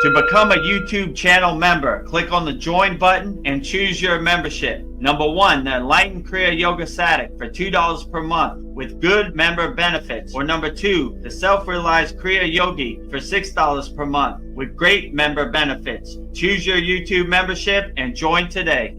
To become a YouTube channel member, click on the join button and choose your membership. Number 1, the Enlightened Kriya Yoga Sadik for $2 per month with good member benefits. Or number 2, the Self-Realized Kriya Yogi for $6 per month with great member benefits. Choose your YouTube membership and join today.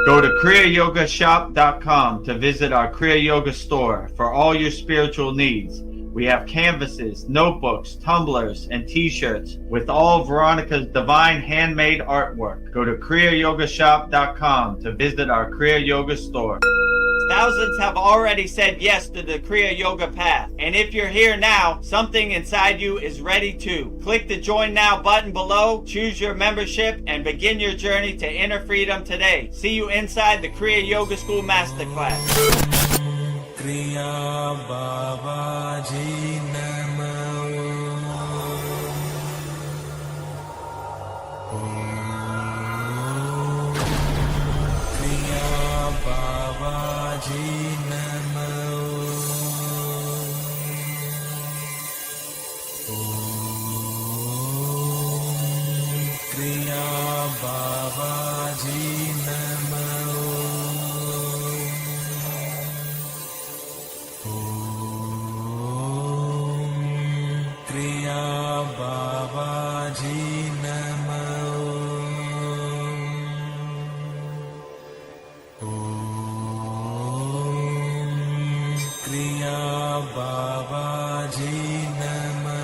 Go to kriyayogamasterclass.com to visit our Kriya Yoga store for all your spiritual needs. We have canvases, notebooks, tumblers, and t-shirts with all Veronica's divine handmade artwork. Go to kriyayogamasterclass.com to visit our Kriya Yoga store. Thousands have already said yes to the Kriya Yoga path. And if you're here now, something inside you is ready to. Click the Join Now button below, choose your membership, and begin your journey to inner freedom today. See you inside the Kriya Yoga School Masterclass. Kriya Babaji Namo. Kriya Babaji Namo. Kriya Babaji Namo. Kriya Babaji Namo. Kriya Babaji Namo.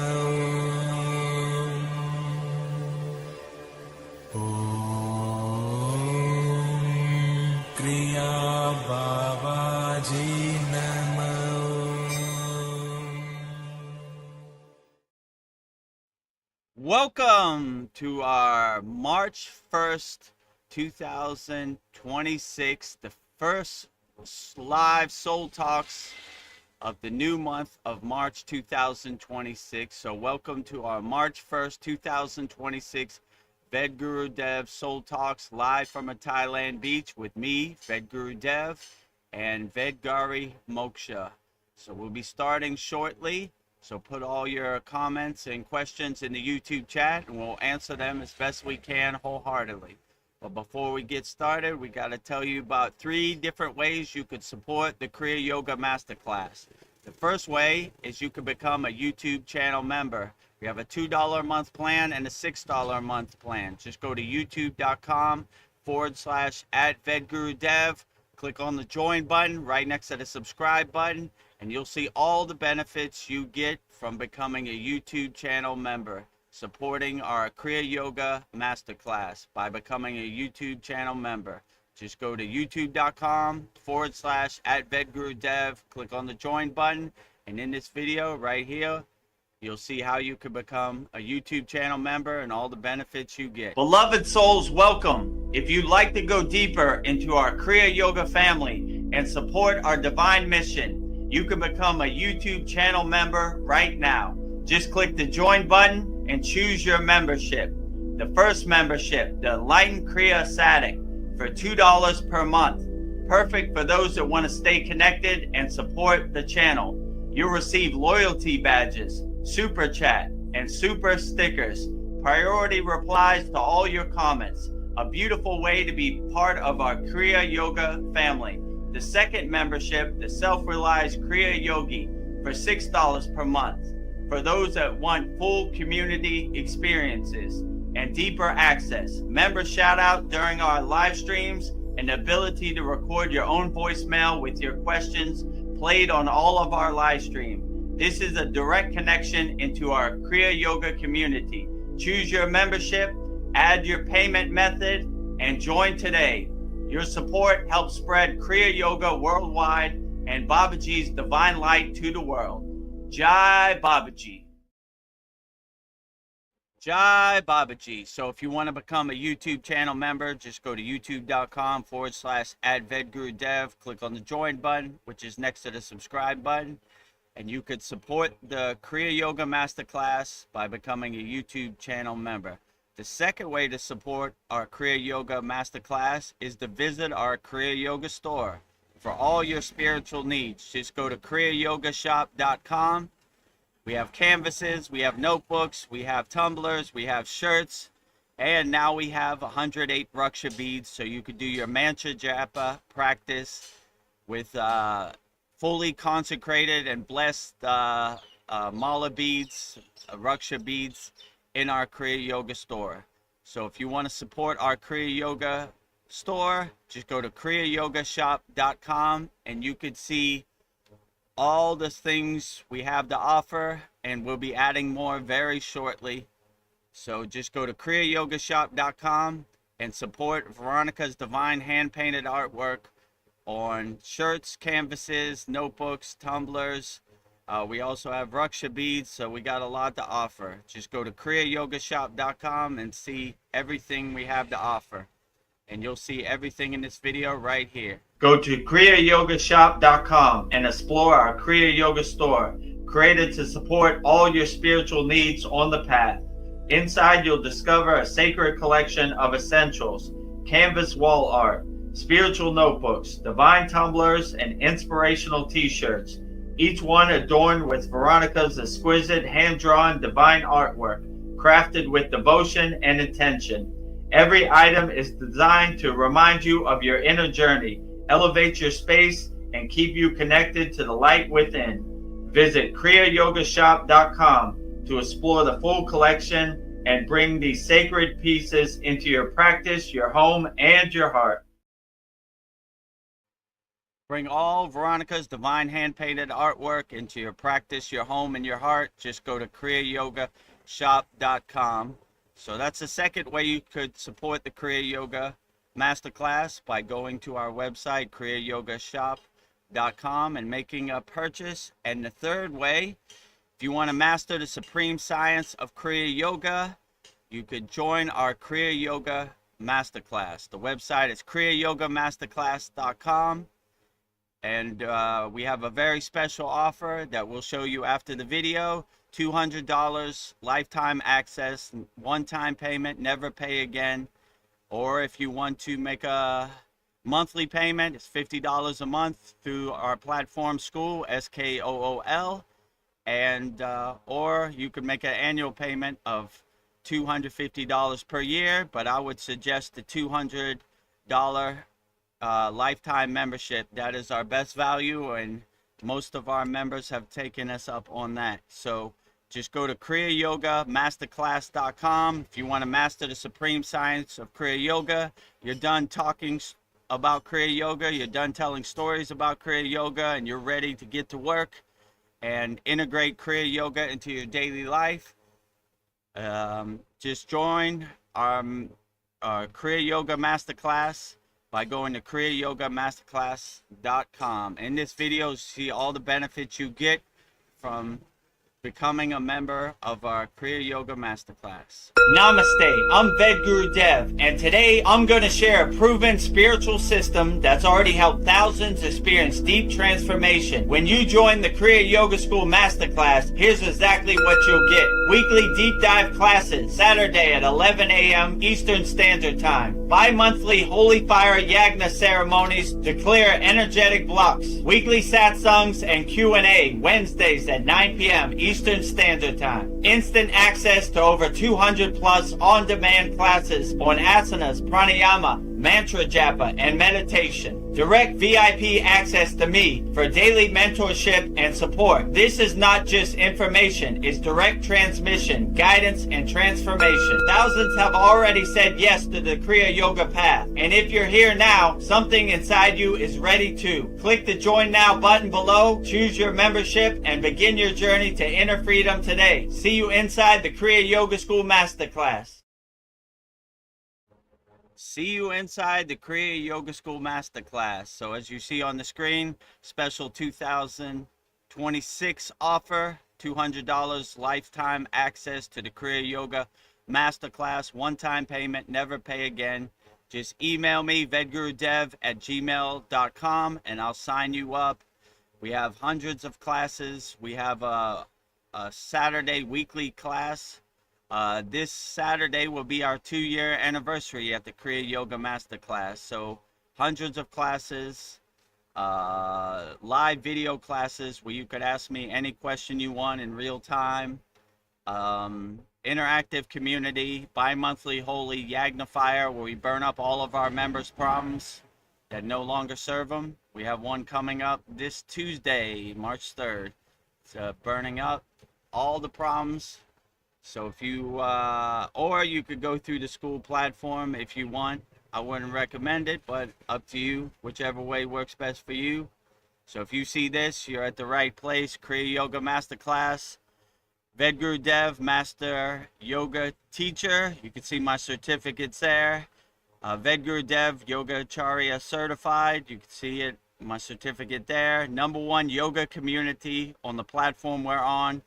Kriya Babaji Namo. Welcome to our March 1st, 2026, the first live Soul Talks of the new month of March 2026. So welcome to our March 1st, 2026 Vedagurudev Soul Talks live from a Thailand beach with me, Vedagurudev, and Vedgari Moksha. So we'll be starting shortly. So put all your comments and questions in the YouTube chat and we'll answer them as best we can wholeheartedly. But before we get started, we got to tell you about 3 different ways you could support the Kriya Yoga Masterclass. The first way is you can become a YouTube channel member. We have a $2 a month plan and a $6 a month plan. Just go to youtube.com/@Vedagurudev. Click on the join button right next to the subscribe button, and you'll see all the benefits you get from becoming a YouTube channel member, supporting our Kriya Yoga Masterclass by becoming a YouTube channel member. Just go to youtube.com/@Vedagurudev, click on the join button, and in this video right here, you'll see how you can become a YouTube channel member and all the benefits you get. Beloved souls, welcome. If you'd like to go deeper into our Kriya Yoga family and support our divine mission, you can become a YouTube channel member right now. Just click the join button and choose your membership. The first membership, the Enlightened Kriya Sadik, for $2 per month. Perfect for those that want to stay connected and support the channel. You'll receive loyalty badges, super chat, and super stickers, priority replies to all your comments. A beautiful way to be part of our Kriya Yoga family. The second membership, the Self-Realized Kriya Yogi, for $6 per month. For those that want full community experiences and deeper access, member shout out during our live streams, and the ability to record your own voicemail with your questions played on all of our live stream. This is a direct connection into our Kriya Yoga community. Choose your membership, add your payment method, and join today. Your support helps spread Kriya Yoga worldwide and Babaji's divine light to the world. Jai Babaji. Jai Babaji. So if you want to become a YouTube channel member, just go to youtube.com/@Vedagurudev, click on the join button, which is next to the subscribe button, and you could support the Kriya Yoga Masterclass by becoming a YouTube channel member. The second way to support our Kriya Yoga Masterclass is to visit our Kriya Yoga store for all your spiritual needs. Just go to kriyayogamasterclass.com. We have canvases, we have notebooks, we have tumblers, we have shirts, and now we have 108 Raksha beads, so you could do your mantra japa practice with fully consecrated and blessed mala beads, Raksha beads in our Kriya Yoga store. So if you want to support our Kriya Yoga store, just go to kriyayogamasterclass.com and you could see all the things we have to offer, and we'll be adding more very shortly. So just go to kriyayogamasterclass.com and support Veronica's divine hand-painted artwork on shirts, canvases, notebooks, tumblers. We also have Raksha beads, so we got a lot to offer. Just go to kriyayogamasterclass.com and see everything we have to offer. And you'll see everything in this video right here. Go to kriyayogamasterclass.com and explore our Kriya Yoga store, created to support all your spiritual needs on the path. Inside, you'll discover a sacred collection of essentials, canvas wall art, spiritual notebooks, divine tumblers, and inspirational t-shirts, each one adorned with Veronica's exquisite hand-drawn divine artwork, crafted with devotion and intention. Every item is designed to remind you of your inner journey, elevate your space, and keep you connected to the light within. Visit kriyayogamasterclass.com to explore the full collection and bring these sacred pieces into your practice, your home, and your heart. Bring all Veronica's divine hand-painted artwork into your practice, your home, and your heart. Just go to kriyayogamasterclass.com. So that's the second way you could support the Kriya Yoga Masterclass, by going to our website, kriyayogamasterclass.com, and making a purchase. And the third way, if you want to master the supreme science of Kriya Yoga, you could join our Kriya Yoga Masterclass. The website is kriyayogamasterclass.com. And we have a very special offer that we'll show you after the video. $200 lifetime access, one-time payment, never pay again. Or if you want to make a monthly payment, it's $50 a month through our platform SKOOL, SKOOL. And or you could make an annual payment of $250 per year, but I would suggest the $200 lifetime membership. That is our best value, and most of our members have taken us up on that. So just go to kriyayogamasterclass.com. If you want to master the supreme science of Kriya Yoga, you're done talking about Kriya Yoga, you're done telling stories about Kriya Yoga, and you're ready to get to work and integrate Kriya Yoga into your daily life, just join our Kriya Yoga Masterclass by going to kriyayogamasterclass.com. In this video, you see all the benefits you get from becoming a member of our Kriya Yoga Masterclass. Namaste, I'm Vedagurudev, and today I'm going to share a proven spiritual system that's already helped thousands experience deep transformation. When you join the Kriya Yoga School Masterclass, here's exactly what you'll get. Weekly deep dive classes, Saturday at 11 a.m. Eastern Standard Time. Bi-monthly Holy Fire Yagna ceremonies to clear energetic blocks. Weekly satsangs and Q&A, Wednesdays at 9 p.m. Eastern Standard Time. Instant access to over 200 plus on-demand classes on asanas, pranayama, mantra japa, and meditation. Direct VIP access to me for daily mentorship and support. This is not just information, it's direct transmission, guidance, and transformation. Thousands have already said yes to the Kriya Yoga path. And if you're here now, something inside you is ready to. Click the Join Now button below, choose your membership, and begin your journey to inner freedom today. See you inside the Kriya Yoga School Masterclass. See you inside the Kriya Yoga School Masterclass. So as you see on the screen, special 2026 offer, $200 lifetime access to the Kriya Yoga Masterclass, one-time payment, never pay again. Just email me, vedagurudev@gmail.com, and I'll sign you up. We have hundreds of classes. We have a Saturday weekly class. This Saturday will be our 2-year anniversary at the Kriya Yoga Masterclass. So hundreds of classes. live video classes where you could ask me any question you want in real time, interactive community, bi-monthly holy yagnifier where we burn up all of our members' problems that no longer serve them. We have one coming up this Tuesday, March 3rd. It's burning up all the problems. So if you, or you could go through the SKOOL platform if you want. I wouldn't recommend it, but up to you, whichever way works best for you. So if you see this, you're at the right place. Kriya Yoga Masterclass, Vedagurudev, Master Yoga Teacher. You can see my certificates there. Vedagurudev Yoga Acharya Certified. You can see it, my certificate there. #1 yoga community on the platform we're on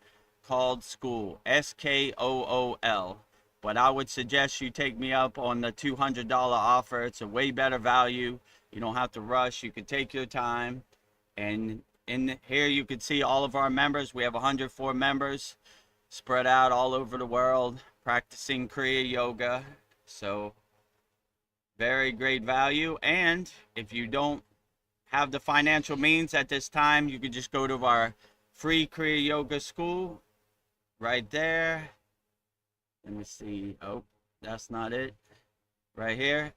called SKOOL, SKOOL. But I would suggest you take me up on the $200 offer. It's a way better value. You don't have to rush. You can take your time. And in here you can see all of our members. We have 104 members spread out all over the world practicing Kriya Yoga. So very great value. And if you don't have the financial means at this time, you could just go to our free Kriya Yoga school right there. Let me see. Oh, that's not it. Right here.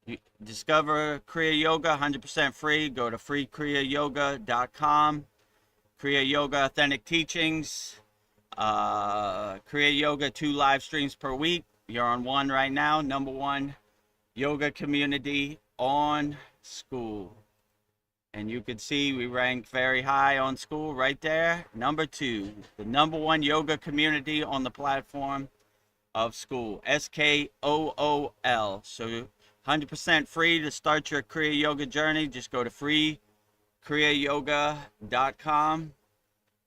You discover Kriya Yoga 100% free. Go to freekriyayogamasterclass.com. Kriya Yoga Authentic Teachings. Kriya Yoga 2 live streams per week. You're on one right now. #1 yoga community on SKOOL. And you can see we rank very high on SKOOL right there. #2, the #1 yoga community on the platform of SKOOL, SKOOL. So 100% free to start your Kriya Yoga journey. Just go to freekriyayogamasterclass.com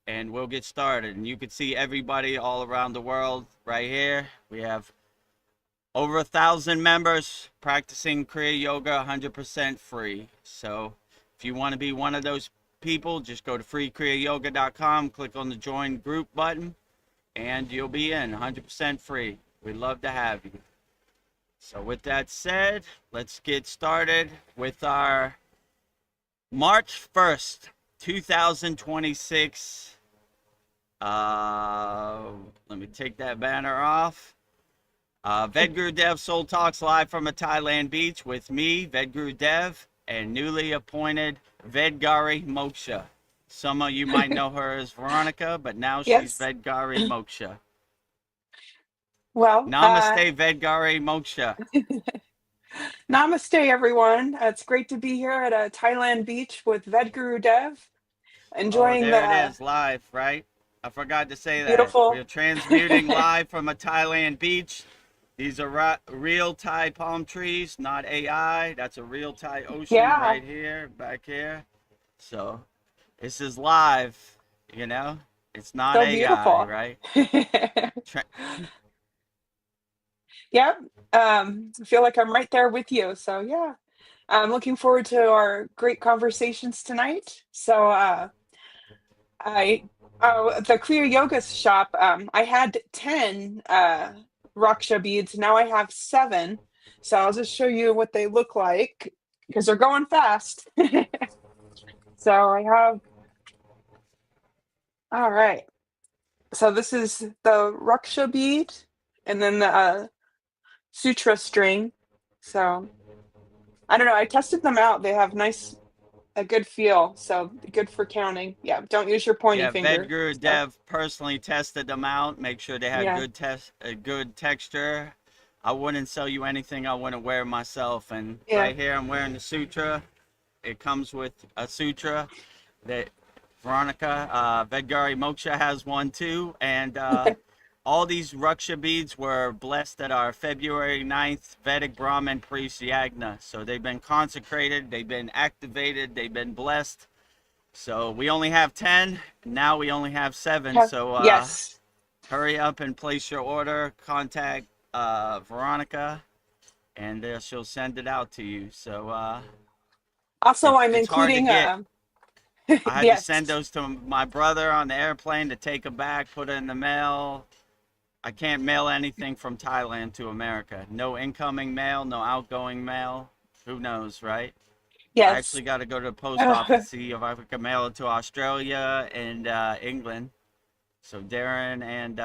and we'll get started. And you can see everybody all around the world right here. We have over 1,000 members practicing Kriya Yoga 100% free. So if you want to be one of those people, just go to freekriyayogamasterclass.com, click on the join group button, and you'll be in 100% free. We'd love to have you. So with that said, let's get started with our March 1st, 2026. Let me take that banner off. Vedagurudev Soul Talks live from a Thailand beach with me, Vedagurudev, and newly appointed Vedgari Moksha. Some of you might know her as Veronica, but now she's Vedgari Moksha. Well, Namaste, Vedgari Moksha. Namaste, everyone. It's great to be here at a Thailand beach with Vedagurudev, enjoying there it is, live, right? I forgot to say that. Beautiful. We're transmuting live from a Thailand beach. These are real Thai palm trees, not AI. That's a real Thai ocean right here, back here. So this is live, you know? It's not so AI, beautiful. right? Yep. I feel like I'm right there with you. So yeah, I'm looking forward to our great conversations tonight. So the Kriya Yoga shop, I had 10 Raksha beads. Now I have 7. So I'll just show you what they look like because they're going fast. So I have, all right. So this is the Raksha bead and then the sutra string. So I don't know. I tested them out. They have a good feel. So good for counting. Yeah. Don't use your pointy finger. Vedagurudev personally tested them out. Make sure they had good texture. I wouldn't sell you anything I wouldn't wear myself. And right here, I'm wearing the sutra. It comes with a sutra that Veronica, Vedgari Moksha has one too. And all these Raksha beads were blessed at our February 9th Vedic Brahmin priest Yagna. So they've been consecrated, they've been activated, they've been blessed. So we only have 10, now we only have 7. So hurry up and place your order, contact Veronica, and she'll send it out to you. So also I'm including I had to send those to my brother on the airplane to take them back, put it in the mail. I can't mail anything from Thailand to America. No incoming mail, no outgoing mail. Who knows, right? I Yes. actually got to go to the post office to see if I can mail it to Australia and England. So Darren and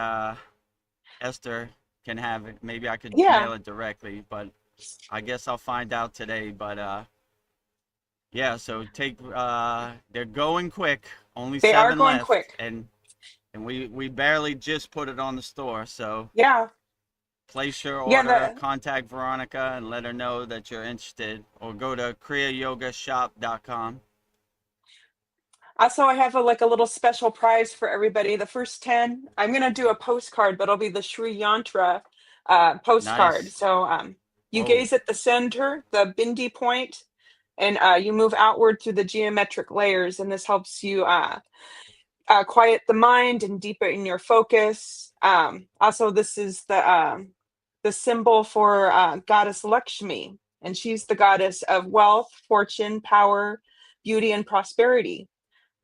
Esther can have it. Maybe I could Yeah. mail it directly, but I guess I'll find out today. But yeah, so they're going quick. Only They are 7 going left, quick. and we barely just put it on the store. So Yeah. place your Yeah. order, contact Veronica, and let her know that you're interested, or go to kriyayogamasterclass.com. Also, I have like a little special prize for everybody. The first 10, I'm gonna do a postcard, but it'll be the Sri Yantra postcard. Nice. So you Whoa. gaze at the center, the bindi point, and you move outward through the geometric layers, and this helps you quiet the mind and deepen your focus. Also, this is the symbol for goddess Lakshmi, and she's the goddess of wealth, fortune, power, beauty, and prosperity.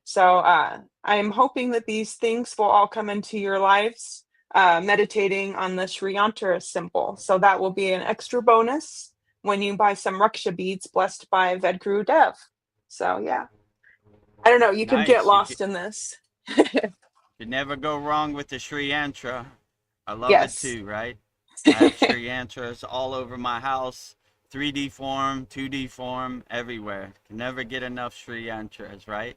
So I am hoping that these things will all come into your lives, meditating on the Sri Yantra symbol. So that will be an extra bonus when you buy some Raksha beads blessed by Vedagurudev. So yeah, I don't know. You could get Nice. lost in this. Could never go wrong with the Sri Yantra. I love it Yes. too, right? I have Sri Yantras all over my house, 3D form, 2D form, everywhere. Can never get enough Sri Yantras, right?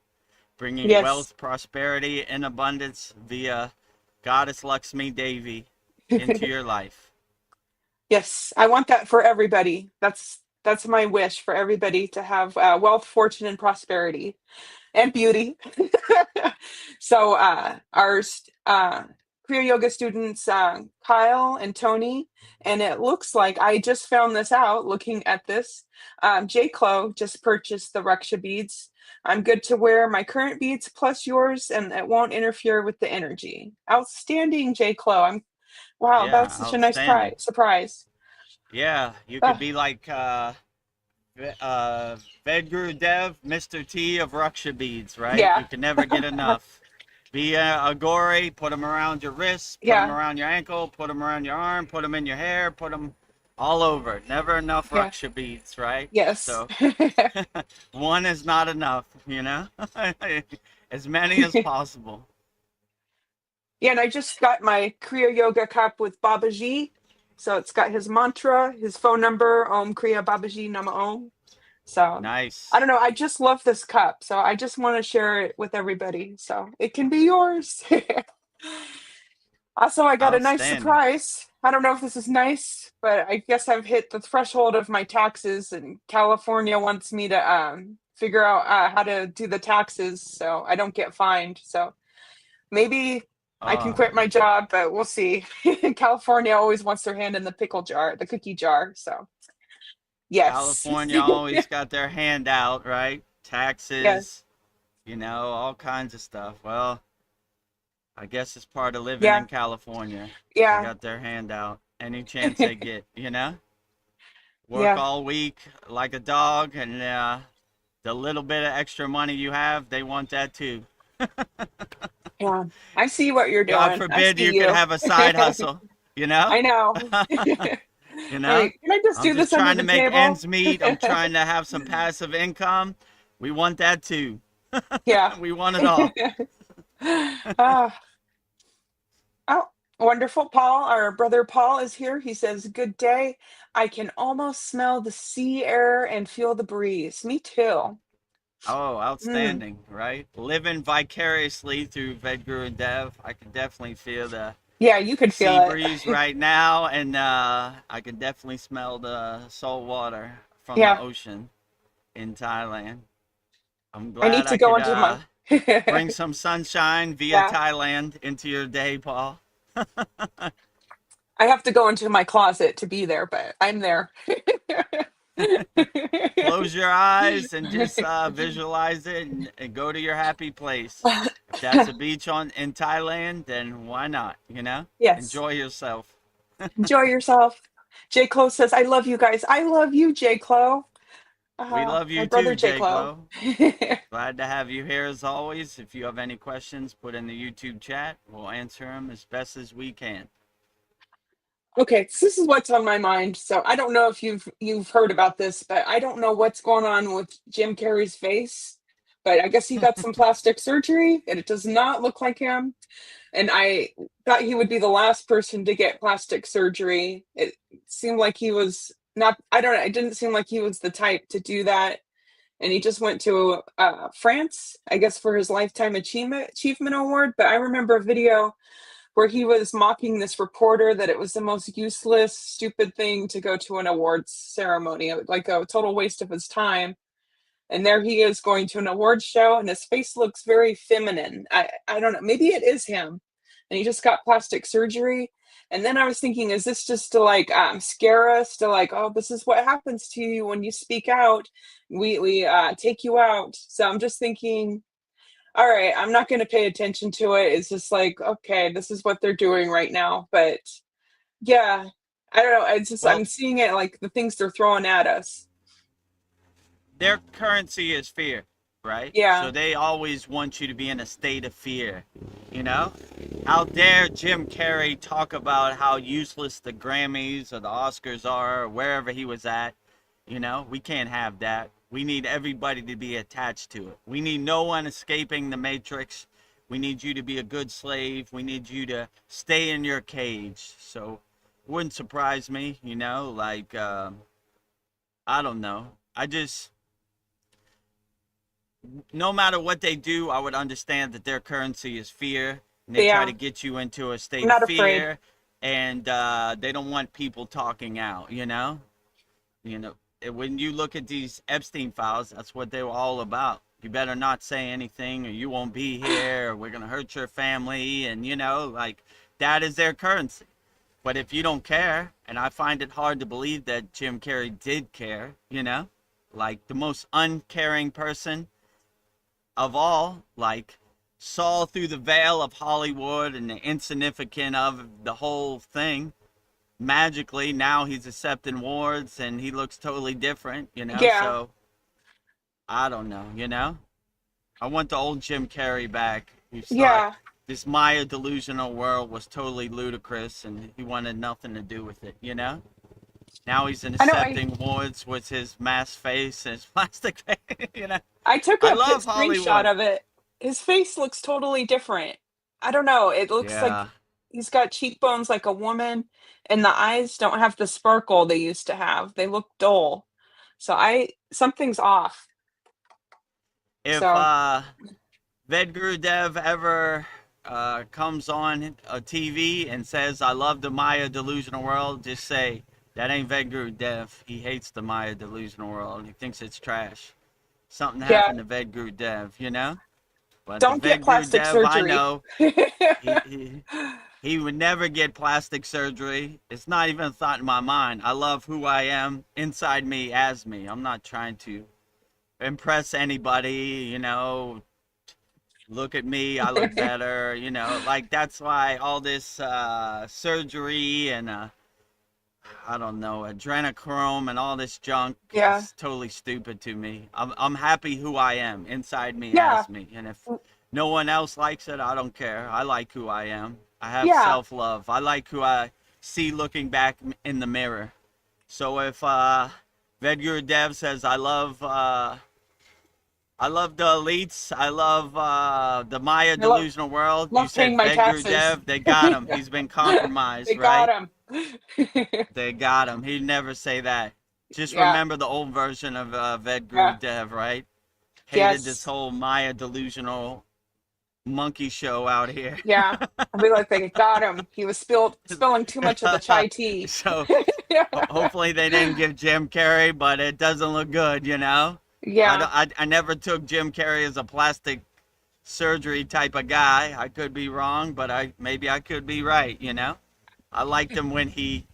Bringing Yes. wealth, prosperity, and abundance via Goddess Lakshmi Devi into your life. Yes. I want that for everybody. That's my wish for everybody to have wealth, fortune, and prosperity. And beauty. So our Kriya Yoga students, Kyle and Tony, and it looks like I just found this out looking at this. J. Clo just purchased the Raksha beads. I'm good to wear my current beads plus yours, and it won't interfere with the energy. Outstanding, J. Clo. Wow, Yeah, that's such a nice outstanding. surprise. Yeah, you could Uh, be like Vedagurudev, Mr. T of Raksha beads, right? yeah, You can never get enough. Be a gori, put them around your wrist, put them yeah, around your ankle, put them around your arm, put them in your hair, put them all over. Never enough yeah, Raksha beads, right? yes. So one is not enough, as many as possible. Yeah, and I just got my Kriya Yoga cup with Babaji. So it's got his mantra, his phone number, Om Kriya Babaji Nama Om. So I Nice. don't know. I just love this cup. So I just want to share it with everybody. So it can be yours. Also, I got a nice Outstanding. surprise. I don't know if this is nice, but I guess I've hit the threshold of my taxes, and California wants me to figure out how to do the taxes so I don't get fined. So maybe I can Oh, quit my job, but we'll see. California always wants their hand in the pickle jar, the cookie jar. So, yes. California always got their hand out, right? Yeah. Taxes, all kinds of stuff. Well, I guess it's part of living in Yeah. California. They Yeah. got their hand out any chance they get. Work Yeah. all week like a dog, and the little bit of extra money you have, they want that too. Yeah. I see what you're God doing. I forbid see you could you. have a side hustle, you know? I know. You know? Like, can I just I'm do just this under trying to the make table? ends meet. I'm trying to have some passive income. We want that too. Yeah. We want it all. Ah, oh, wonderful. Paul, our brother Paul is here. He says, "Good day. I can almost smell the sea air and feel the breeze." Me too. Oh, Mm. outstanding, right? Living vicariously through Vedagurudev. I can definitely feel the Yeah, you could feel sea breeze it. right now, and I can definitely smell the salt water from the Yeah, ocean in Thailand. I'm I glad need to I go could into my. bring some sunshine via Yeah, Thailand into your day, Paul. I have to go into my closet to be there, but I'm there. Close your eyes and just visualize it, and go to your happy place. If that's a beach in Thailand, then why not? Yes, Enjoy yourself. enjoy yourself. J. Clo says, "I love you guys. I love you, J. Clo. We love My you brother too, J. Jake Clo." Lowe. Glad to have you here as always. If you have any questions, put in the YouTube chat. We'll answer them as best as we can. Okay, so this is what's on my mind. So I don't know if you've heard about this, but I don't know what's going on with Jim Carrey's face. But I guess he got some plastic surgery, and it does not look like him. And I thought he would be the last person to get plastic surgery. It seemed like he was not. I don't know. It didn't seem like he was the type to do that. And he just went to France, I guess, for his lifetime achievement award. But I remember a video where he was mocking this reporter that it was the most useless, stupid thing to go to an awards ceremony, like a total waste of his time. And there he is going to an awards show, and his face looks very feminine. I don't know, maybe it is him, and he just got plastic surgery. And then I was thinking, is this just to like scare us? To like, oh, this is what happens to you when you speak out. We take you out. So I'm just thinking, all right, I'm not going to pay attention to it. It's just like, okay, this is what they're doing right now. But yeah, I don't know. It's just, Well, I'm seeing it like the things they're throwing at us. their currency is fear, right? Yeah. So they always want you to be in a state of fear, you know? How dare Jim Carrey talk about how useless the Grammys or the Oscars are, or wherever he was at, you know? We can't have that. We need everybody to be attached to it. We need no one escaping the matrix. We need you to be a good slave. We need you to stay in your cage. So it wouldn't surprise me, you know, like, I don't know. No matter what they do, I would understand that their currency is fear. And they try Yeah. to get you into a I'm state of not afraid. fear. And they don't want people talking out, you know? You know, when you look at these Epstein files, that's what they were all about. You better not say anything or you won't be here, or we're going to hurt your family. And, you know, like, that is their currency. But if you don't care, and I find it hard to believe that Jim Carrey did care, you know, like the most uncaring person of all, like, saw through the veil of Hollywood and the insignificant of the whole thing. Magically, now he's accepting awards and he looks totally different, you know? Yeah. So, I don't know, you know? I want the old Jim Carrey back, who thought Yeah. this Maya delusional world was totally ludicrous and he wanted nothing to do with it, you know? Now he's in I know. I accepting awards with his mask face and his plastic face, you know? I took I a love screenshot Hollywood. of it. His face looks totally different. I don't know. It looks like Yeah. he's got cheekbones like a woman, and the eyes don't have the sparkle they used to have. They look dull. So something's off. If So Vedagurudev ever comes on a TV and says, I love the Maya delusional world, just say, that ain't Vedagurudev. He hates the Maya delusional world. He thinks it's trash. Something yeah, happened to Vedagurudev, you know? But the don't get plastic Vedagurudev I surgery. know, he would never get plastic surgery. It's not even a thought in my mind. I love who I am inside me as me. I'm not trying to impress anybody, you know. Look at me, I look better, you know. Like, that's why all this surgery and I don't know, adrenochrome and all this junk Yeah. is totally stupid to me. I'm happy who I am, inside me, Yeah. as me. And if no one else likes it, I don't care. I like who I am. I have Yeah. self-love. I like who I see looking back in the mirror. So if Vedagurudev says, I love the elites. I love the Maya delusional world. You Love paying said my taxes. Vedagurudev. They got him. He's been compromised, They right? got him. They got him. He'd never say that. Just Yeah. remember the old version of Yeah. Vedagurudev, right? Hated this Yes. whole Maya delusional monkey show out here. Yeah. I'll be like, they got him. He was spilling too much of the chai tea. So hopefully they didn't give Jim Carrey, but it doesn't look good, you know? Yeah. I never took Jim Carrey as a plastic surgery type of guy. I could be wrong, but maybe I could be right, you know? I liked him when he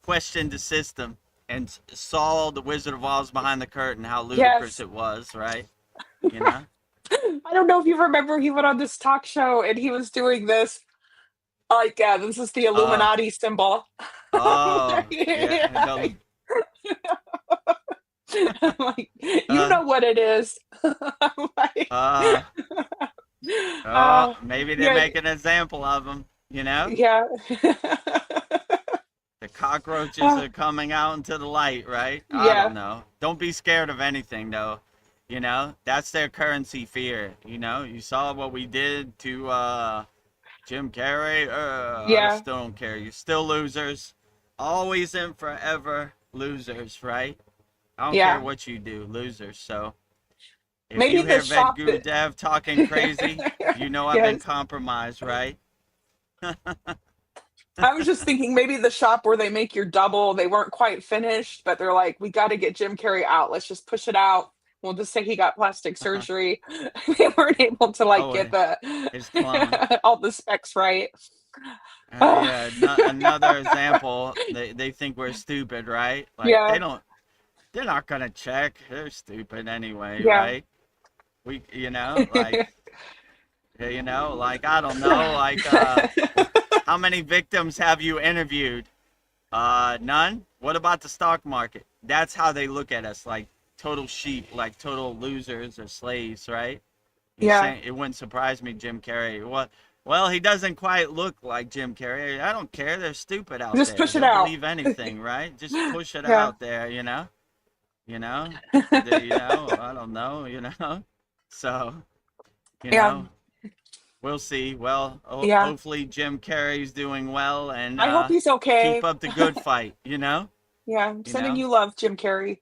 questioned the system and saw the Wizard of Oz behind the curtain, how ludicrous Yes. it was, right? You know? I don't know if you remember, he went on this talk show and he was doing this, like, this is the Uh, Illuminati symbol. oh, yeah. Yeah. I'm like, you know what it is. I'm like, Uh, maybe they yeah, make an example of him, you know? yeah. The Cockroaches Ah, are coming out into the light, right? I don't yeah, know. Don't be scared of anything, though. You know, that's their currency, fear. You know, you saw what we did to Jim Carrey. I yeah, still don't care. You're still losers. Always and forever losers, right? I don't care yeah. what you do, losers. So if Maybe you the hear shop that. Vedagurudev talking crazy, you know I've been Yes. compromised, right? I was just thinking maybe the shop where they make your double, they weren't quite finished, but they're like, we got to get Jim Carrey out. Let's just push it out. We'll just say he got plastic surgery. They weren't able to like Oh, get his clone. all the specs right. Uh, Yeah, another example. They think we're stupid, right? Like yeah, they're not gonna check. They're stupid anyway, yeah. right? Like I don't know, like how many victims have you interviewed? None. What about the stock market? That's how they look at us, like total sheep, like total losers or slaves, right? You're Yeah. saying it wouldn't surprise me, Jim Carrey. What? Well, he doesn't quite look like Jim Carrey. I don't care. They're stupid out Just there. push it They'll out. believe anything, right? Just push it Yeah. out there, you know. You know. I don't know. So, you Yeah. know, we'll see. Well, Yeah. hopefully Jim Carrey's doing well and I hope he's keep okay. up the good fight. You know. Yeah. I'm You sending know. you love, Jim Carrey.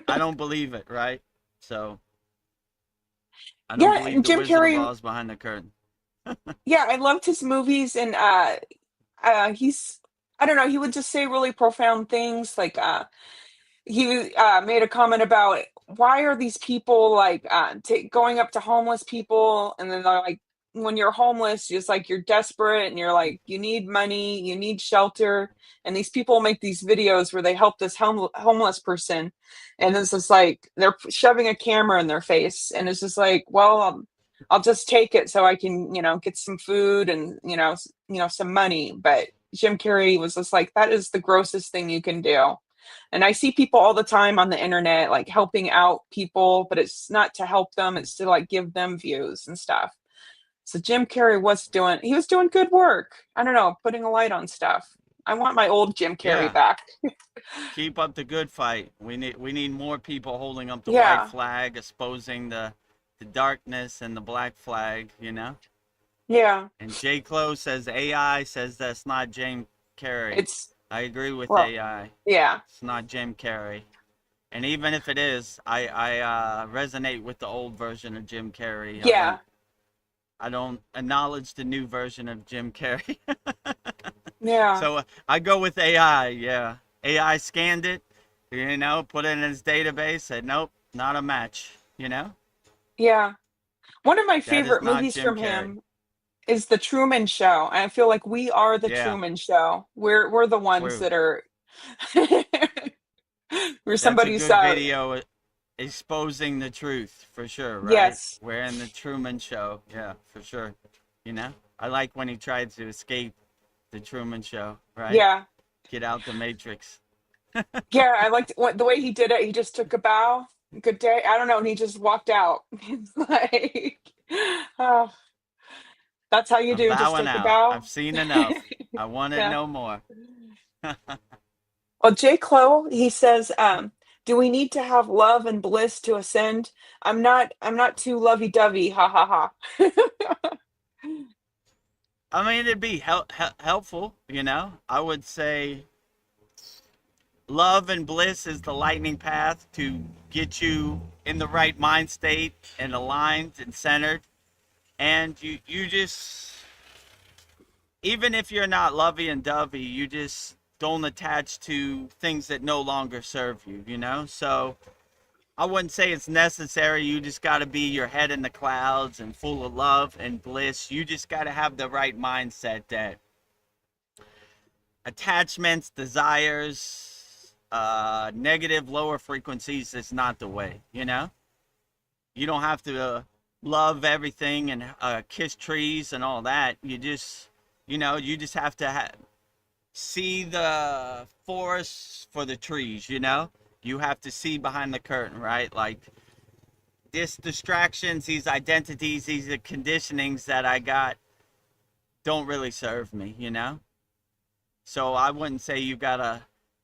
I don't believe it, right? So I don't Yeah. believe And the Jim Wizard of Carrey, Oz behind the curtain. yeah, I loved his movies and he's I don't know, he would just say really profound things like he made a comment about why are these people like going up to homeless people and then they're like when you're homeless it's like you're desperate and you're like you need money, you need shelter, and these people make these videos where they help this homeless person and it's just like they're shoving a camera in their face and it's just like well I'll just take it so I can get some food and some money. But Jim Carrey was just like that is the grossest thing you can do. And I see people all the time on the internet like helping out people, but it's not to help them, it's to like give them views and stuff. So Jim Carrey he was doing good work. I don't know, putting a light on stuff. I want my old Jim Carrey Yeah. back. Keep up the good fight. We need more people holding up the white Yeah. flag, exposing the darkness and the black flag, you know? Yeah. And J. Clo says AI says that's not Jim Carrey. It's I agree with well, AI. yeah. It's not Jim Carrey. And even if it is, I resonate with the old version of Jim Carrey. Yeah. I don't acknowledge the new version of Jim Carrey. Yeah. So I go with AI. Yeah, AI scanned it, put it in his database, said nope, not a match. Yeah. One of my That is favorite not movies Jim from Carrey. him is The Truman Show. I feel like we are the Yeah, Truman Show. We're the ones true. that are where That's a somebody's good video exposing the truth for sure, right? yes. We're in the Truman Show. Yeah, for sure. I like when he tried to escape the Truman Show, right? Yeah. Get out the Matrix. Yeah, I liked the way he did it. He just took a bow. Good day. I don't know, and he just walked out. It's like, oh, that's how you I'm do. Just bowing take a out. bow. I've seen enough. I want it Yeah. no more. Well, J. Clo, he says, do we need to have love and bliss to ascend? I'm not too lovey-dovey, ha ha ha. I mean, it'd be helpful, I would say love and bliss is the lightning path to get you in the right mind state and aligned and centered. And you just, even if you're not lovey and dovey, you just don't attach to things that no longer serve you. So I wouldn't say it's necessary. You just got to be your head in the clouds and full of love and bliss. You just got to have the right mindset that attachments, desires, negative, lower frequencies is not the way, You don't have to love everything and kiss trees and all that. You just have to see the forest for the trees, You have to see behind the curtain, right? Like, these distractions, these identities, these conditionings that I got don't really serve me, So I wouldn't say you gotta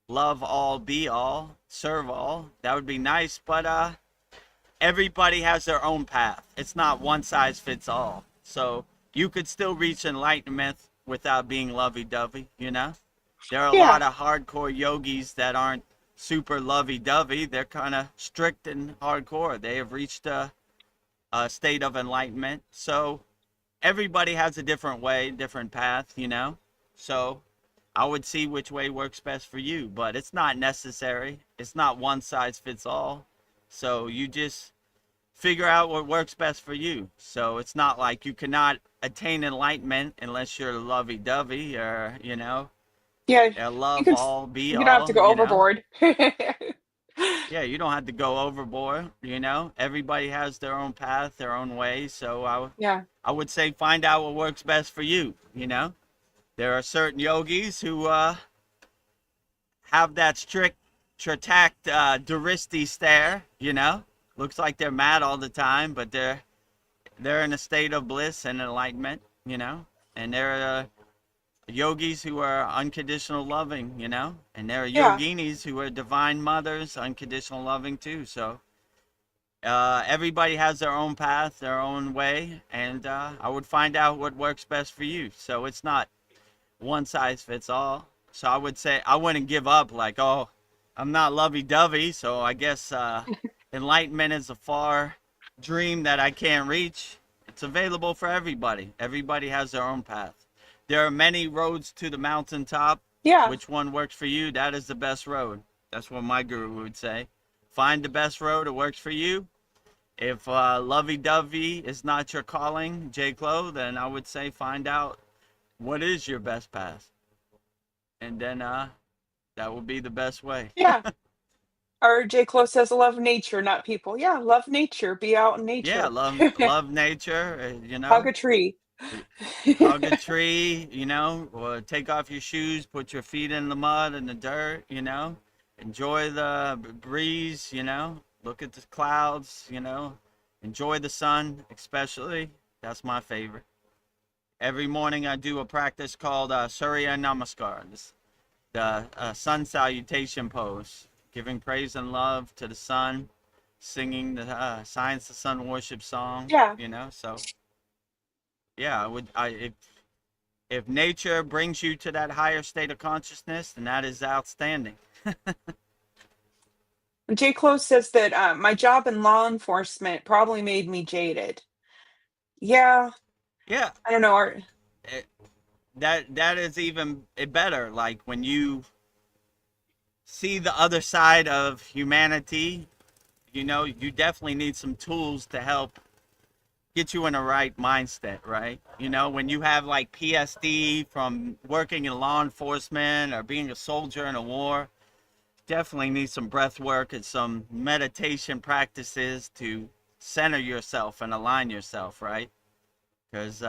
love all, be all, serve all. That would be nice, but everybody has their own path. It's not one size fits all. So you could still reach enlightenment without being lovey-dovey, you know? There are a Yeah. lot of hardcore yogis that aren't super lovey-dovey. They're kind of strict and hardcore. They have reached a state of enlightenment. So everybody has a different way, different path, you know? So I would see which way works best for you, but it's not necessary. It's not one size fits all. So you just figure out what works best for you. So it's not like you cannot attain enlightenment unless you're lovey-dovey or, you know, Yeah. You love can all, be you don't have to all, go you know. overboard. Yeah, you don't have to go overboard, you know. Everybody has their own path, their own way. So Yeah. I would say find out what works best for you, you know. There are certain yogis who have that strict Tratak Duristi stare, you know. Looks like they're mad all the time, but they're in a state of bliss and enlightenment, you know. And there are yogis who are unconditional loving, you know. And there are Yeah. yoginis who are divine mothers, unconditional loving too. So everybody has their own path, their own way, and I would find out what works best for you. So it's not one size fits all. So I would say I wouldn't give up like, oh, I'm not lovey-dovey, so I guess enlightenment is a far dream that I can't reach. It's available for everybody. Everybody has their own path. There are many roads to the mountaintop. Yeah. Which one works for you? That is the best road. That's what my guru would say. Find the best road that works for you. If lovey-dovey is not your calling, J. Clo, then I would say find out what is your best path. And then that would be the best way. Yeah. Or J. Close says love nature, not people. Yeah, love nature. Be out in Yeah, nature. love nature, you Hug know. a tree. Hug a tree, you know, or take off your shoes, put your feet in the mud and the dirt, you know. Enjoy the breeze, you know. Look at the clouds, you know. Enjoy the sun, especially. That's my favorite. Every morning I do a practice called Surya Namaskar, the sun salutation pose, giving praise and love to the sun, singing the Science of Sun worship song, Yeah. you know. So yeah, if nature brings you to that higher state of consciousness, then that is outstanding. J. Close says that my job in law enforcement probably made me jaded. Yeah, Yeah, I don't know. Or, it, that is even better. Like when you see the other side of humanity, you know, you definitely need some tools to help get you in the right mindset, right? You know, when you have like PSD from working in law enforcement or being a soldier in a war, definitely need some breath work and some meditation practices to center yourself and align yourself, right? Because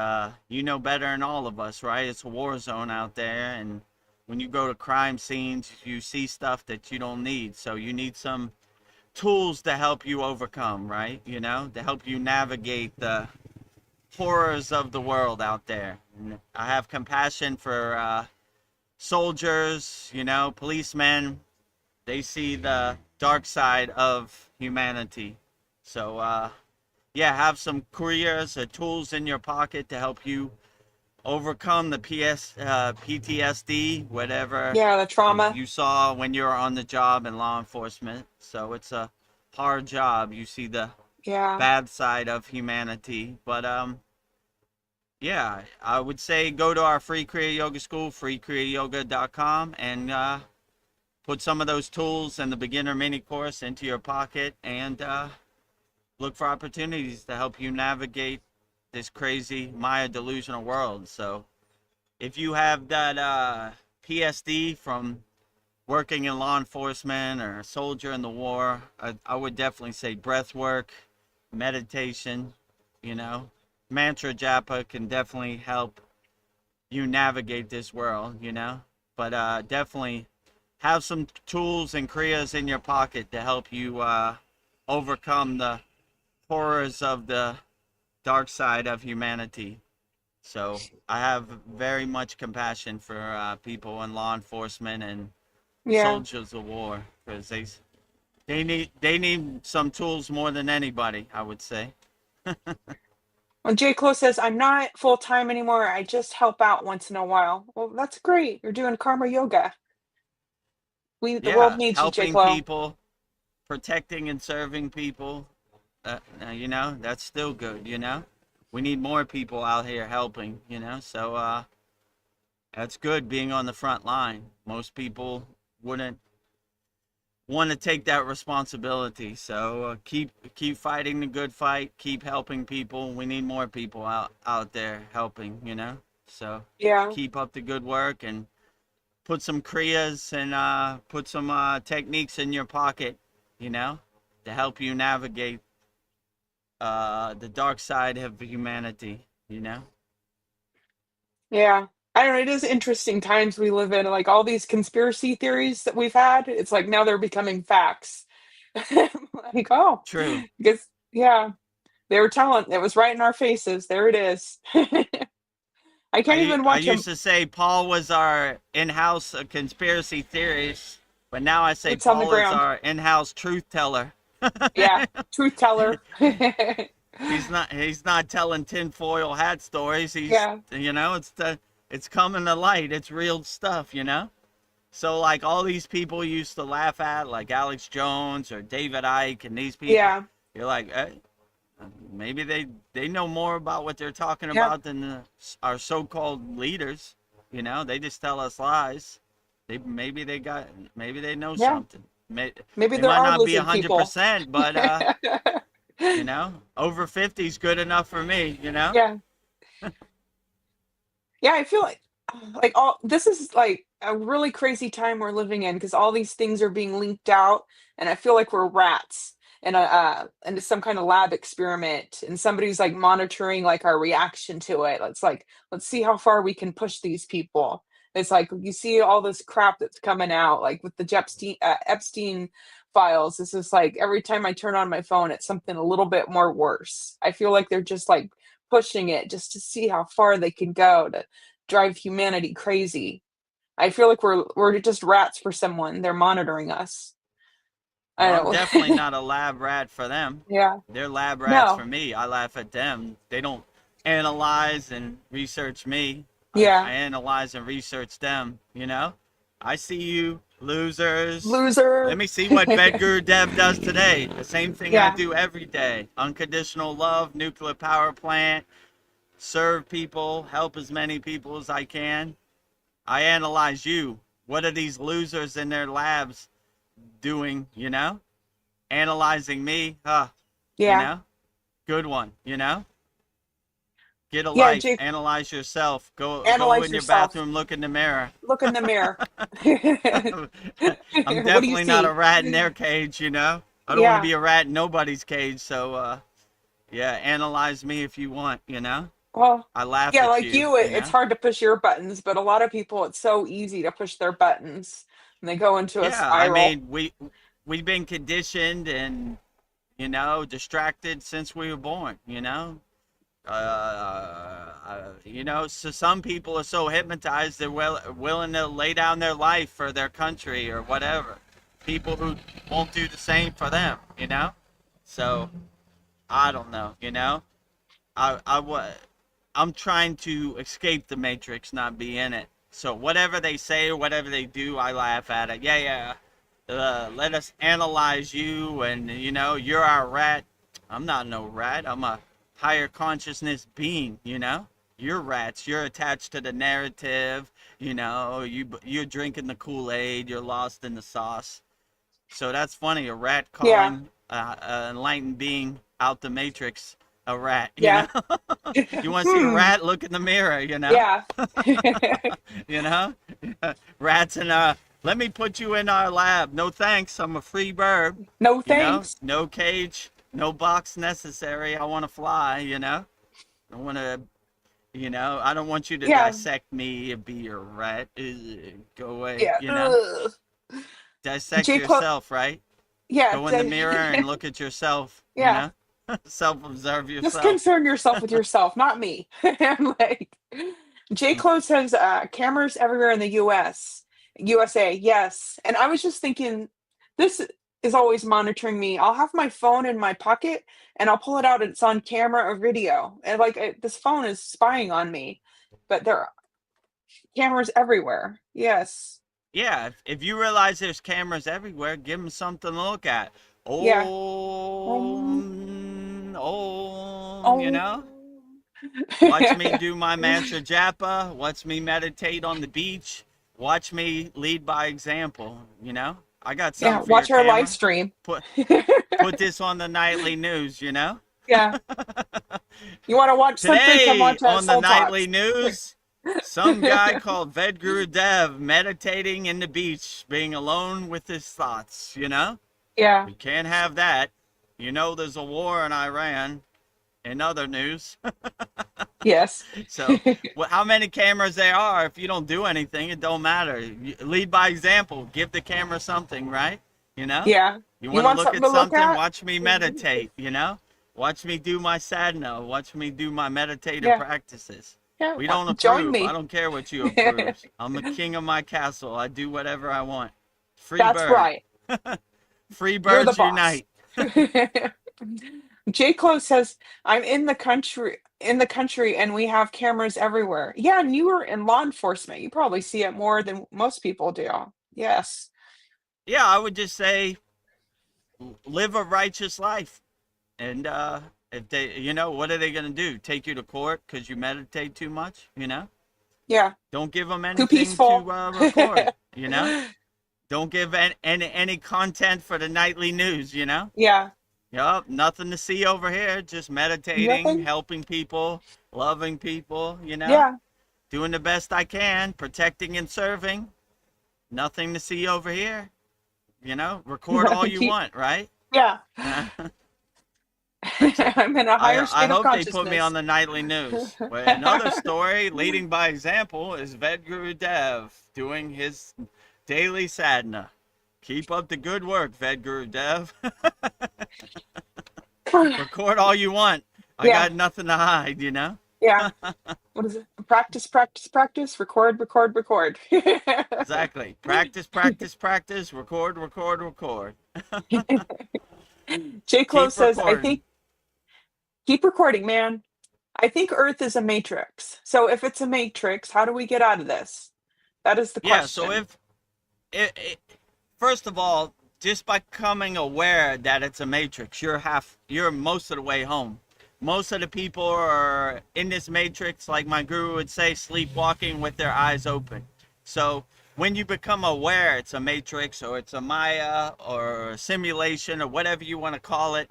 you know better than all of us, right? It's a war zone out there, and when you go to crime scenes, you see stuff that you don't need. So you need some tools to help you overcome, right? You know, to help you navigate the horrors of the world out there. And I have compassion for soldiers, you know, policemen. They see the dark side of humanity. So, yeah, have some Kriyas or tools in your pocket to help you overcome the PTSD, whatever yeah, the trauma. you saw when you were on the job in law enforcement. So it's a hard job. You see the Yeah. bad side of humanity. But yeah, I would say go to our free Kriya Yoga School, freekriyayoga.com, and put some of those tools and the beginner mini course into your pocket and look for opportunities to help you navigate this crazy Maya delusional world. So if you have that PSD from working in law enforcement or a soldier in the war, I would definitely say breath work, meditation, you know, mantra japa can definitely help you navigate this world, you know. But definitely have some tools and kriyas in your pocket to help you overcome the horrors of the dark side of humanity. So I have very much compassion for people in law enforcement and Yeah. soldiers of war, because they need some tools more than anybody, I would say. When J. Clo says, I'm not full time anymore, I just help out once in a while. Well, that's great. You're doing karma yoga. The world Yeah, needs you, J. helping Clo. people, protecting and serving people. You know, that's still good. You know, we need more people out here helping. You know, so that's good being on the front line. Most people wouldn't want to take that responsibility. So keep fighting the good fight. Keep helping people. We need more people out there helping. You know, so Yeah. keep up the good work and put some kriyas and put some techniques in your pocket. You know, to help you navigate the dark side of humanity. You know. Yeah. I don't know. It is interesting times we live in. Like all these conspiracy theories that we've had, it's like now they're becoming facts. Like, oh, True. because, yeah, they were telling, it was right in our faces. There it is. I can't even I watch them. used to say Paul was our in-house conspiracy theorist, but now I say Boots on the Paul is ground. our in-house truth teller. Yeah. Truth teller. He's not telling tinfoil hat stories. He's Yeah. you know it's coming to light. It's real stuff. You know. So like all these people used to laugh at, like Alex Jones or David Icke, and these people, Yeah. you're like, maybe they know more about what they're talking Yeah. about than our so-called leaders. You know, they just tell us lies. Maybe they know Yeah. something. Maybe They there might are not be lizard people. 100%, but you know, over 50 is good enough for me. You know. Yeah. Yeah, I feel like all this is like a really crazy time we're living in because all these things are being leaked out, and I feel like we're rats in a into some kind of lab experiment, and somebody's like monitoring like our reaction to it. It's like let's see how far we can push these people. It's like you see all this crap that's coming out, like with the Epstein files. This is like every time I turn on my phone, it's something a little bit more worse. I feel like they're just like pushing it just to see how far they can go to drive humanity crazy. I feel like we're just rats for someone. They're monitoring us. I Well, I'm don't definitely know. not a lab rat for them. Yeah. They're lab rats for No. me. I laugh at them. They don't analyze and research me. I Yeah. analyze and research them, you know? I see you, losers. Let Loser. me see what Vedagurudev does today. The same thing I Yeah. do every day. Unconditional love, nuclear power plant, serve people, help as many people as I can. I analyze you. What are these losers in their labs doing, you know? Analyzing me, you Yeah. know, good one, you know, get a Yeah, life, Jake, analyze yourself, go analyze in your yourself. bathroom, look in the mirror. Look in the mirror. I'm What do you definitely not a see? rat in their cage, you know. I don't want to Yeah. be a rat in nobody's cage, so yeah, analyze me if you want, you know. Well, I laugh yeah, at like you, you, you it's know. hard to push your buttons, but a lot of people, it's so easy to push their buttons and they go into a Yeah, I spiral. mean, we've been conditioned and, you know, distracted since we were born, you know. You know, so some people are so hypnotized they're willing to lay down their life for their country or whatever. People who won't do the same for them, you know. So I don't know, you know. I'm trying to escape the matrix, not be in it. So whatever they say or whatever they do, I laugh at it. Yeah, yeah. Let us analyze you, and you know, you're our rat. I'm not no rat. I'm a higher consciousness being. You know, you're rats. You're attached to the narrative. You know, you're drinking the Kool-Aid. You're lost in the sauce. So that's funny. A rat Yeah. calling an enlightened being out the matrix a rat. You know, Yeah. you want to see a Hmm. rat? Look in the mirror. You know. Yeah. You know, rats in let me put you in our lab. No thanks, I'm a free bird. No You know, thanks. no cage, no box necessary. I want to fly, you know. I want to, you know, I don't want you to Yeah. dissect me and be a rat. Go away, Yeah. you know. Ugh. Dissect J. Clo yourself, right? yeah, Go in the mirror and look at yourself, you yeah. know. Self-observe Just yourself. concern yourself with yourself, not me. I'm like, J. Close says cameras everywhere in the USA. Yes. And I was just thinking, this is always monitoring me. I'll have my phone in my pocket and I'll pull it out and it's on camera or video. And like this phone is spying on me, but there are cameras everywhere. Yes. Yeah, if you realize there's cameras everywhere, give them something to look at. Yeah. Oh, Um, oh, you oh. know? Watch me do my mantra japa. Watch me meditate on the beach. Watch me lead by example, you know? I got Yeah. something for your Watch our live camera. stream. Put this on the nightly news, you know? Yeah. You want to watch something? Come Today watch on the Soul nightly Talks. news, some guy called Vedagurudev meditating in the beach, being alone with his thoughts, you know? Yeah. We can't have that. You know, there's a war in Iran. In other news. Yes. So, how many cameras there are, if you don't do anything, it don't matter. You lead by example. Give the camera something, right? You know? Yeah. You You want to want look something at to look something, at? watch me meditate, you know? Watch me do my sadhana. Watch me do my meditative Yeah. practices. Yeah. We don't Join approve. I me. don't care what you approve. I'm the king of my castle. I do whatever I want. Free That's bird. right. Free You're the birds boss. unite. J. Close says, I'm in the country and we have cameras everywhere. Yeah, and you were in law enforcement. You probably see it more than most people do. Yes. Yeah, I would just say live a righteous life. And if they, you know, what are they going to do? Take you to court because you meditate too much? You know? Yeah. Don't give them Too anything peaceful. to record, you know? Don't give any content for the nightly news, you know? Yeah. Yup, nothing to see over here. Just meditating, Nothing. helping people, loving people, you know? Yeah. Doing the best I can, protecting and serving. Nothing to see over here. You know? Record all you want, right? Yeah. I'm in a higher I state of hope they consciousness. put me on the nightly news. But another story, leading by example, is Vedagurudev doing his daily sadhana. Keep up the good work, Vedagurudev. Record all you want. I Yeah. got nothing to hide, you know? Yeah. What is it? Practice, practice, practice, record, record, record. Exactly. Practice, practice, practice, record, record, record. J. Close says, I recording. think, keep recording, man. I think Earth is a matrix. So if it's a matrix, how do we get out of this? That is the Yeah, question. so first of all, just by becoming aware that it's a matrix, you're most of the way home. Most of the people are in this matrix, like my guru would say, sleepwalking with their eyes open. So when you become aware it's a matrix or it's a Maya or a simulation or whatever you want to call it,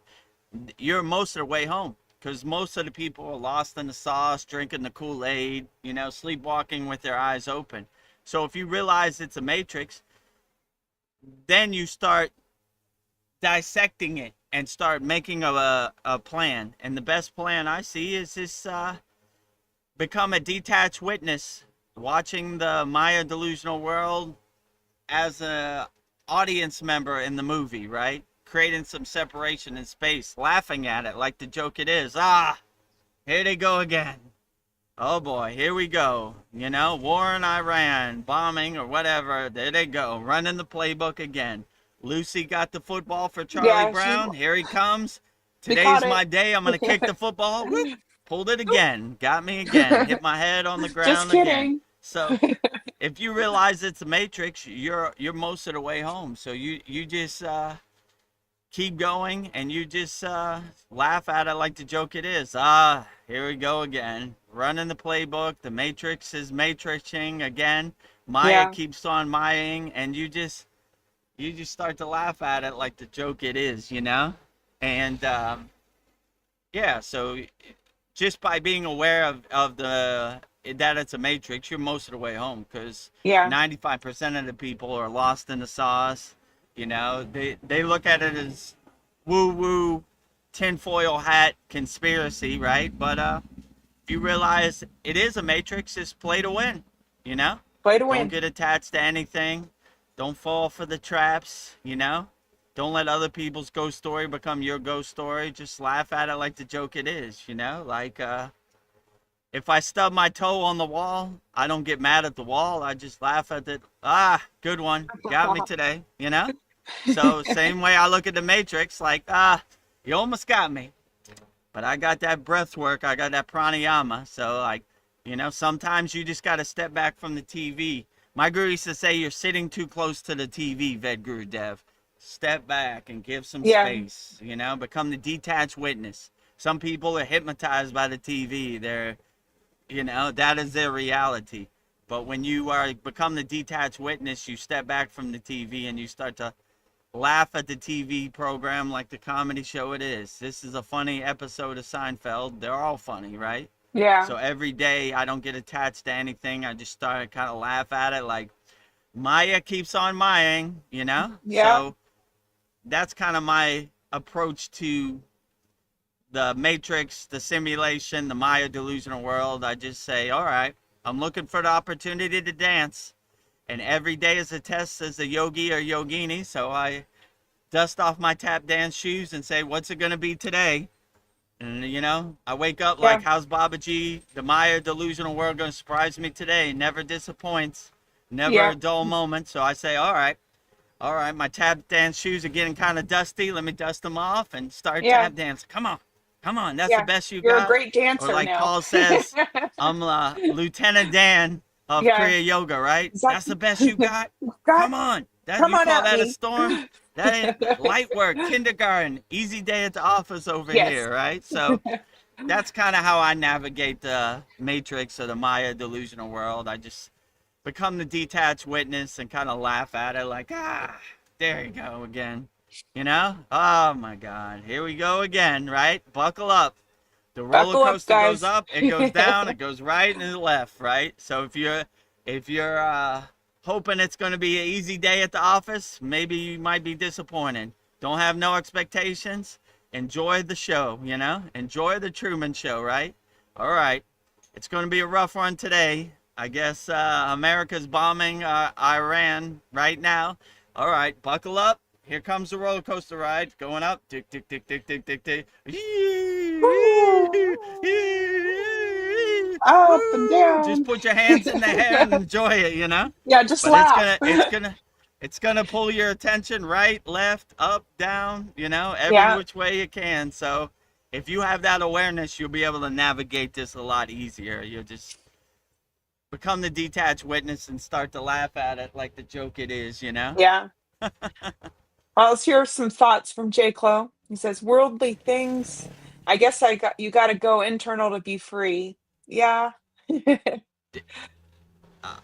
you're most of the way home. Because most of the people are lost in the sauce, drinking the Kool-Aid, you know, sleepwalking with their eyes open. So if you realize it's a matrix, then you start dissecting it and start making a plan. And the best plan I see is this become a detached witness, watching the Maya delusional world as a audience member in the movie, right? Creating some separation in space, laughing at it like the joke it is. Here they go again. Oh boy, here we go. You know, war in Iran, bombing or whatever. There they go, running the playbook again. Lucy got the football for Charlie Brown. Here he comes. Today's my day. I'm going to kick the football. Whoop, pulled it again. Got me again. Hit my head on the ground Just kidding. again. So if you realize it's a matrix, you're most of the way home. So you just keep going and you just laugh at it like the joke it is. Here we go again. Running the playbook. The matrix is matrixing again. Maya keeps on Mayaing, and you just start to laugh at it like the joke it is, you know? And yeah, so just by being aware of that it's a matrix, you're most of the way home, because 95% of the people are lost in the sauce. You know, they look at it as woo-woo, tinfoil hat conspiracy, right? But if you realize it is a matrix, just play to win, you know? Play to win. Don't get attached to anything. Don't fall for the traps, you know? Don't let other people's ghost story become your ghost story. Just laugh at it like the joke it is, you know? Like, if I stub my toe on the wall, I don't get mad at the wall. I just laugh at it. Ah, good one. Got me today, you know? So, same way I look at the Matrix, like, you almost got me. But I got that breath work. I got that pranayama. So, like, you know, sometimes you just got to step back from the TV. My guru used to say, you're sitting too close to the TV, Vedagurudev. Step back and give some Yeah. space, you know, become the detached witness. Some people are hypnotized by the TV. They're, you know, that is their reality. But when you become the detached witness, you step back from the TV and you start to laugh at the TV program like the comedy show it is. This is a funny episode of Seinfeld. They're all funny, right? Yeah. So every day I don't get attached to anything. I just start to kind of laugh at it like Maya keeps on Maying, you know? Yeah. So that's kind of my approach to the Matrix, the simulation, the Maya delusional world. I just say, all right, I'm looking for the opportunity to dance. And every day is a test as a yogi or yogini. So I dust off my tap dance shoes and say, what's it going to be today? And, you know, I wake up like, how's Babaji, the Maya delusional world, going to surprise me today? Never disappoints, never a dull moment. So I say, all right, my tap dance shoes are getting kind of dusty. Let me dust them off and start tap dancing. Come on. That's the best you got. You're a great dancer or like now. Paul says, I'm Lieutenant Dan of Kriya Yoga, right? That's the best you got? Come on. You call that a storm? That ain't light work, kindergarten, easy day at the office over here, right? So that's kind of how I navigate the Matrix or the Maya delusional world. I just become the detached witness and kind of laugh at it like, there you go again. You know? Oh my God. Here we go again, right? Buckle up. The roller coaster goes up, it goes down, it goes right and left, right? So if you're hoping it's going to be an easy day at the office, maybe you might be disappointed. Don't have no expectations. Enjoy the show, you know? Enjoy the Truman Show, right? All right. It's going to be a rough one today. I guess America's bombing Iran right now. All right, buckle up. Here comes the roller coaster ride going up. Tick, tick, tick, tick, tick, tick, tick. Up and down. Just put your hands in the air and enjoy it, you know? Yeah, just but laugh. It's gonna pull your attention right, left, up, down, you know, every which way you can. So if you have that awareness, you'll be able to navigate this a lot easier. You'll just become the detached witness and start to laugh at it like the joke it is, you know? Yeah. Well, let's hear some thoughts from J. Clo. He says, worldly things. I guess you got to go internal to be free. Yeah.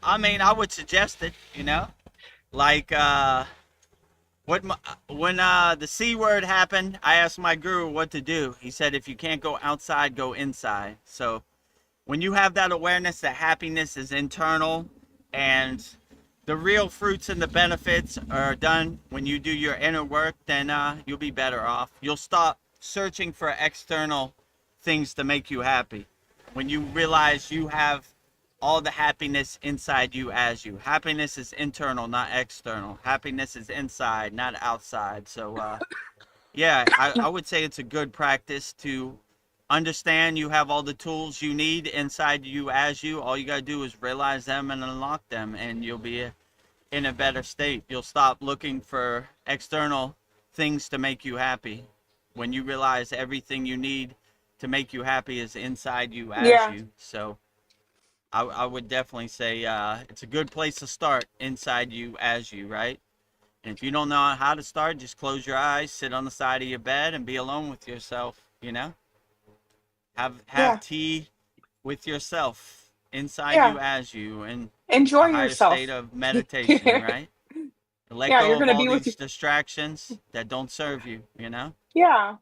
I mean, I would suggest it, you know? Like, when the C word happened, I asked my guru what to do. He said, if you can't go outside, go inside. So when you have that awareness that happiness is internal and the real fruits and the benefits are done when you do your inner work, then you'll be better off. You'll stop searching for external things to make you happy. When you realize you have all the happiness inside you as you. Happiness is internal, not external. Happiness is inside, not outside. So, yeah, I would say it's a good practice to understand you have all the tools you need inside you as you. All you got to do is realize them and unlock them, and you'll be in a better state. You'll stop looking for external things to make you happy. When you realize everything you need to make you happy is inside you as you. So I would definitely say it's a good place to start, inside you as you, right? And if you don't know how to start, just close your eyes, sit on the side of your bed, and be alone with yourself, you know? Have tea with yourself, inside you as you, and enjoy a higher yourself. State of meditation, right? Let go of all these distractions that don't serve you, you know? Yeah.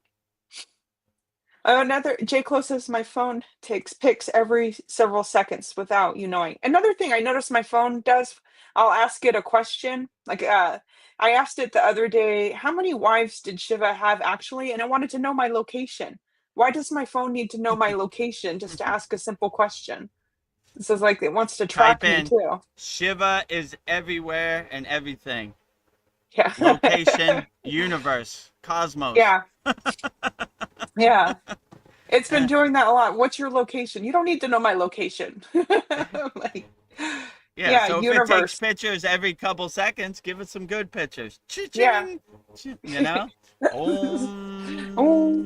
Another J. Clo says my phone takes pics every several seconds without you knowing. Another thing I noticed my phone does, I'll ask it a question. Like I asked it the other day, how many wives did Shiva have actually? And I wanted to know my location. Why does my phone need to know my location just to ask a simple question? This is like it wants to track Type in, me too. Shiva is everywhere and everything. Yeah. location, universe, cosmos. Yeah. Yeah. It's been doing that a lot. What's your location? You don't need to know my location. Like, Yeah, yeah, so if it takes universe. pictures every couple seconds, give it some good pictures. Yeah. Cha-ching! You know? Oh,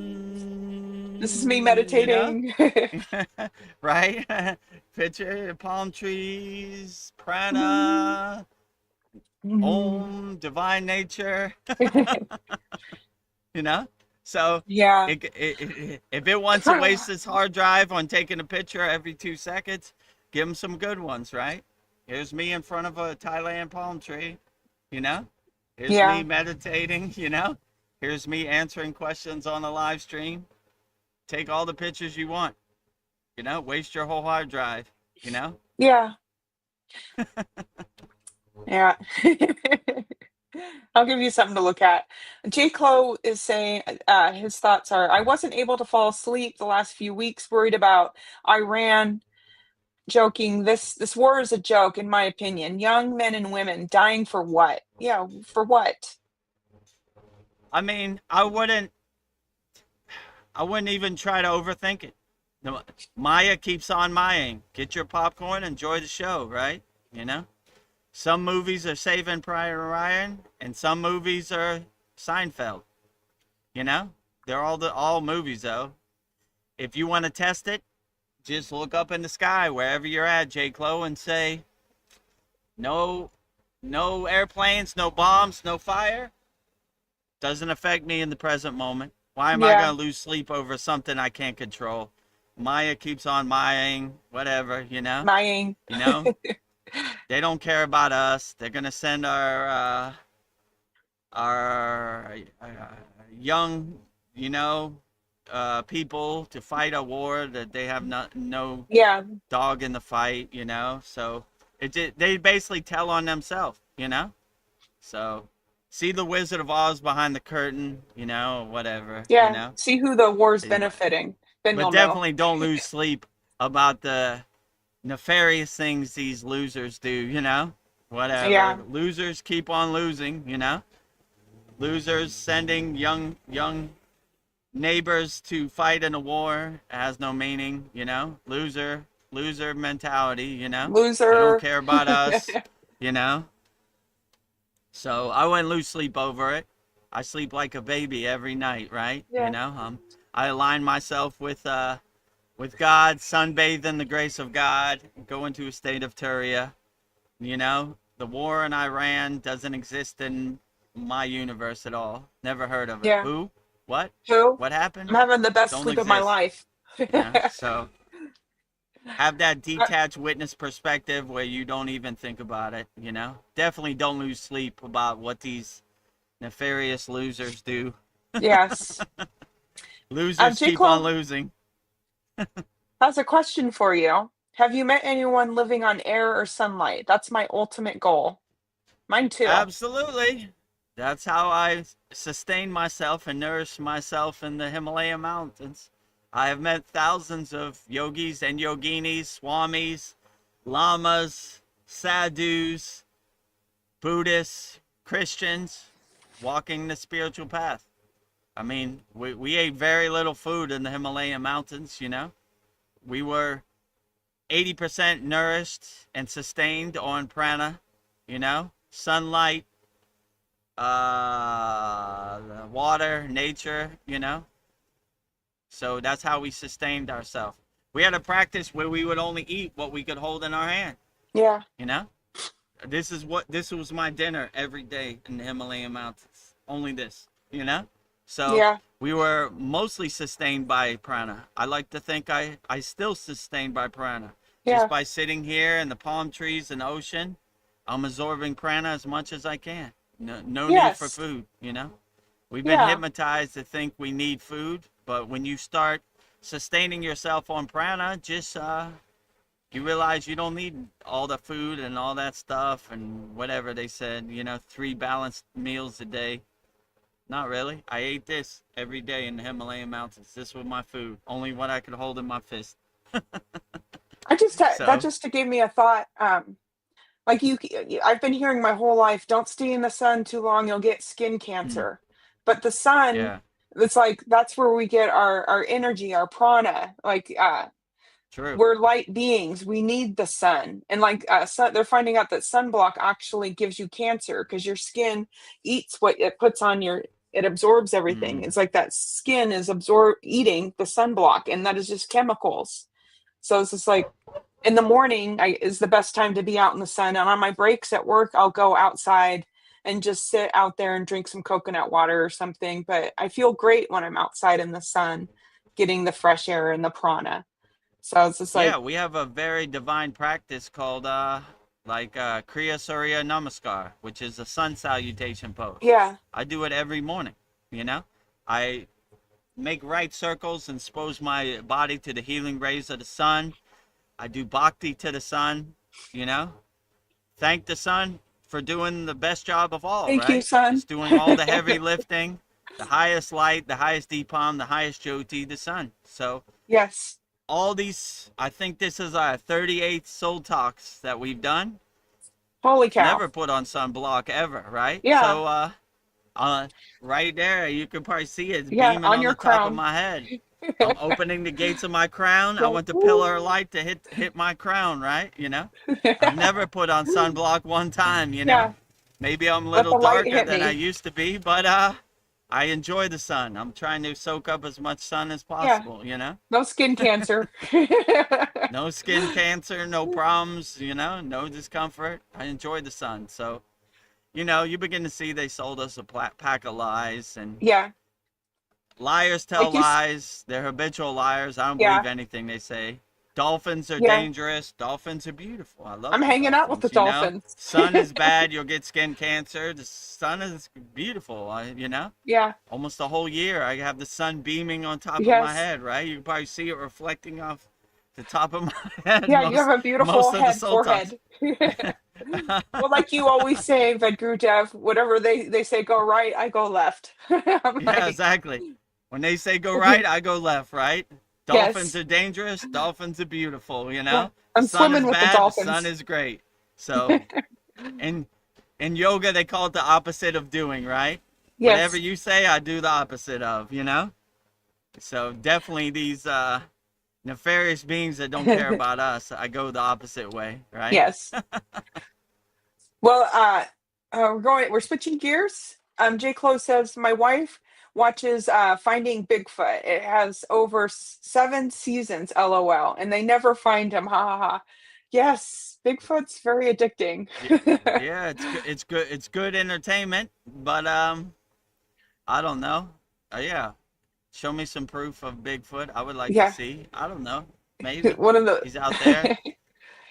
this is me You know? meditating. Right? Picture palm trees, Mm, prana, mm. om, divine nature, you know? So Yeah. if it wants to waste its hard drive on taking a picture every 2 seconds, give them some good ones, right? Here's me in front of a Thailand palm tree, you know? Here's me Yeah. meditating, you know? Here's me answering questions on the live stream. Take all the pictures you want, you know? Waste your whole hard drive, you know? Yeah. Yeah. I'll give you something to look at. J. Clo is saying his thoughts are I wasn't able to fall asleep the last few weeks, worried about Iran, joking. This war is a joke, in my opinion. Young men and women dying for what? Yeah, for what? I mean, I wouldn't even try to overthink it. Maya keeps on Mayaing. Get your popcorn, enjoy the show, right? You know? Some movies are Saving Private Ryan, and some movies are Seinfeld. You know? They're all movies though. If you want to test it, just look up in the sky wherever you're at, J. Clo, and say, no, no airplanes, no bombs, no fire. Doesn't affect me in the present moment. Why am I Yeah, going to lose sleep over something I can't control? Maya keeps on Mayaing, whatever, you know? Maying. You know? They don't care about us. They're going to send our young, you know, people to fight a war that they have no Yeah, dog in the fight, you know? So they basically tell on themselves, you know? So see the Wizard of Oz behind the curtain, you know, whatever, you yeah. know. See who the war's benefiting. Then But you'll know. definitely don't lose sleep about the nefarious things these losers do, you know. Whatever. Yeah, Losers keep on losing, you know. Losers sending young neighbors to fight in a war has no meaning, you know. Loser mentality, you know. They don't loser. care about us, you know. So I wouldn't lose sleep over it. I sleep like a baby every night, right? You Yeah, know, I align myself with God, sunbathe in the grace of God, go into a state of Turiya. You know, the war in Iran doesn't exist in my universe at all. Never heard of it. yeah. Who? What? Who? What I'm happened? having the best Don't sleep of my exist. life. You know, so have that Uh, detached witness perspective where you don't even think about it, you know? Definitely don't lose sleep about what these nefarious losers do. yes. Losers J. keep on Clo losing. has a question for you. Have you met anyone living on air or sunlight? That's my ultimate goal. Mine too. Absolutely. That's how I sustain myself and nourish myself in the Himalayan mountains. I have met thousands of yogis and yoginis, swamis, lamas, sadhus, Buddhists, Christians, walking the spiritual path. I mean, we ate very little food in the Himalayan mountains, you know. We were 80% nourished and sustained on prana, you know, sunlight, water, nature, you know. So that's how we sustained ourselves. We had a practice where we would only eat what we could hold in our hand, Yeah, you know. This was my dinner every day in the Himalayan mountains. Only this, you know. So yeah, we were mostly sustained by prana. I like to think I still sustained by prana. Just yeah, by sitting here in the palm trees and the ocean, I'm absorbing prana as much as I can. No need for yes, food, you know? We've been yeah, hypnotized to think we need food, but when you start sustaining yourself on prana, just you realize you don't need all the food and all that stuff and whatever they said, you know, 3 balanced meals a day. Not really. I ate this every day in the Himalayan mountains. This was my food, only what I could hold in my fist. I just that So, just gave me a thought. like I've been hearing my whole life, don't stay in the sun too long, you'll get skin Mm, cancer. But the sun, yeah, it's like that's where we get our energy, our prana. Like true. we're light beings. We need the sun. And like they're finding out that sunblock actually gives you cancer because your skin eats what it puts on your, it absorbs everything. Mm, It's like that skin is eating the sunblock, and that is just chemicals. So it's just like in the morning is the best time to be out in the sun. And on my breaks at work, I'll go outside and just sit out there and drink some coconut water or something. But I feel great when I'm outside in the sun, getting the fresh air and the prana. So it's just yeah, like, we have a very divine practice called Kriya Surya Namaskar, which is a sun salutation pose. yeah, I do it every morning, you know? I make right circles and expose my body to the healing rays of the sun. I do bhakti to the sun, you know? Thank the sun for doing the best job of all, thank you, right? son. It's doing all the heavy lifting, the highest light, the highest Deepam, the highest Jyoti, the sun. So Yes. all these, I think this is our 38th soul talks that we've done. Holy cow. Never put on sunblock ever, right? Yeah. So right there, you can probably see it. It's Yeah. beaming On on the your top of crown. my head. I'm opening the gates of my crown. I Go, want the pillar of woo. light to hit my crown, right? I've never put on sunblock one time, Yeah. Maybe I'm a Let little the light darker hit than I me. used to be, but I enjoy the sun. I'm trying to soak up as much sun as Yeah. possible. No skin cancer. No skin cancer, no problems, no discomfort. I enjoy the sun. So, you begin to see they sold us a pack of lies, and Yeah. liars tell Like lies. They're habitual liars. I don't yeah. believe anything they say. Dolphins are Yeah. dangerous. Dolphins are beautiful. I love I'm the hanging out with the dolphins. dolphins. Sun is bad. You'll get skin cancer. The sun is beautiful. Yeah. Almost the whole year I have the sun beaming on top of my Yes. head, right? You can probably see it reflecting off the top of my head Yeah. You have a most beautiful of the head, soul talks. forehead. Well, like you always say, Vedagurudev, whatever they say go right, I go left. I'm Yeah, like, exactly. When they say go right, I go left, right? Dolphins yes. are dangerous. Dolphins are beautiful, Yeah. The I'm sun is swimming with the bad. The sun dolphins. is great. So, in yoga, they call it the opposite of doing, right? Whatever Yes. you say, I do the opposite of. So definitely these nefarious beings that don't care about us, I go the opposite way, right? Yes. Well, we're switching gears. J. Close says, my wife watches Finding Bigfoot. It has over 7 seasons, LOL, and they never find him. Ha ha ha. Yes, Bigfoot's very addicting. Yeah, it's good entertainment, but I don't know. Yeah, show me some proof of Bigfoot. I would like to Yeah. see. I don't know. Maybe One of he's out there. the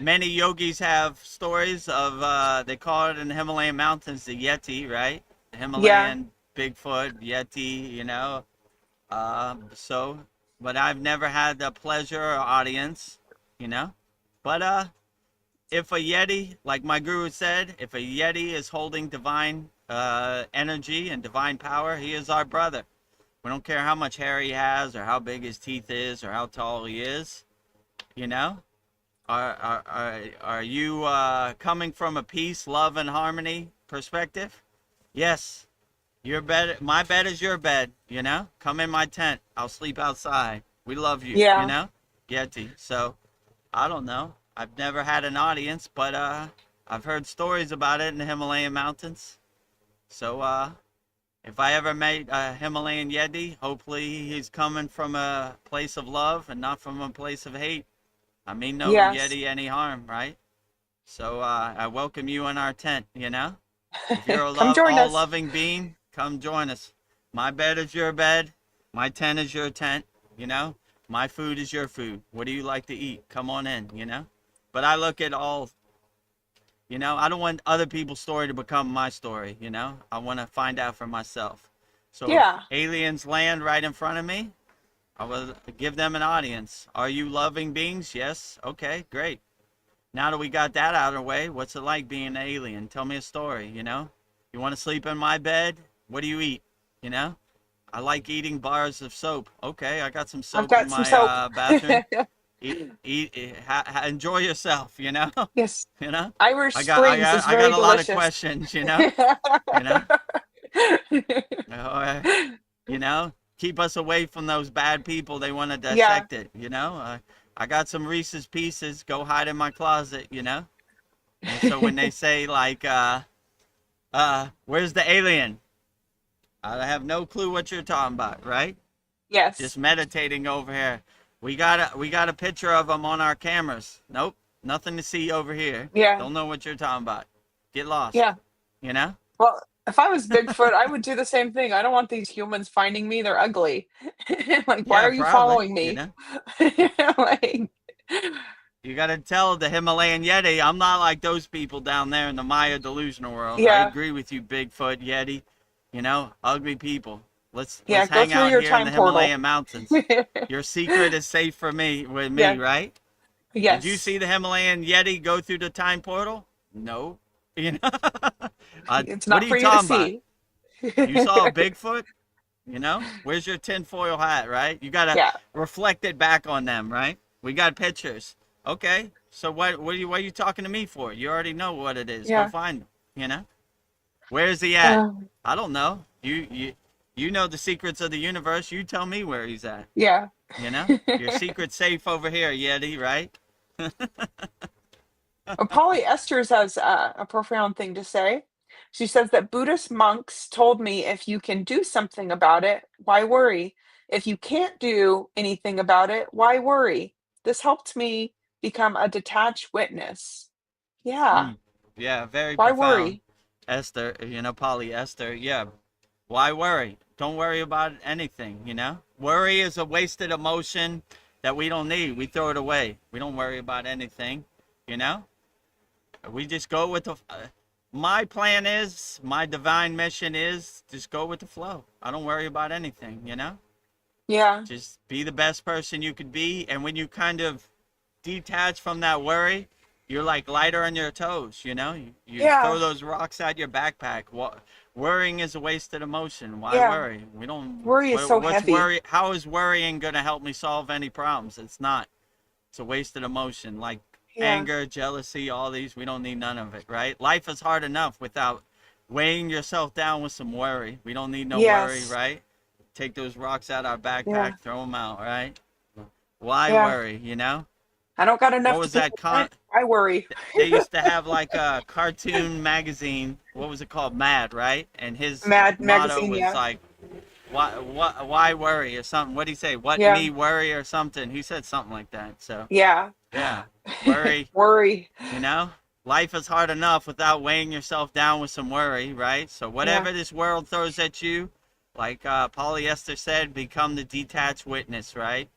Many yogis have stories of they call it in the Himalayan mountains the Yeti, right? The yeah, Himalayan Bigfoot, Yeti. So, but I've never had the pleasure or audience, you know. But if a Yeti, like my guru said, if a Yeti is holding divine energy and divine power, he is our brother. We don't care how much hair he has or how big his teeth is or how tall he is, you know. Are you coming from a peace, love, and harmony perspective? Yes. Your bed, my bed is your bed, Come in my tent. I'll sleep outside. We love you, yeah. Yeti. So, I don't know. I've never had an audience, but I've heard stories about it in the Himalayan mountains. So, if I ever meet a Himalayan Yeti, hopefully he's coming from a place of love and not from a place of hate. I mean, no Yes. Yeti any harm, right? So I welcome you in our tent, If you're a Come join us. all-loving being, come join us. My bed is your bed. My tent is your tent, My food is your food. What do you like to eat? Come on in, But I look at all, I don't want other people's story to become my story, I want to find out for myself. So if Yeah. aliens land right in front of me, I will give them an audience. Are you loving beings? Yes. Okay, great. Now that we got that out of the way, what's it like being an alien? Tell me a story, You want to sleep in my bed? What do you eat? I like eating bars of soap. Okay, I got some I've soap in got some my soap. bathroom. enjoy yourself, you know. Yes. You know, Irish I got I Springs got is I got very a lot of delicious. questions, you know. You know, uh, you know, keep us away from those bad people. They want to Yeah. dissect it, you know. I got some Reese's Pieces. Go hide in my closet, you know. And so when they say like, where's the alien? I have no clue what you're talking about, right? Just Yes. meditating over here. We got a picture of them on our cameras. Nope, nothing to see over here. Yeah. Don't know what you're talking about. Get lost. Yeah. You know? Well, if I was Bigfoot, I would do the same thing. I don't want these humans finding me. They're ugly. Like, why Yeah, are you probably. following You me? know? Like, You gotta tell the Himalayan Yeti, I'm not like those people down there in the Maya delusional world. I yeah. agree with you, Bigfoot Yeti. You know, ugly people. Yeah. Let's Go hang through out your here in the time portal. Himalayan mountains. Your secret is safe for me with me, Yeah. right? Did you Yes. see the Himalayan Yeti go through the time portal? No. You know? It's What not are for you you to talking about? see. You saw a Bigfoot? You know? Where's your tinfoil hat, right? You gotta Yeah. reflect it back on them, right? We got pictures. Okay. So what are you talking to me for? You already know what it is. Go Yeah. find him. You know? Where's he at? Um, I don't know. You know the secrets of the universe. You tell me where he's at. yeah. You know? Your secret's safe over here, Yeti, right? Polly Esters has a profound thing to say. She says that Buddhist monks told me if you can do something about it, why worry? If you can't do anything about it, why worry? This helped me become a detached witness. Yeah, Mm. Yeah, very why profound. worry? Esther, polyester. Yeah. Why worry? Don't worry about anything, you know? Worry is a wasted emotion that we don't need. We throw it away. We don't worry about anything, you know? We just go with the. My plan is, my divine mission is just go with the flow. I don't worry about anything, you know? Yeah, Just be the best person you could be. And when you kind of detach from that worry, you're like lighter on your toes, you know? You yeah, throw those rocks out your backpack. Worrying is a wasted emotion. Why yeah. worry? We don't. Worry is so What's heavy. worry? How is worrying going to help me solve any problems? It's not. It's a wasted emotion. Like Yeah, anger, jealousy, all these, we don't need none of it, right? Life is hard enough without weighing yourself down with some worry. We don't need no worry, yes, right? Take those rocks out our yeah, backpack, throw them out, right? Why yeah. worry, you know? I don't got What enough to was pay that the rent. I worry. they used to have like a cartoon magazine. What was it called? Mad, right? And his Mad motto magazine, was yeah. like, why worry or something? What did he say? What Yeah, me worry or something? He said something like that. So yeah. yeah, worry. Worry. You know, life is hard enough without weighing yourself down with some worry, right? So Yeah, whatever this world throws at you, like polyester said, become the detached witness, right?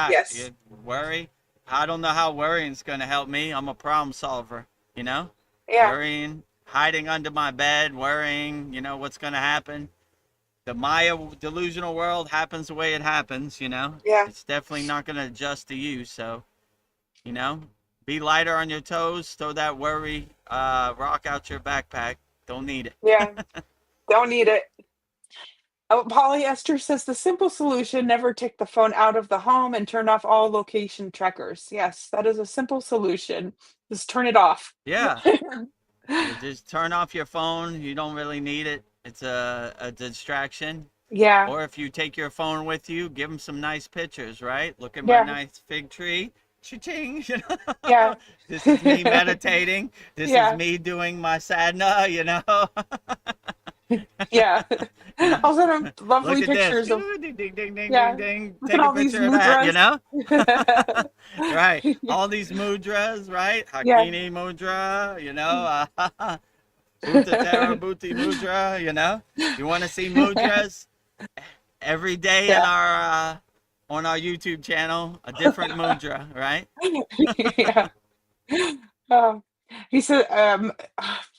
yes. You worry. I don't know how worrying's gonna help me. I'm a problem solver, you know? Yeah, Worrying, hiding under my bed, worrying, what's gonna happen. The Maya delusional world happens the way it happens, you know? yeah, It's definitely not gonna adjust to you, so, you know? Be lighter on your toes, throw that worry rock out your backpack. Don't need it. yeah. Don't need it. Oh, polyester says the simple solution, never take the phone out of the home and turn off all location trackers. Yes, that is a simple solution. Just turn it off. Yeah, you just turn off your phone. You don't really need it. It's a distraction. Yeah, Or if you take your phone with you, give them some nice pictures, right? Look at my yeah, nice fig tree. Cha-ching, yeah, This is me meditating. This is yeah, me doing my sadhana, yeah. You know, I'll send them look lovely at this. pictures of, Ooh, ding, ding, ding, ding, ding, yeah, ding. look at Take a all these picture of that, mudras. Right. All these mudras, right? Yeah, Hakini mudra, Bhutatara Bhuti mudra, You want to see mudras? Every day in yeah, our on our YouTube channel, a different mudra, right? yeah. Um, he said,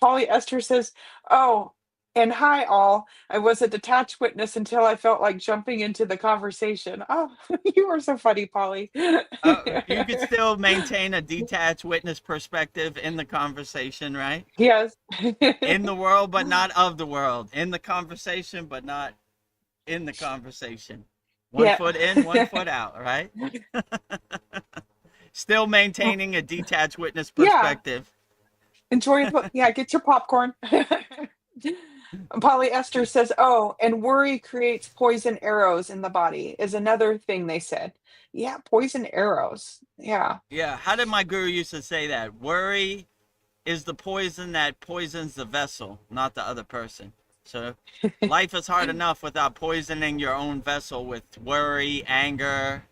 polyester says, "Oh, and hi all. I was a detached witness until I felt like jumping into the conversation." Oh, you are so funny, Polly. You could still maintain a detached witness perspective in the conversation, right? Yes. In the world, but not of the world. In the conversation, but not in the conversation. One Yeah. foot in, one foot out, right? Still maintaining a detached witness Yeah, perspective. enjoy. Yeah, get your popcorn. Polyester says, "Oh, and worry creates poison arrows in the body," is another thing they said. Yeah, poison arrows. Yeah. Yeah, how did my guru used to say that? Worry is the poison that poisons the vessel, not the other person. So life is hard enough without poisoning your own vessel with worry, anger,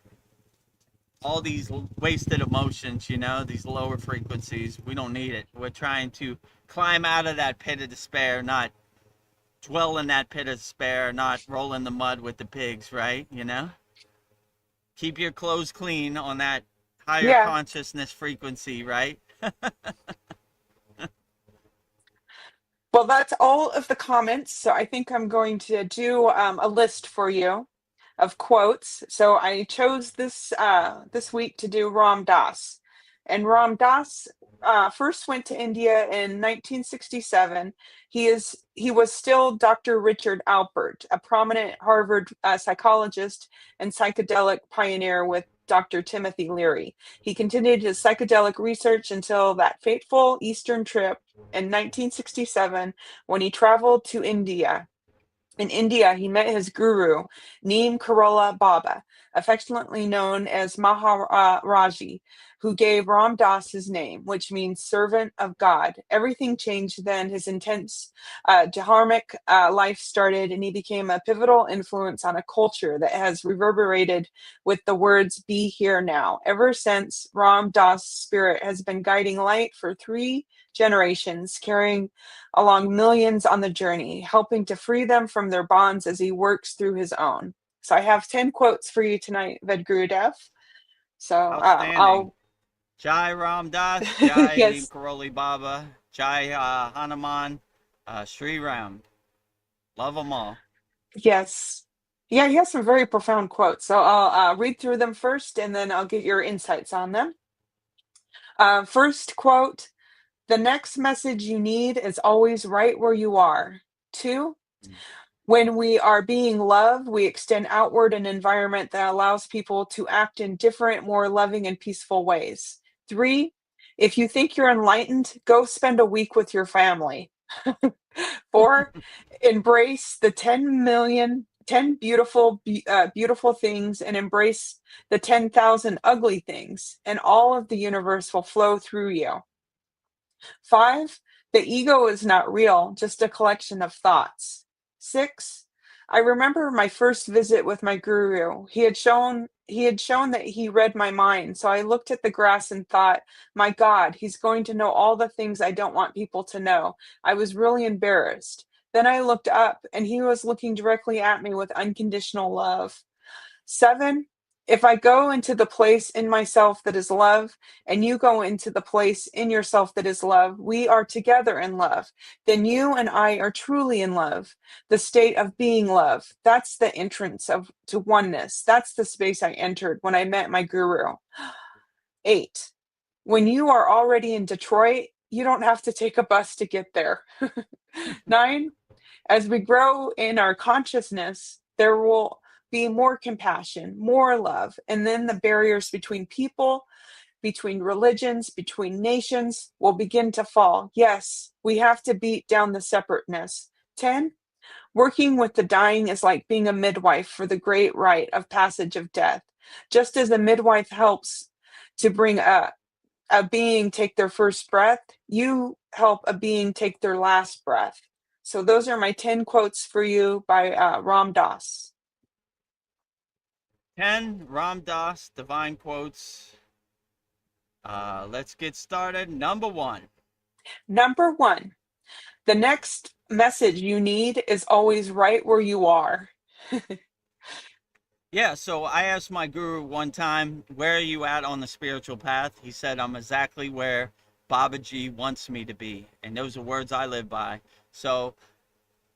all these wasted emotions, these lower frequencies. We don't need it. We're trying to climb out of that pit of despair, not dwell in that pit of despair, not roll in the mud with the pigs, right? Keep your clothes clean on that higher Yeah. consciousness frequency, right? Well, that's all of the comments. So I think I'm going to do a list for you of quotes. So I chose this week to do Ram Dass, and Ram Dass first went to India in 1967. He was still Dr. Richard Alpert, a prominent Harvard psychologist and psychedelic pioneer with Dr. Timothy Leary. He continued his psychedelic research until that fateful Eastern trip in 1967 when he traveled to India. In India, he met his guru, Neem Karola Baba, affectionately known as Maharaji, who gave Ram Dass his name, which means servant of God. Everything changed then. His intense dharmic life started, and he became a pivotal influence on a culture that has reverberated with the words, "Be here now." Ever since, Ram Dass' spirit has been guiding light for 3 generations, carrying along millions on the journey, helping to free them from their bonds as he works through his own. So I have 10 quotes for you tonight, Vedagurudev. So Outstanding. I'll, Jai Ram Das, Jai Neem yes, Karoli Baba, Jai Hanuman, Sri Ram. Love them all. yes. Yeah, he has some very profound quotes. So I'll read through them first and then I'll get your insights on them. First quote: "The next message you need is always right where you are." 2, "When we are being loved, we extend outward an environment that allows people to act in different, more loving and peaceful ways." 3, "If you think you're enlightened, go spend a week with your family." 4, "Embrace the 10 beautiful things and embrace the 10,000 ugly things, and all of the universe will flow through you." 5, "The ego is not real, just a collection of thoughts." 6, "I remember my first visit with my guru. He had shown that he read my mind, so I looked at the grass and thought, my God, he's going to know all the things I don't want people to know. I was really embarrassed. Then I looked up, and he was looking directly at me with unconditional love." 7, "If I go into the place in myself that is love, and you go into the place in yourself that is love, we are together in love. Then you and I are truly in love. The state of being love. That's the entrance to oneness. That's the space I entered when I met my guru." 8, "When you are already in Detroit, you don't have to take a bus to get there." 9, "As we grow in our consciousness, there will be more compassion, more love, and then the barriers between people, between religions, between nations will begin to fall. Yes, we have to beat down the separateness." 10, "Working with the dying is like being a midwife for the great rite of passage of death. Just as a midwife helps to bring a being take their first breath, you help a being take their last breath." So those are my 10 quotes for you by Ram Dass. 10 Ram Das divine quotes. Let's get started. Number 1. Number 1, "The next message you need is always right where you are." Yeah, so I asked my guru one time, where are you at on the spiritual path? He said, I'm exactly where Babaji wants me to be. And those are words I live by. So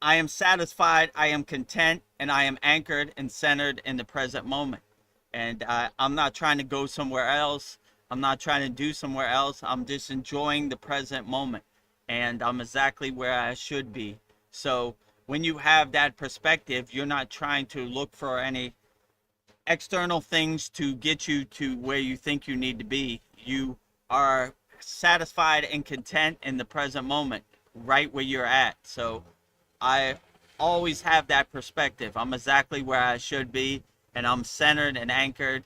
I am satisfied, I am content, and I am anchored and centered in the present moment. And I'm not trying to go somewhere else. I'm not trying to do somewhere else. I'm just enjoying the present moment. And I'm exactly where I should be. So when you have that perspective, you're not trying to look for any external things to get you to where you think you need to be. You are satisfied and content in the present moment, right where you're at. So I always have that perspective. I'm exactly where I should be, and I'm centered and anchored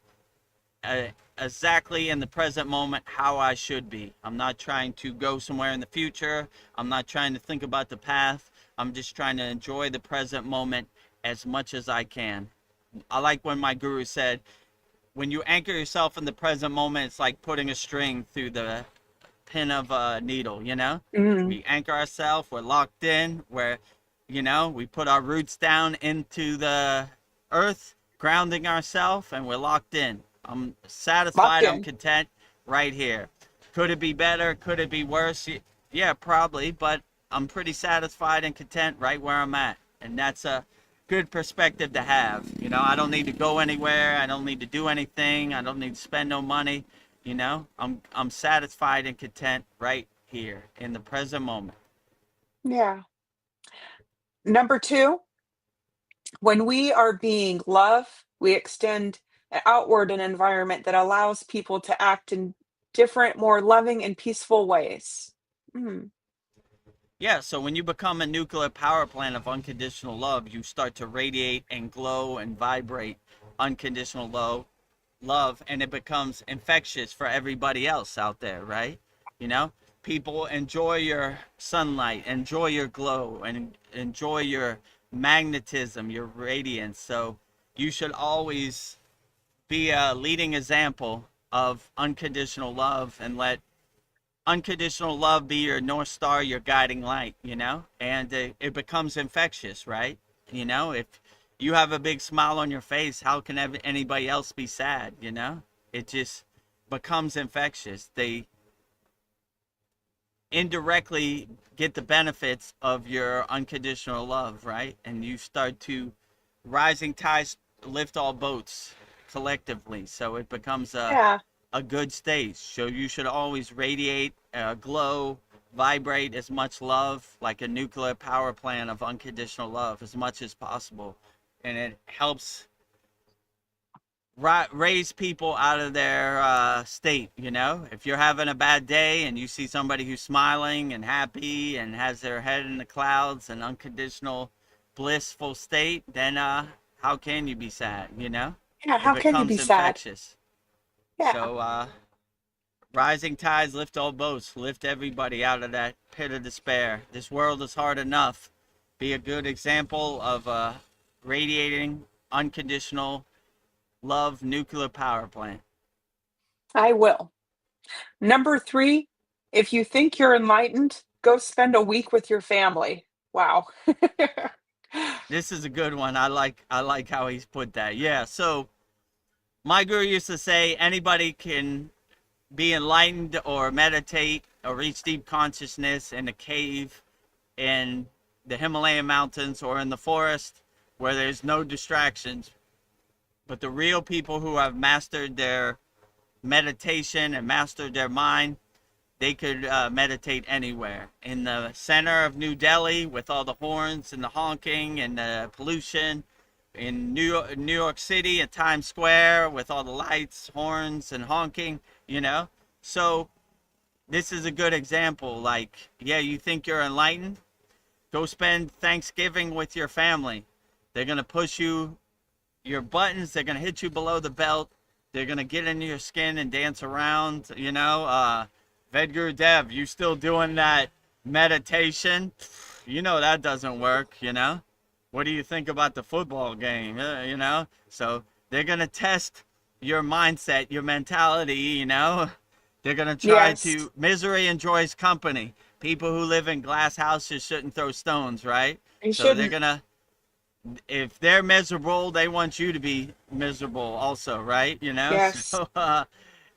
uh, exactly in the present moment how I should be. I'm not trying to go somewhere in the future. I'm not trying to think about the past. I'm just trying to enjoy the present moment as much as I can. I like when my guru said, when you anchor yourself in the present moment, it's like putting a string through the pin of a needle, you know? Mm. We anchor ourselves, we're locked in, we put our roots down into the earth, grounding ourselves, and we're locked in. I'm satisfied, Locked I'm in. content right here. Could it be better? Could it be worse? Yeah, probably, but I'm pretty satisfied and content right where I'm at. And that's a good perspective to have. I don't need to go anywhere. I don't need to do anything. I don't need to spend no money. I'm satisfied and content right here in the present moment. Yeah. Number two, when we are being love, we extend outward an environment that allows people to act in different, more loving and peaceful ways. Mm. Yeah, so when you become a nuclear power plant of unconditional love, you start to radiate and glow and vibrate unconditional love, and it becomes infectious for everybody else out there, right? You know, People enjoy your sunlight, enjoy your glow, and enjoy your magnetism, your radiance. So you should always be a leading example of unconditional love, and let unconditional love be your north star, your guiding light, and it becomes infectious, right? If you have a big smile on your face, how can anybody else be sad? It just becomes infectious. They indirectly get the benefits of your unconditional love, right? And you start to, rising tides lift all boats collectively, so it becomes Yeah. a good state. So you should always radiate, glow, vibrate as much love, like a nuclear power plant of unconditional love, as much as possible. And it helps raise people out of their state. If you're having a bad day and you see somebody who's smiling and happy and has their head in the clouds, an unconditional blissful state, then how can you be sad? Yeah. It How can you be becomes sad? infectious. Yeah. So rising tides lift all boats, lift everybody out of that pit of despair. This world is hard enough. Be a good example of radiating unconditional love nuclear power plant. I will. Number three, if you think you're enlightened, go spend a week with your family. Wow. This is a good one. I like how he's put that. Yeah, so my guru used to say anybody can be enlightened or meditate or reach deep consciousness in a cave in the Himalayan mountains or in the forest where there's no distractions. But the real people who have mastered their meditation and mastered their mind, they could meditate anywhere. In the center of New Delhi with all the horns and the honking and the pollution. In New York City at Times Square with all the lights, horns, and honking. So this is a good example. Like, yeah, you think you're enlightened? Go spend Thanksgiving with your family. They're going to push your buttons. They're going to hit you below the belt. They're going to get into your skin and dance around. Vedagurudev, you still doing that meditation? That doesn't work. What do you think about the football game? So they're going to test your mindset, your mentality. They're going to try Yes. to, misery enjoys company. People who live in glass houses shouldn't throw stones, right? You So they're shouldn't. going to, if they're miserable, they want you to be miserable also, right? Yes. So,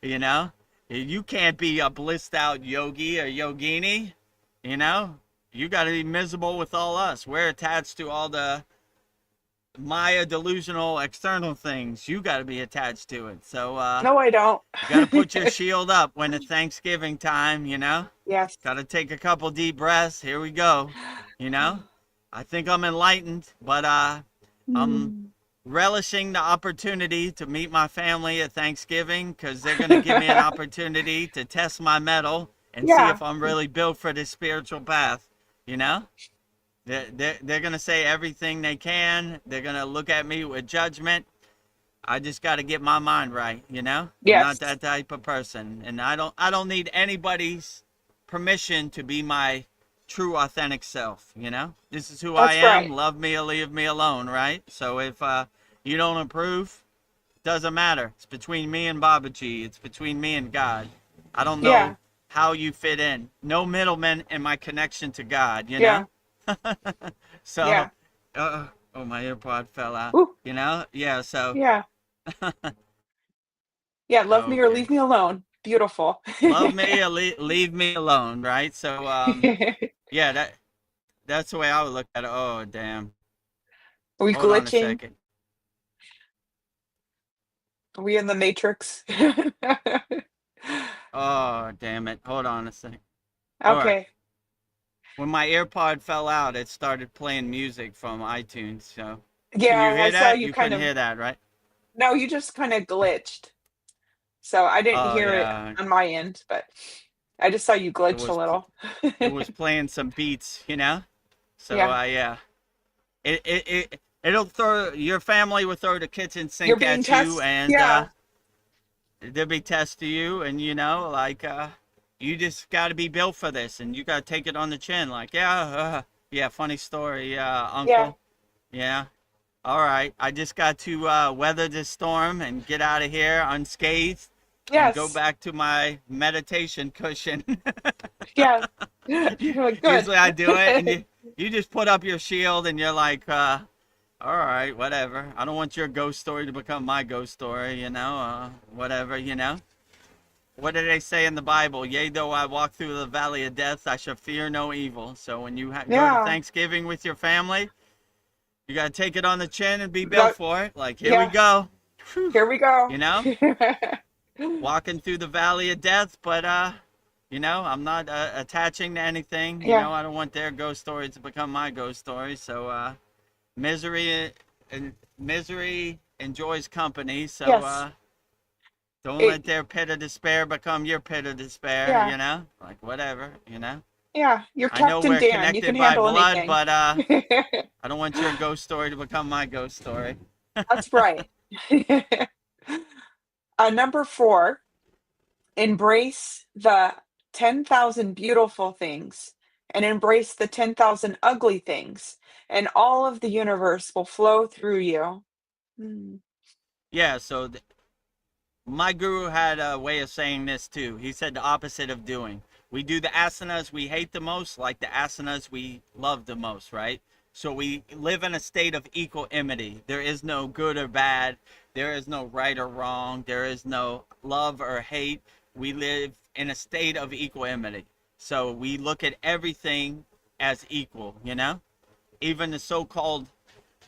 you know, you can't be a blissed out yogi or yogini, you got to be miserable with all us. We're attached to all the Maya delusional external things. You got to be attached to it. So, No, I don't. you got to put your shield up when it's Thanksgiving time, Yes. Got to take a couple deep breaths. Here we go. I think I'm enlightened, but I'm Mm. relishing the opportunity to meet my family at Thanksgiving, because they're going to give me an opportunity to test my mettle and see Yeah. if I'm really built for this spiritual path, you know? They're going to say everything they can. They're going to look at me with judgment. I just got to get my mind right, you know? I'm not Yes. that type of person, and I don't need anybody's permission to be my true authentic self, you know? This is who I That's am. right. Love me or leave me alone, right? So if you don't approve, doesn't matter. It's between me and Babaji. It's between me and God. I don't Yeah. know how you fit in. No middleman in my connection to God, you Yeah. know? So, Yeah. oh, my AirPod fell out. Ooh. You know? Yeah, so, Yeah. Yeah. Love me or okay. leave me alone. Beautiful. Love me or leave me alone, right? So, yeah, that's the way I would look at it. Oh, damn. Are we Hold on a glitching? second. Are we in the Matrix? Oh, damn it. Hold on a second. All right. Okay. When my AirPod fell out, it started playing music from iTunes. So, can you Yeah, I hear saw that? you You kind couldn't of. hear that, right? No, you just kind of glitched. So I didn't Oh, hear it yeah. on my end, but I just saw you It glitch a was little. it was playing some beats, you know? So, Yeah. yeah. It'll throw your family will throw the kitchen You're sink being at you, tested. and Yeah. they'll be testing you, and you know, like you just got to be built for this, and you got to take it on the chin. Like, yeah, yeah, funny story, yeah, Yeah. uncle, yeah. All right, I just got to weather this storm and get out of here unscathed, and go Yes. back to my meditation cushion. Yeah. You're like, good. Usually I do it, and you just put up your shield, and you're like, all right, whatever. I don't want your ghost story to become my ghost story, you know, whatever, you know. What did they say in the Bible? Yea, though I walk through the valley of death, I shall fear no evil. So when you go to Yeah. Thanksgiving with your family, you got to take it on the chin and be built That, for it. Like, here we yeah. go. Whew. Here we go. You know, walking through the valley of death, but, you know, I'm not attaching to anything. You Yeah. know, I don't want their ghost story to become my ghost story. So, misery and misery enjoys company. So, Yes. don't let It, their pit of despair become your pit of despair, yeah. you know? Like, whatever, you know? Yeah. You're I know Captain we're Dan. You can connected by handle blood, anything. but I don't want your ghost story to become my ghost story. That's right. Number 4, embrace the 10,000 beautiful things and embrace the 10,000 ugly things, and all of the universe will flow through you. Mm. Yeah, so my guru had a way of saying this too. He said the opposite of doing. We do the asanas we hate the most like the asanas we love the most, right? So we live in a state of equanimity. There is no good or bad. There is no right or wrong. There is no love or hate. We live in a state of equanimity. So we look at everything as equal, you know? Even the so-called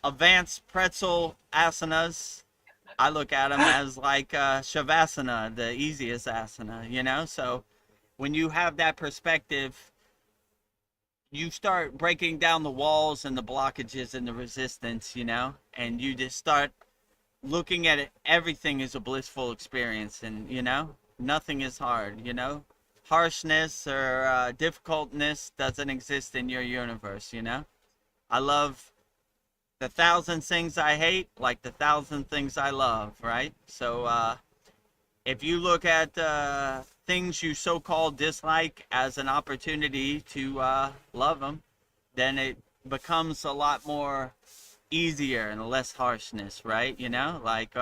advanced pretzel asanas, I look at them as like Shavasana, the easiest asana, you know? So when you have that perspective, you start breaking down the walls and the blockages and the resistance, you know? And you just start looking at it, everything is a blissful experience, and, you know? Nothing is hard, you know? Harshness or difficultness doesn't exist in your universe, you know? I love the thousand things I hate like the thousand things I love, right? So if you look at things you so-called dislike as an opportunity to love them, then it becomes a lot more easier and less harshness, right? You know, like,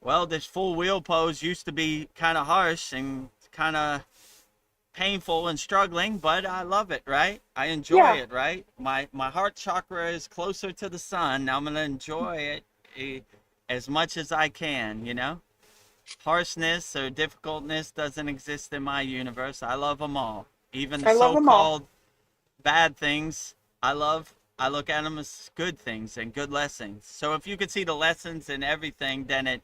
well, this full wheel pose used to be kind of harsh and kind of painful and struggling, but I love it, right? I enjoy Yeah. it, right? My heart chakra is closer to the sun. I'm gonna enjoy it as much as I can, you know? Harshness or difficultness doesn't exist in my universe. I love them all. Even the I love them all. so-called bad things, I look at them as good things and good lessons. So if you could see the lessons in everything, then it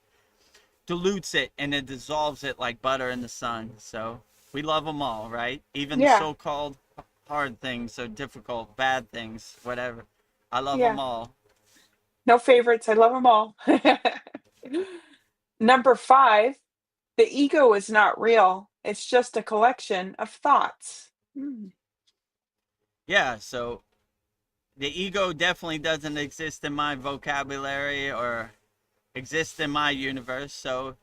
dilutes it and it dissolves it like butter in the sun. So we love them all, right? Even the Yeah. so-called hard things or difficult, bad things, whatever. I love them Yeah. all. No favorites. I love them all. Number 5, the ego is not real. It's just a collection of thoughts. Mm. Yeah, so the ego definitely doesn't exist in my vocabulary or exist in my universe. So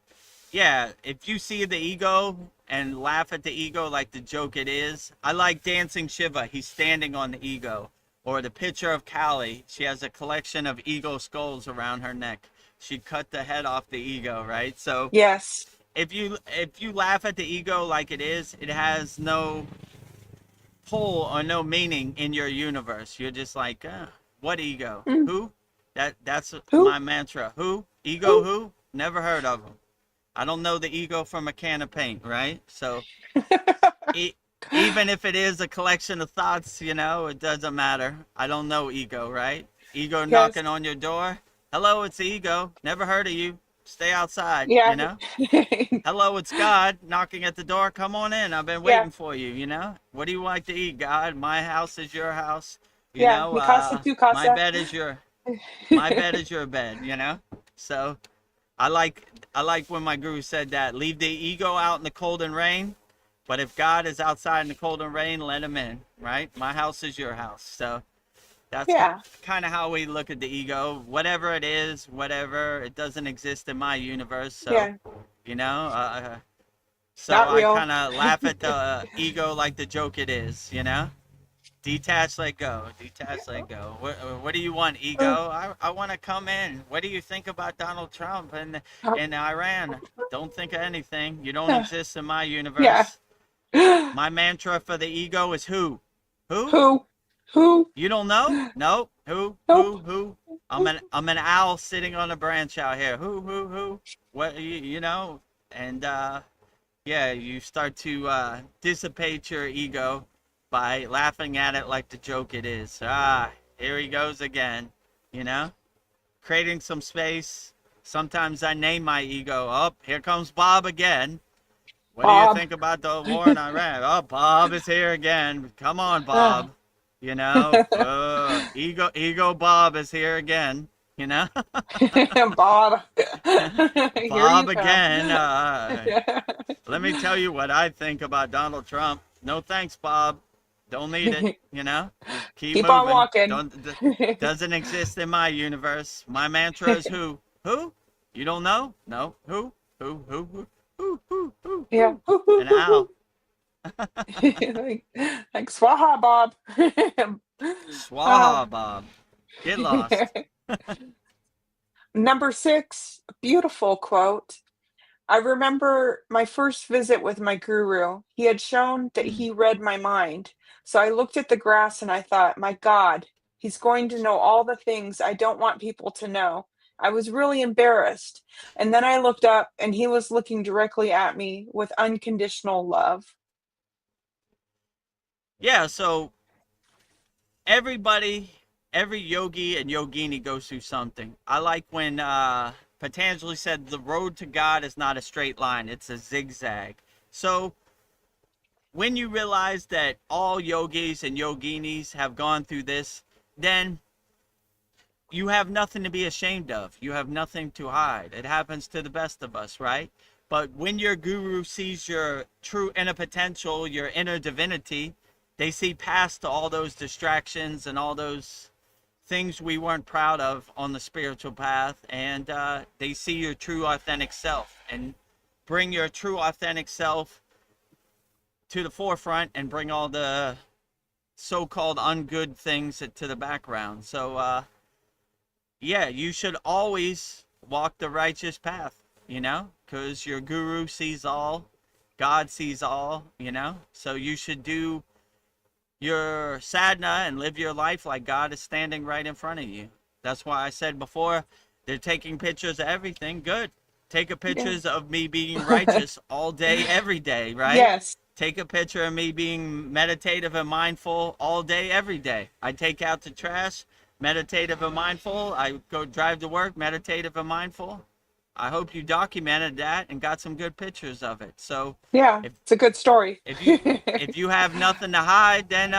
yeah, if you see the ego and laugh at the ego like the joke it is, I like Dancing Shiva. He's standing on the ego. Or the picture of Kali. She has a collection of ego skulls around her neck. She cut the head off the ego, right? So Yes. if you laugh at the ego like it is, it has no pull or no meaning in your universe. You're just like, what ego? Mm. Who? That's Who? my mantra. Who? Ego? Who? Who? Never heard of them. I don't know the ego from a can of paint, right? So e- even if it is a collection of thoughts, it doesn't matter. I don't know ego, right? Ego Yes. knocking on your door. Hello, it's ego. Never heard of you. Stay outside, Yeah. Hello, it's God knocking at the door. Come on in. I've been Yeah. waiting for you. What do you like to eat, God? My house is your house. Yeah. Mi casa, tu My casa. bed is your bed. So I like when my guru said that. Leave the ego out in the cold and rain. But if God is outside in the cold and rain, let him in, right? My house is your house. So that's Yeah. kind of how we look at the ego. Whatever it is, whatever, it doesn't exist in my universe. So, Yeah. you know, so Not I real. kind of laugh at the ego like the joke it is. Detach, let go. Detach, let go. What do you want, Uh, ego? I want to come in. What do you think about Donald Trump uh, and Iran? Don't think of anything. You don't uh, exist in my yeah. universe. My mantra for the ego is who? Who? Who? Who? You don't know? No. Who? Nope. Who? I'm an owl sitting on a branch out here. Who? What you know? And yeah, you start to dissipate your ego by laughing at it like the joke it is. Here he goes again. You know, creating some space. Sometimes I name my ego. Oh, here comes Bob again. What do you Bob. think about the war in Iran? Oh, Bob is here again. Come on, Uh, Bob. Ego Bob is here again. You know, Bob. Here you Bob come. again. Let me tell you what I think about Donald Trump. No thanks, Bob. Don't need it. Keep Keep on moving. walking. Doesn't exist in my universe. My mantra is who? Who? You don't know? No. Who? Who? Yeah. An owl. like Swaha, Bob. Swaha, Bob. Get lost. Number 6, beautiful quote. I remember my first visit with my guru. He had shown that he read my mind. So I looked at the grass and I thought, my God, he's going to know all the things I don't want people to know. I was really embarrassed. And then I looked up and he was looking directly at me with unconditional love. Yeah, so every yogi and yogini goes through something. I like when Patanjali said the road to God is not a straight line, it's a zigzag. So when you realize that all yogis and yoginis have gone through this, then you have nothing to be ashamed of. You have nothing to hide. It happens to the best of us, right? But when your guru sees your true inner potential, your inner divinity, they see past all those distractions and all those things we weren't proud of on the spiritual path, and they see your true authentic self and bring your true authentic self to the forefront and bring all the so-called ungood things to the background. So yeah, you should always walk the righteous path, because your guru sees all, God sees all, so you should do your sadhana and live your life like God is standing right in front of you. That's why I said before, they're taking pictures of everything. Good. Take a pictures of me being righteous all day, every day, right? Yes. Take a picture of me being meditative and mindful all day, every day. I take out the trash, meditative and mindful. I go drive to work, meditative and mindful. I hope you documented that and got some good pictures of it. So Yeah, it's a good story. if you have nothing to hide, then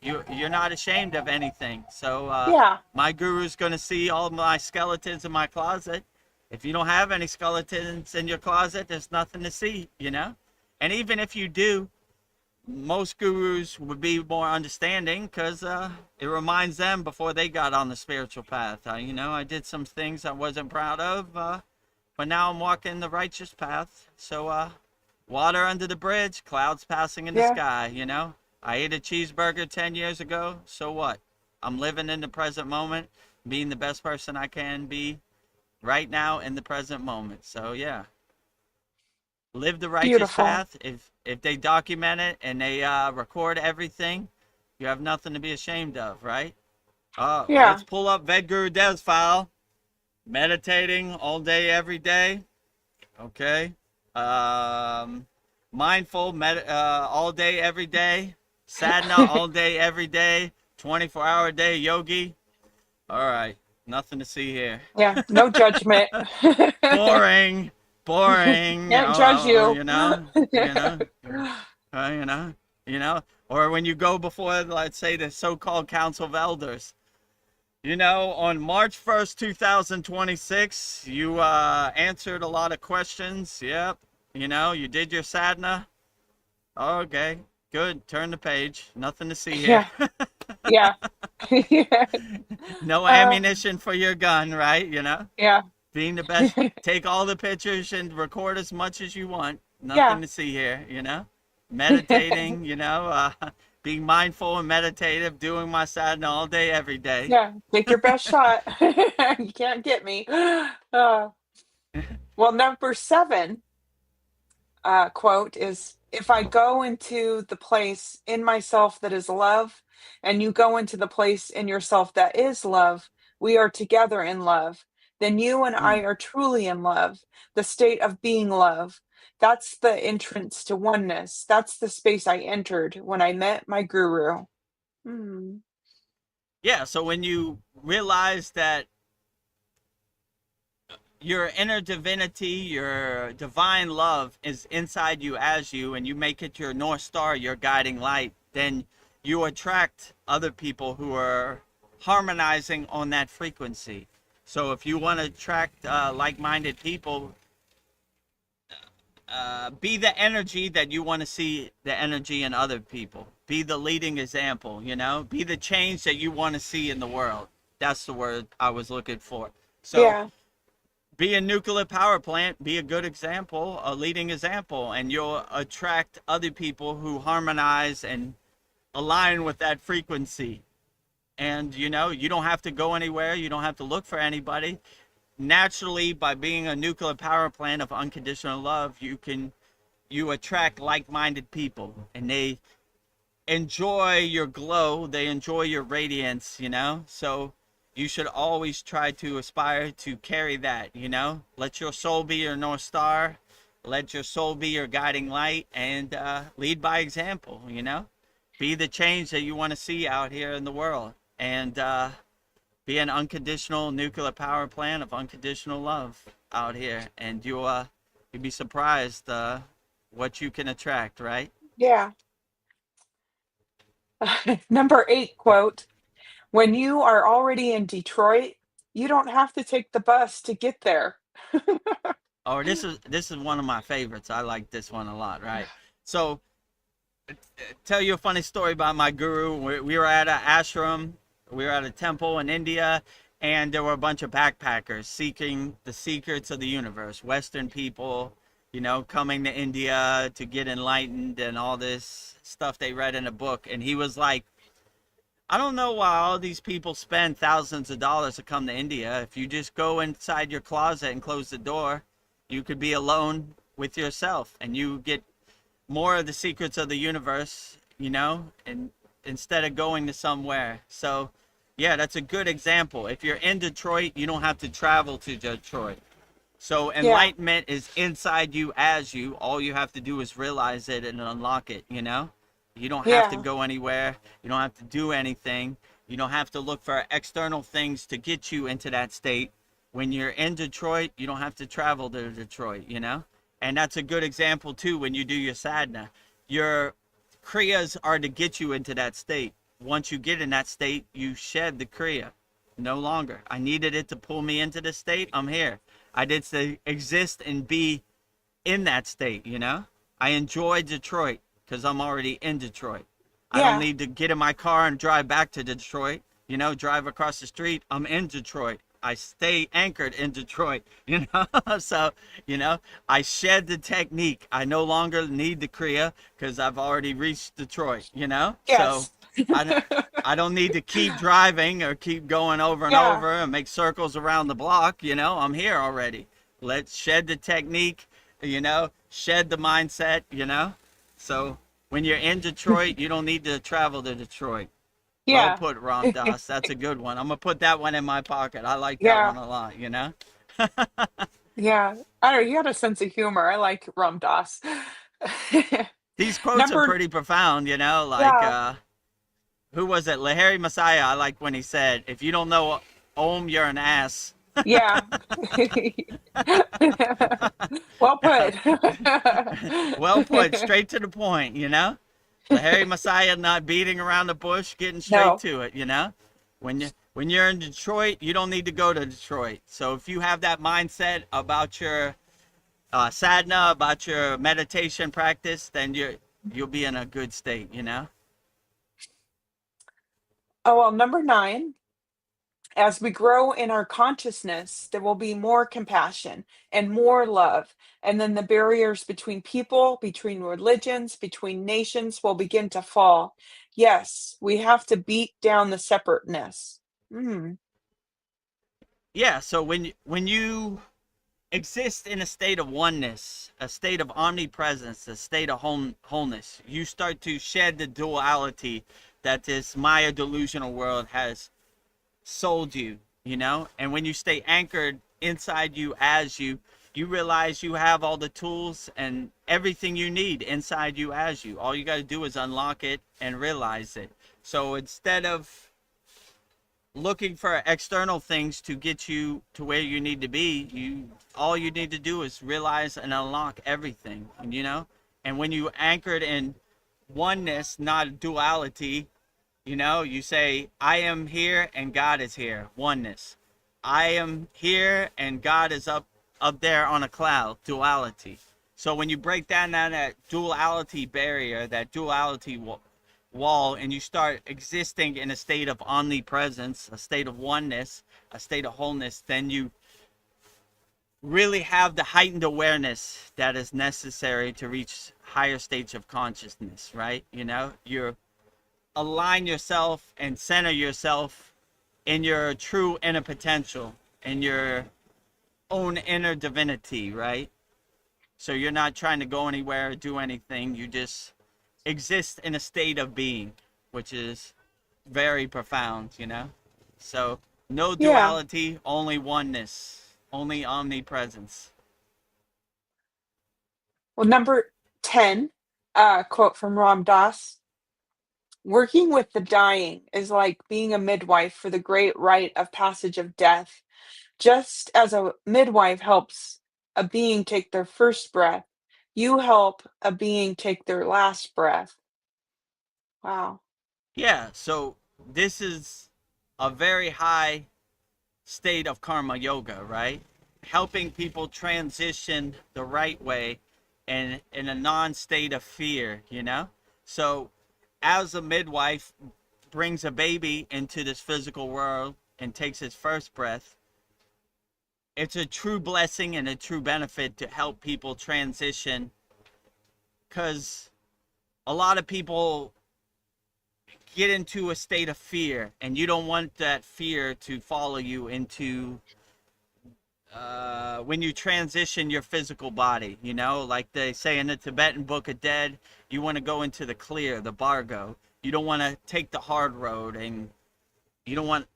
you You're not ashamed of anything. So Yeah. my guru's gonna see all my skeletons in my closet. If you don't have any skeletons in your closet, there's nothing to see, you know. And even if you do, most gurus would be more understanding because it reminds them before they got on the spiritual path. You know, I did some things I wasn't proud of, but now I'm walking the righteous path. So water under the bridge, clouds passing in the Yeah. sky, you know. I ate a cheeseburger 10 years ago, so what? I'm living in the present moment, being the best person I can be right now in the present moment. So yeah, live the righteous Beautiful. path. If they document it and they record everything, you have nothing to be ashamed of, right? Yeah. Let's pull up Vedgurudev's file. Meditating all day, every day. Okay. Mindful all day, every day. Sadhana all day, every day. 24-hour day yogi. All right. Nothing to see here. Yeah. No judgment. Boring. Boring. Can't judge you. You know. You know. You know. You know. Or when you go before, let's say, the so-called Council of Elders. You know, on March 1st, 2026, you answered a lot of questions. Yep. You know, you did your sadhana. Okay. Good. Turn the page. Nothing to see here. Yeah. Yeah. No ammunition for your gun, right? You know? Yeah. Being the best. Take all the pictures and record as much as you want. Nothing to see here, you know? Meditating, you know, being mindful and meditative, doing my sadhana all day, every day. Yeah. Take your best shot. You can't get me. Well, number 7 quote is, if I go into the place in myself that is love, and you go into the place in yourself that is love, we are together in love. Then you and I are truly in love, the state of being love. That's the entrance to oneness. That's the space I entered when I met my guru. Hmm. Yeah, so when you realize that your inner divinity, your divine love is inside you as you, and you make it your North Star, your guiding light, then you attract other people who are harmonizing on that frequency. So if you want to attract like-minded people, be the energy that you want to see the energy in other people. Be the leading example, you know? Be the change that you want to see in the world. That's the word I was looking for. So Yeah. be a nuclear power plant, be a good example, a leading example, and you'll attract other people who harmonize and align with that frequency. And, you know, you don't have to go anywhere. You don't have to look for anybody. Naturally, by being a nuclear power plant of unconditional love, you attract like-minded people, and they enjoy your glow. They enjoy your radiance, you know? So you should always try to aspire to carry that, you know? Let your soul be your North Star. Let your soul be your guiding light, and lead by example, you know? Be the change that you want to see out here in the world, and be an unconditional nuclear power plant of unconditional love out here, and you'll be surprised what you can attract, right? Yeah. Number 8 quote, when you are already in Detroit, you don't have to take the bus to get there. Oh, this is one of my favorites. I like this one a lot, right? So tell you a funny story about my guru. We were at an ashram. We were at a temple in India, and there were a bunch of backpackers seeking the secrets of the universe. Western people, you know, coming to India to get enlightened and all this stuff they read in a book. And he was like, I don't know why all these people spend thousands of dollars to come to India. If you just go inside your closet and close the door, you could be alone with yourself, and you get more of the secrets of the universe, you know, and instead of going to somewhere. So yeah, that's a good example. If you're in Detroit, you don't have to travel to Detroit. So enlightenment is inside you as you. All you have to do is realize it and unlock it, you know? You don't have to go anywhere. You don't have to do anything. You don't have to look for external things to get you into that state. When you're in Detroit, you don't have to travel to Detroit, you know? And that's a good example too when you do your sadhana. Your kriyas are to get you into that state. once you get in that state, you shed the Kriya. No longer. I needed it to pull me into the state. I'm here. I did to exist and be in that state, you know? I enjoy Detroit because I'm already in Detroit. I don't Yeah. need to get in my car and drive back to Detroit, you know, drive across the street. I'm in Detroit. I stay anchored in Detroit, you know? So, you know, I shed the technique. I no longer need the Kriya because I've already reached Detroit, you know? So Yes. I, I don't need to keep driving or keep going over and Yeah. over and make circles around the block, you know? I'm here already. Let's shed the technique, you know, shed the mindset, you know? So when you're in Detroit, you don't need to travel to Detroit. Well Yeah. put, Ram Dass. That's a good one. I'm gonna put that one in my pocket. I like that Yeah. one a lot, you know? Yeah. I don't know. You had a sense of humor. I like Ram Dass. These quotes are Number, pretty profound, you know, like yeah. who was it? Lahari Messiah. I like when he said, if you don't know Om, you're an ass. Yeah. Well put. Well put, straight to the point, you know? Lahari Messiah not beating around the bush, getting straight No. to it, you know? When you're in Detroit, you don't need to go to Detroit. So if you have that mindset about your sadhana, about your meditation practice, then you'll be in a good state, you know? Oh, well, number 9, as we grow in our consciousness, there will be more compassion and more love. And then the barriers between people, between religions, between nations will begin to fall. Yes, we have to beat down the separateness. Mm, Yeah, so when you exist in a state of oneness, a state of omnipresence, a state of wholeness, you start to shed the duality that this Maya delusional world has sold you, you know? And when you stay anchored inside you as you realize you have all the tools and everything you need inside you as you. All you got to do is unlock it and realize it. So instead of looking for external things to get you to where you need to be, all you need to do is realize and unlock everything, you know? And when you anchored in oneness, not duality, you know, you say, I am here and God is here. Oneness. I am here and God is up there on a cloud. Duality. So when you break down that duality barrier, that duality wall, and you start existing in a state of omnipresence, a state of oneness, a state of wholeness, then you really have the heightened awareness that is necessary to reach higher states of consciousness, right? You know, you're align yourself and center yourself in your true inner potential, in your own inner divinity, right? So you're not trying to go anywhere or do anything. You just exist in a state of being, which is very profound, you know? So no yeah. duality, only oneness, only omnipresence. Well, number 10, quote from Ram Dass. Working with the dying is like being a midwife for the great rite of passage of death. Just as a midwife helps a being take their first breath, you help a being take their last breath. Wow. Yeah, so this is a very high state of karma yoga, right? Helping people transition the right way and in a non-state of fear, you know? So as a midwife brings a baby into this physical world and takes his first breath, it's a true blessing and a true benefit to help people transition, because a lot of people get into a state of fear and you don't want that fear to follow you into when you transition your physical body, you know, like they say in the Tibetan Book of Dead, you want to go into the clear, the bargo. You don't want to take the hard road, and you don't want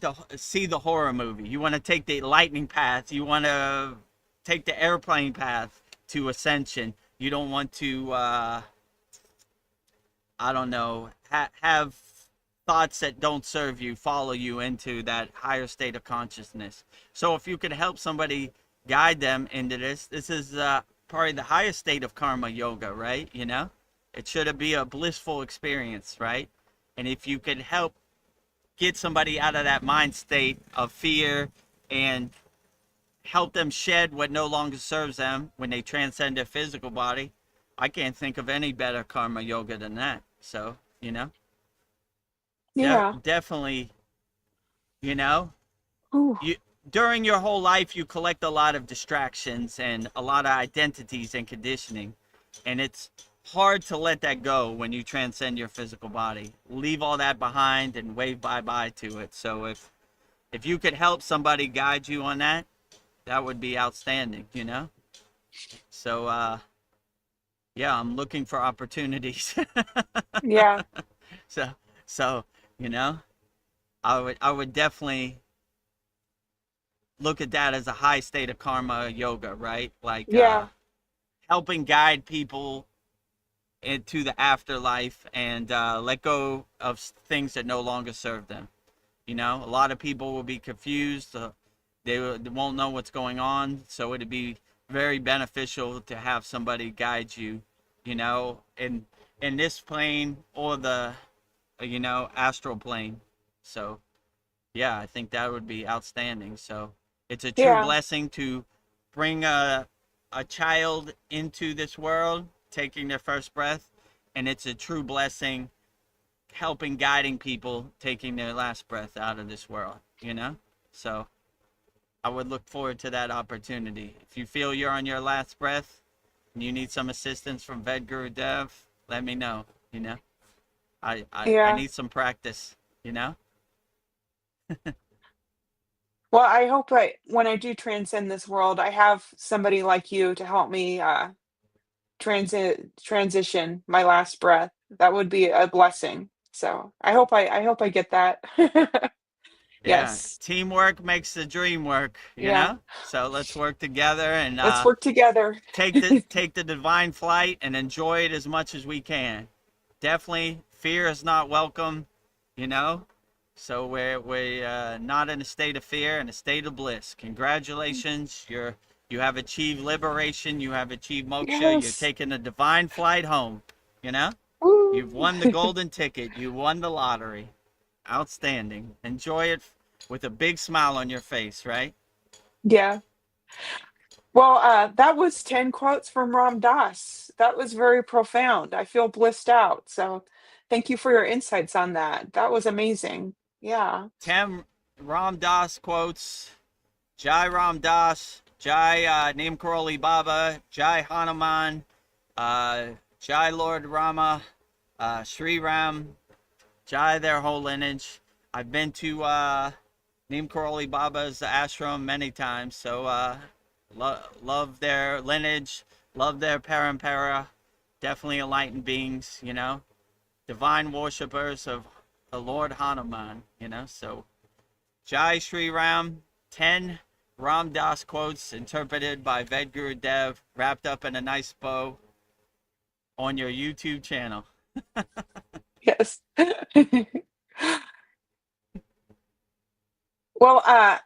to see the horror movie. You want to take the lightning path. You want to take the airplane path to ascension. You don't want to I don't know, have thoughts that don't serve you follow you into that higher state of consciousness. So if you could help somebody, guide them into this is probably the highest state of karma yoga, right? You know, It should be a blissful experience, right? And if you could help get somebody out of that mind state of fear and help them shed what no longer serves them when they transcend their physical body, I can't think of any better karma yoga than that. So, Yeah. definitely, you know, Ooh. you during your whole life you collect a lot of distractions and a lot of identities and conditioning, and it's hard to let that go when you transcend your physical body. Leave all that behind and wave bye-bye to it. So if you could help somebody guide you on that, that would be outstanding, So yeah, I'm looking for opportunities. Yeah. so so I would definitely look at that as a high state of karma yoga, right? Like Yeah. helping guide people into the afterlife and let go of things that no longer serve them. A lot of people will be confused. They won't know what's going on. So it'd be very beneficial to have somebody guide you, in this plane or the, astral plane. So yeah, I think that would be outstanding. So it's a true Yeah. blessing to bring a child into this world, taking their first breath, and it's a true blessing helping guiding people taking their last breath out of this world, So I would look forward to that opportunity. If you feel you're on your last breath and you need some assistance from Vedagurudev, let me know, I Yeah. need some practice, Well, I hope when I do transcend this world, I have somebody like you to help me transition my last breath. That would be a blessing. So I hope I get that. Yeah, Yes. teamwork makes the dream work, Yeah. So let's work together and Let's work together. take the divine flight and enjoy it as much as we can. Definitely, fear is not welcome, you know. So we're not in a state of fear, in a state of bliss. Congratulations, you have achieved liberation. You have achieved moksha. You're Yes. taking a divine flight home. You know, Woo. you've won the golden ticket. You won the lottery. Outstanding. Enjoy it with a big smile on your face, right? Yeah. Well, that was 10 quotes from Ram Dass. That was very profound. I feel blissed out. So thank you for your insights on that. That was amazing. Yeah. 10 Ram Dass quotes. Jai Ram Das, Jai Neem Karoli Baba, Jai Hanuman, Jai Lord Rama, Sri Ram, Jai their whole lineage. I've been to Neem Karoli Baba's ashram many times, so love their lineage, love their parampara. Definitely enlightened beings, divine worshippers of the Lord Hanuman, so Jai Sri Ram, 10 Ram Dass quotes interpreted by Vedagurudev, wrapped up in a nice bow on your YouTube channel. Yes. Well, I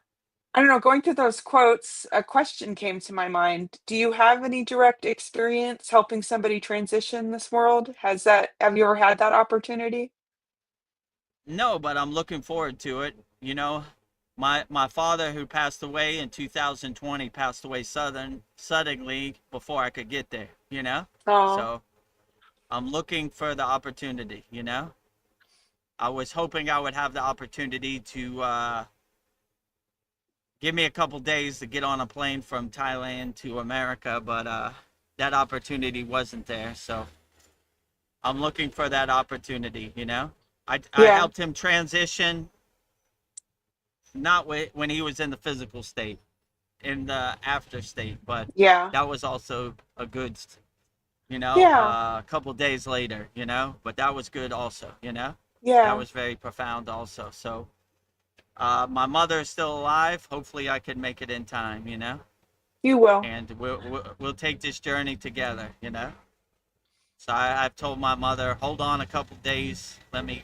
don't know, going through those quotes, a question came to my mind. Do you have any direct experience helping somebody transition this world? Have you ever had that opportunity? No, but I'm looking forward to it. My father, who passed away in 2020, passed away suddenly before I could get there, Oh, So I'm looking for the opportunity, I was hoping I would have the opportunity to give me a couple days to get on a plane from Thailand to America, but that opportunity wasn't there. So I'm looking for that opportunity, I yeah, helped him transition, not when he was in the physical state, in the after state, but yeah, that was also a good, yeah, a couple days later, but that was good also, that yeah. was very profound also. So my mother is still alive. Hopefully I can make it in time, You will. and we'll take this journey together, So I've told my mother, hold on a couple days. Let me,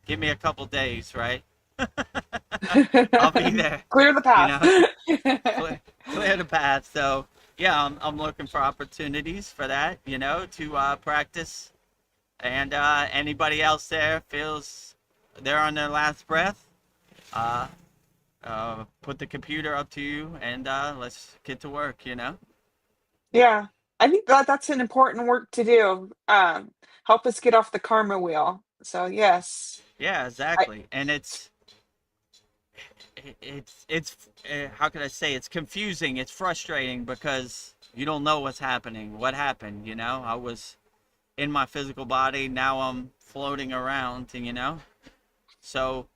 give me a couple days, right? I'll be there, Clear the you path. know, clear the path. So yeah, I'm looking for opportunities for that, you know, to practice. And anybody else there feels they're on their last breath, uh, put the computer up to you and let's get to work, you know? Yeah. I think that that's an important work to do. Help us get off the karma wheel. So yes. Yeah, I exactly. And it's how can I say, it's confusing, it's frustrating because you don't know what's happening, what happened, you know? I was in my physical body, now I'm floating around, and you know? So,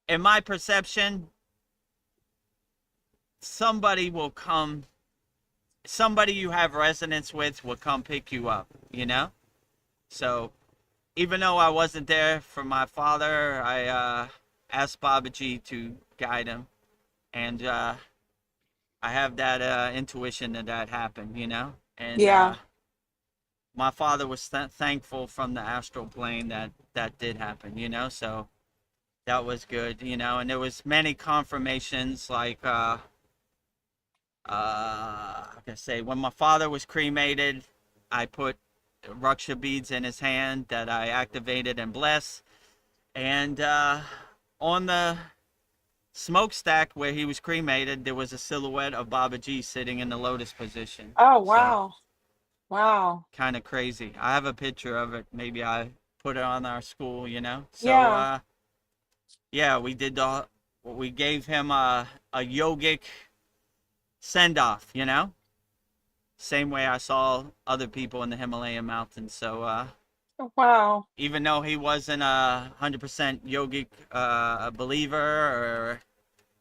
in my perception, somebody will come, somebody you have resonance with will come pick you up, you know? So, even though I wasn't there for my father, I asked Babaji to guide him, and I have that intuition that that happened, you know? And yeah. my father was thankful from the astral plane that that did happen, you know? So, that was good, you know? And there was many confirmations, like, like I say, when my father was cremated, I put Raksha beads in his hand that I activated and blessed. And on the smokestack where he was cremated, there was a silhouette of Babaji sitting in the lotus position. Oh So wow. Wow. kind of crazy. I have a picture of it. Maybe I put it on our school, you know. So Yeah. yeah, we did the. We gave him a yogic send off, you know. Same way I saw other people in the Himalayan mountains. So Oh, wow. even though he wasn't a 100% yogic a believer, or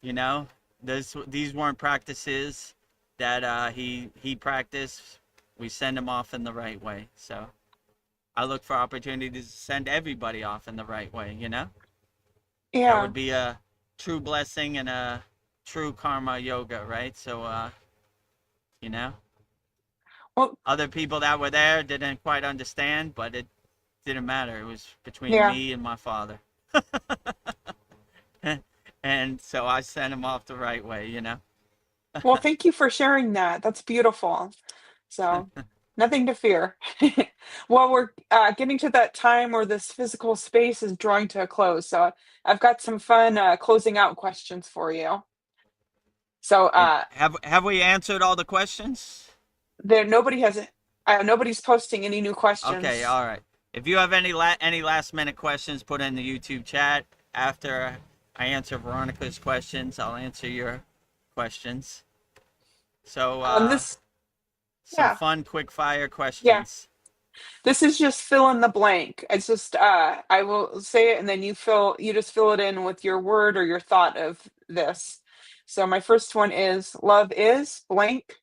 you know, these weren't practices that he practiced. We send him off in the right way. So I look for opportunities to send everybody off in the right way. You know, that Yeah. would be a true blessing and a true karma yoga, right? So you know, Well, other people that were there didn't quite understand, but it didn't matter. It was between yeah. me and my father. And so I sent him off the right way, you know? Well, thank you for sharing that. That's beautiful. So, nothing to fear. Well, we're getting to that time where this physical space is drawing to a close. So, I've got some fun closing out questions for you. So, And have we answered all the questions? there nobody has nobody's posting any new Okay, questions. all right. If you have any last minute questions, put in the YouTube chat. After I answer Veronica's questions, I'll answer your questions. So This some yeah, fun quick fire yeah. questions. This is just fill in the blank. It's just I will say it and then you just fill it in with your word or your thought of this. So my first one is love is blank.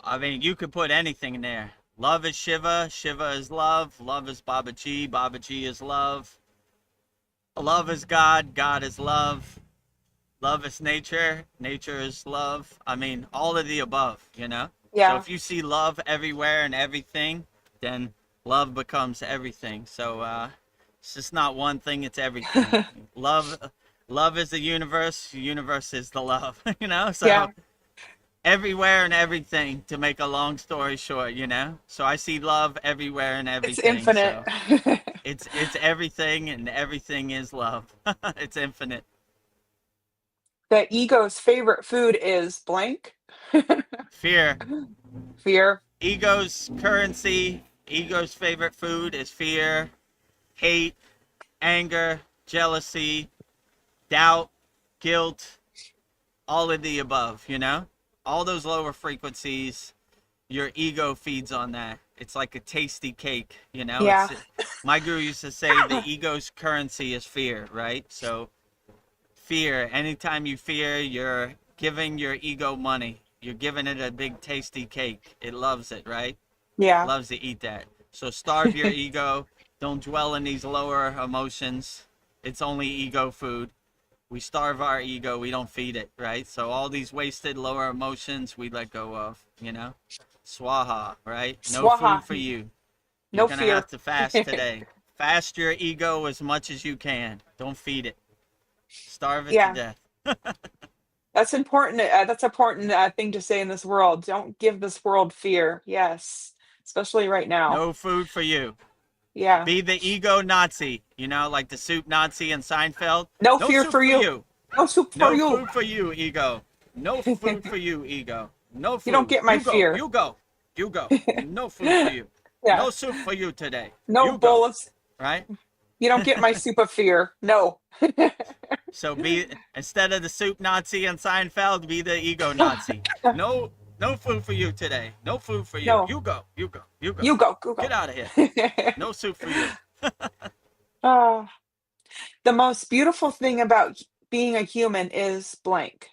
I mean, you could put anything in there. Love is Shiva, Shiva is love, love is Babaji, Babaji is love, love is God, God is love, love is nature, nature is love. I mean, all of the above, you know? So Yeah. if you see love everywhere and everything, then love becomes everything. So it's just not one thing, it's everything. Love is the universe is the love, you know? So Yeah. everywhere and everything, to make a long story short, you know? So I see love everywhere and It's everything. infinite. So it's everything, and everything is love. It's infinite. The ego's favorite food is blank. Fear. Fear. Ego's currency, ego's favorite food is fear, hate, anger, jealousy, doubt, guilt, all of the above, you know? All those lower frequencies, your ego feeds on that. It's like a tasty cake, you know? Yeah. It's my guru used to say the ego's currency is fear, right? So fear, anytime you fear, you're giving your ego money. You're giving it a big tasty cake. It loves it, right? Yeah. Loves to eat that. So starve your ego. Don't dwell in these lower emotions. It's only ego food. We starve our ego. We don't feed it, right? So all these wasted lower emotions we let go of, you know? Swaha, right? No Swaha. food for you. You're No going to have fear. to fast today. Fast your ego as much as you can. Don't feed it. Starve it to Yeah. death. That's important. That's an important thing to say in this world. Don't give this world fear. Yes, especially right now. No food for you. Yeah. Be the ego Nazi, you know, like the soup Nazi in Seinfeld. No No fear soup for for you. you. No soup for No you. food for you, ego. No food for you, ego. No You don't food. get my You go. fear. You go. You go. No food for you. Yeah. No soup for you today. No You go. bullets. Right? You don't get my soup of fear. No. So be, instead of the soup Nazi and Seinfeld, be the ego Nazi. No, no food for you today. No food for you. No. You go. You go. You go. You go. Go Get go. out of here. No soup for you. Ah, the most beautiful thing about being a human is blank.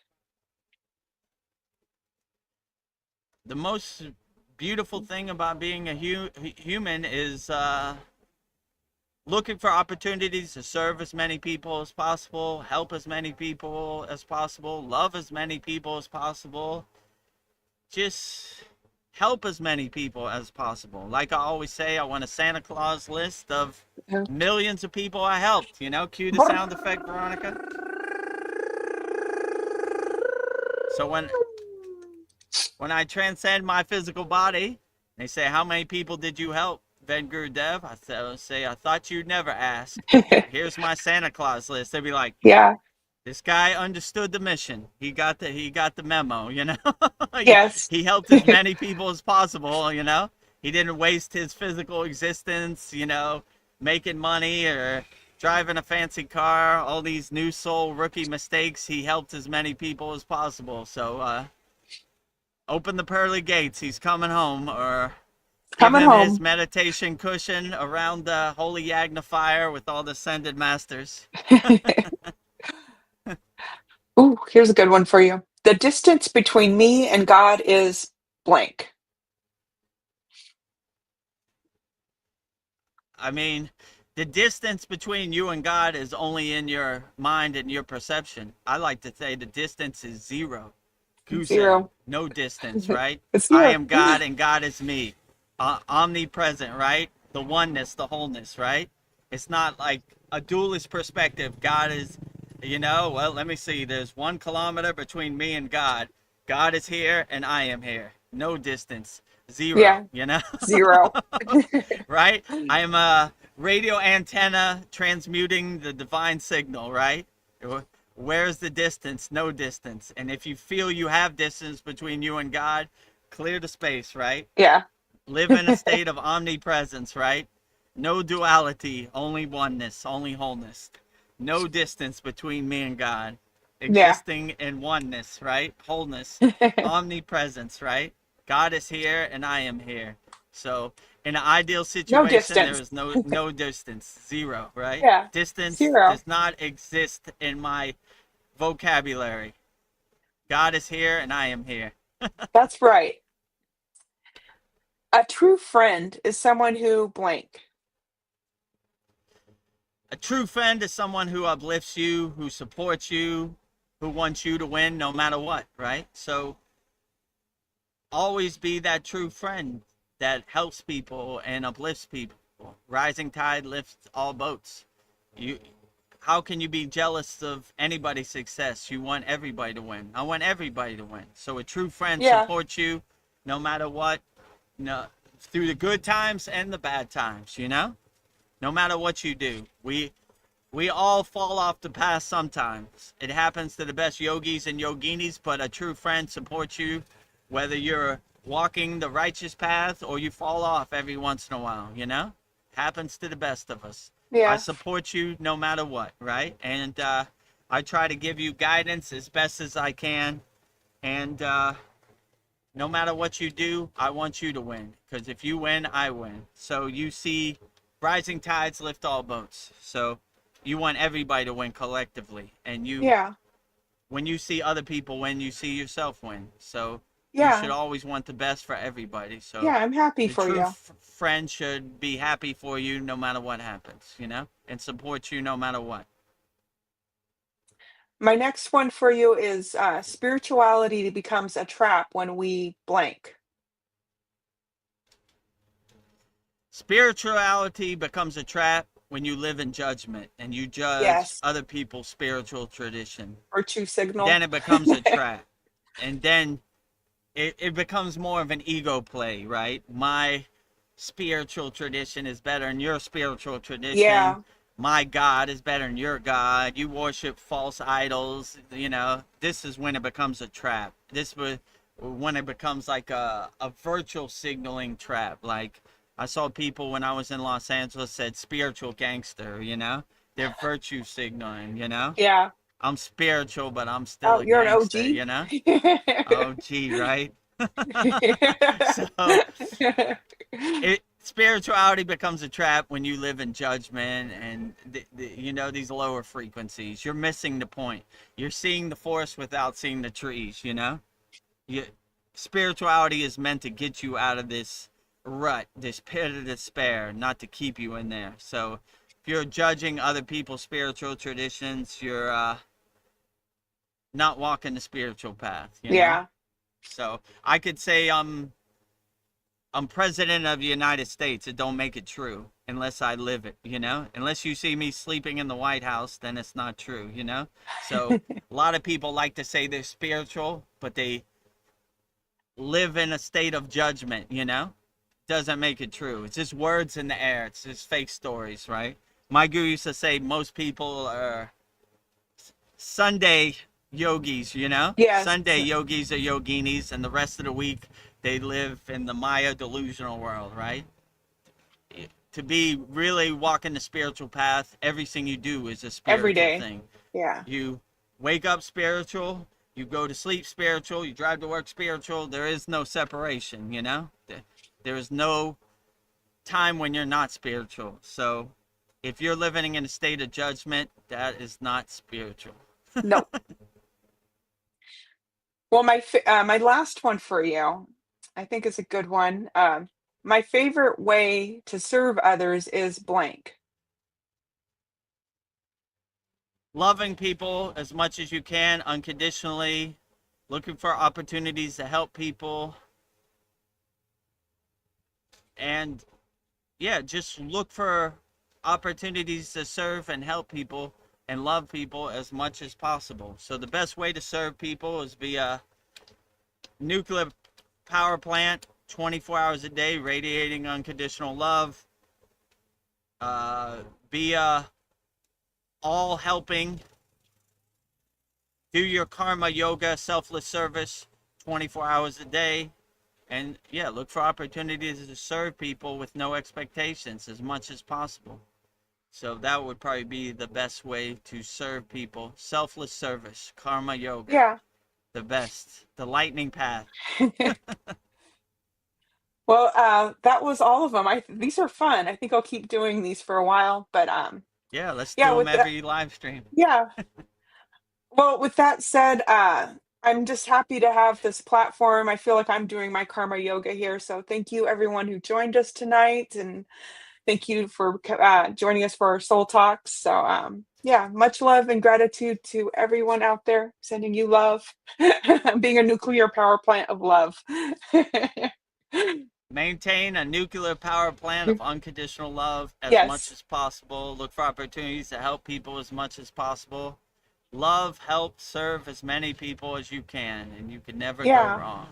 The most beautiful thing about being a human is looking for opportunities to serve as many people as possible, help as many people as possible, love as many people as possible, just help as many people as possible. Like I always say, I want a Santa Claus list of Yeah. millions of people I helped. You know, cue the sound effect, Veronica. So when I transcend my physical body, they say, how many people did you help, Vedagurudev? I say, I thought you'd never ask. Here's my Santa Claus list. They'd be like, Yeah. this guy understood the mission. He got the memo, you know? Yes. He helped as many people as possible, you know? He didn't waste his physical existence, you know, making money or driving a fancy car, all these new soul rookie mistakes. He helped as many people as possible. So, open the pearly gates. He's coming home, or give Coming him his home. meditation cushion around the holy Yagna fire with all the ascended masters. Ooh, here's a good one for you. The distance between me and God is blank. I mean, the distance between you and God is only in your mind and your perception. I like to say the distance is zero. Goose egg, Zero. no distance, right? It's I zero. am God and God is me. Omnipresent, right? The oneness, the wholeness, right? It's not like a dualist perspective. God is, you know, well, let me see. There's 1 kilometer between me and God. God is here and I am here. No distance. Zero, Yeah. you know? Zero. Right? I am a radio antenna transmuting the divine signal, right? Where's the distance? No distance. And if you feel you have distance between you and God, clear the space, right? Yeah. Live in a state of omnipresence, right? No duality, only oneness, only wholeness. No distance between me and God. Yeah. Existing in oneness, right? Wholeness, omnipresence, right? God is here and I am here. So in an ideal No situation, there distance. is no distance, zero, right? Yeah. Distance Zero. does not exist in my vocabulary. God is here and I am here. That's right. A true friend is someone who blank. A true friend is someone who uplifts you, who supports you, who wants you to win no matter what, right? So always be that true friend that helps people and uplifts people. Rising tide lifts all boats. You, how can you be jealous of anybody's success? You want everybody to win. I want everybody to win. So a true friend Yeah. supports you no matter what, no, through the good times and the bad times, you know? No matter what you do. We all fall off the path sometimes. It happens to the best yogis and yoginis, but a true friend supports you whether you're walking the righteous path or you fall off every once in a while, you know? Happens to the best of us. I Yeah. support you no matter what, right? And I try to give you guidance as best as I can. And no matter what you do, I want you to win. Because if you win, I win. So you see, rising tides lift all boats. So you want everybody to win collectively. And Yeah. when you see other people win, you see yourself win. So you should Yeah. always want the best for everybody. So Yeah. I'm happy the for true you. friend should be happy for you no matter what happens, you know, and support you no matter what. My next one for you is spirituality becomes a trap when we blank. Spirituality becomes a trap when you live in judgment and you judge Yes. other people's spiritual tradition, Virtue signal. then it becomes a trap. And then it becomes more of an ego play, right? My spiritual tradition is better than your spiritual tradition. Yeah. My God is better than your God. You worship false idols. You know, this is when it becomes a trap. This was when it becomes like a virtual signaling trap. Like I saw people when I was in Los Angeles said spiritual gangster, you know? They're virtue signaling, you know? Yeah. I'm spiritual, but I'm still Oh, a you're an gangster, OG. you know? Oh, gee, right? So spirituality becomes a trap when you live in judgment and you know, these lower frequencies. You're missing the point. You're seeing the forest without seeing the trees, you know? You, spirituality is meant to get you out of this rut, this pit of despair, not to keep you in there. So if you're judging other people's spiritual traditions, you're not walking the spiritual path, you know? Yeah. So I could say I'm president of the United States. It don't make it true unless I live it, you know? Unless you see me sleeping in the White House, then it's not true, you know? So a lot of people like to say they're spiritual, but they live in a state of judgment, you know? Doesn't make it true. It's just words in the air. It's just fake stories, right? My guru used to say most people are Sunday yogis, you know? Yes. Sunday yogis are yoginis, and the rest of the week they live in the Maya delusional world, right? To be really walking the spiritual path, everything you do is a Every spiritual day. thing. Yeah. You wake up spiritual, you go to sleep spiritual, you drive to work spiritual. There is no separation, you know? There is no time when you're not spiritual. So if you're living in a state of judgment, that is not spiritual. No. Well, my last one for you, I think is a good one. My favorite way to serve others is blank. Loving people as much as you can, unconditionally, looking for opportunities to help people. And yeah, just look for opportunities to serve and help people and love people as much as possible. So the best way to serve people is via nuclear power plant, 24 hours a day, radiating unconditional love, via all helping, do your karma yoga, selfless service, 24 hours a day. And yeah, look for opportunities to serve people with no expectations as much as possible. So that would probably be the best way to serve people. Selfless service, karma yoga, Yeah. the best, the lightning path. Well, that was all of them. These are fun. I think I'll keep doing these for a while, but Yeah, let's yeah, do them with that, every live stream. yeah. Well, with that said, I'm just happy to have this platform. I feel like I'm doing my karma yoga here. So thank you everyone who joined us tonight, and thank you for joining us for our soul talks. So yeah, much love and gratitude to everyone out there. Sending you love. Being a nuclear power plant of love. Maintain a nuclear power plant of unconditional love as much Yes. as possible. Look for opportunities to help people as much as possible. Love, help, serve as many people as you can, and you can never go Yeah. wrong.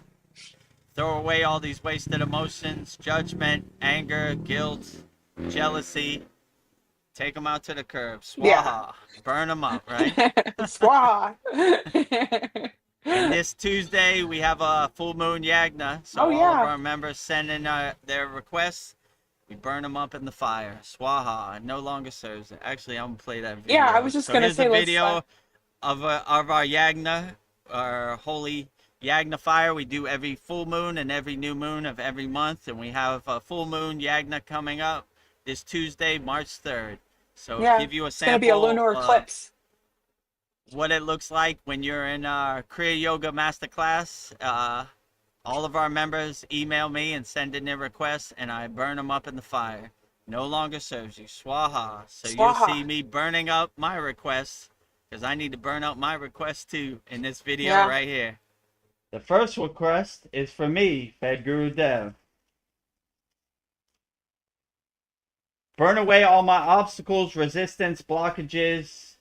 Throw away all these wasted emotions, judgment, anger, guilt, jealousy. Take them out to the curb. Yeah. Swaha. Burn them up, right? Swa. And this Tuesday, we have a full moon yagna. So Oh all of yeah. our members send in their requests. We burn them up in the fire. Swaha. It no longer serves it. Actually, I'm going to play that video. Yeah, I was just So gonna here's a say let's video of our yagna, our holy yagna fire. We do every full moon and every new moon of every month. And we have a full moon yagna coming up this Tuesday, March 3rd. So yeah, give you a it's gonna be a sample lunar eclipse. what it looks like when you're in our Kriya Yoga Masterclass. All of our members email me and send in their requests, and I burn them up in the fire. No longer serves you. Swaha. So you'll Swaha. see me burning up my requests, because I need to burn up my requests too in this video Yeah. right here. The first request is for me, Vedagurudev. Burn away all my obstacles, resistance, blockages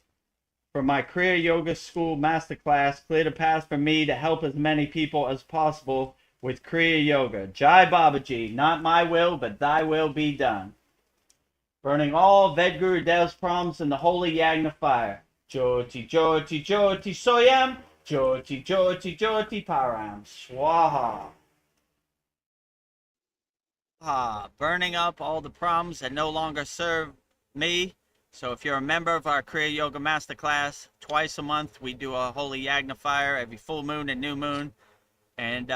for my Kriya Yoga School Masterclass. Clear the path for me to help as many people as possible with Kriya Yoga. Jai Babaji, not my will, but thy will be done. Burning all Vedgurudev's problems in the holy Yagna fire. Jyoti, Jyoti, Jyoti, Soyam. Jyoti, Jyoti, Jyoti, Param. Swaha. Burning up all the problems that no longer serve me. So if you're a member of our Kriya Yoga Masterclass, twice a month we do a holy Yagna fire every full moon and new moon. And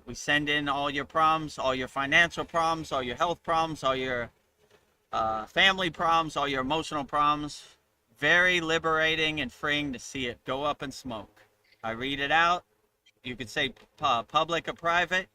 we send in all your problems, all your financial problems, all your health problems, all your family problems, all your emotional problems. Very liberating and freeing to see it go up in smoke. I read it out. You could say public or private.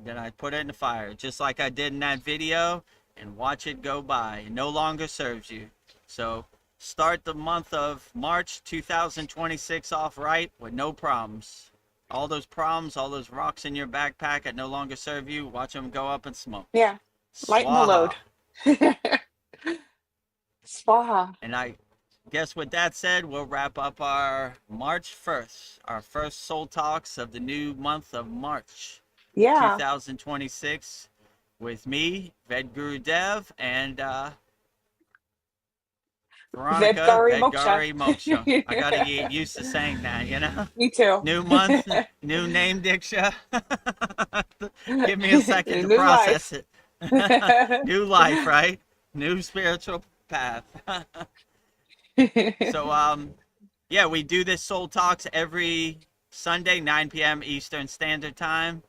Then I put it in the fire, just like I did in that video, and watch it go by. It no longer serves you. So start the month of March 2026 off right with no problems. All those problems, all those rocks in your backpack that no longer serve you, watch them go up in smoke. Yeah. Lighten the load. Swaha. And I guess with that said, we'll wrap up our March 1st, our first Soul Talks of the new month of March 2026 with me, Vedagurudev, and Veronica, Vedgari Moksha. I gotta get used to saying that, you know? Me too. New month, new name, Diksha. Give me a second to process it. New life, right? New spiritual path. So, yeah, we do this Soul Talks every Sunday, 9 p.m. Eastern Standard Time.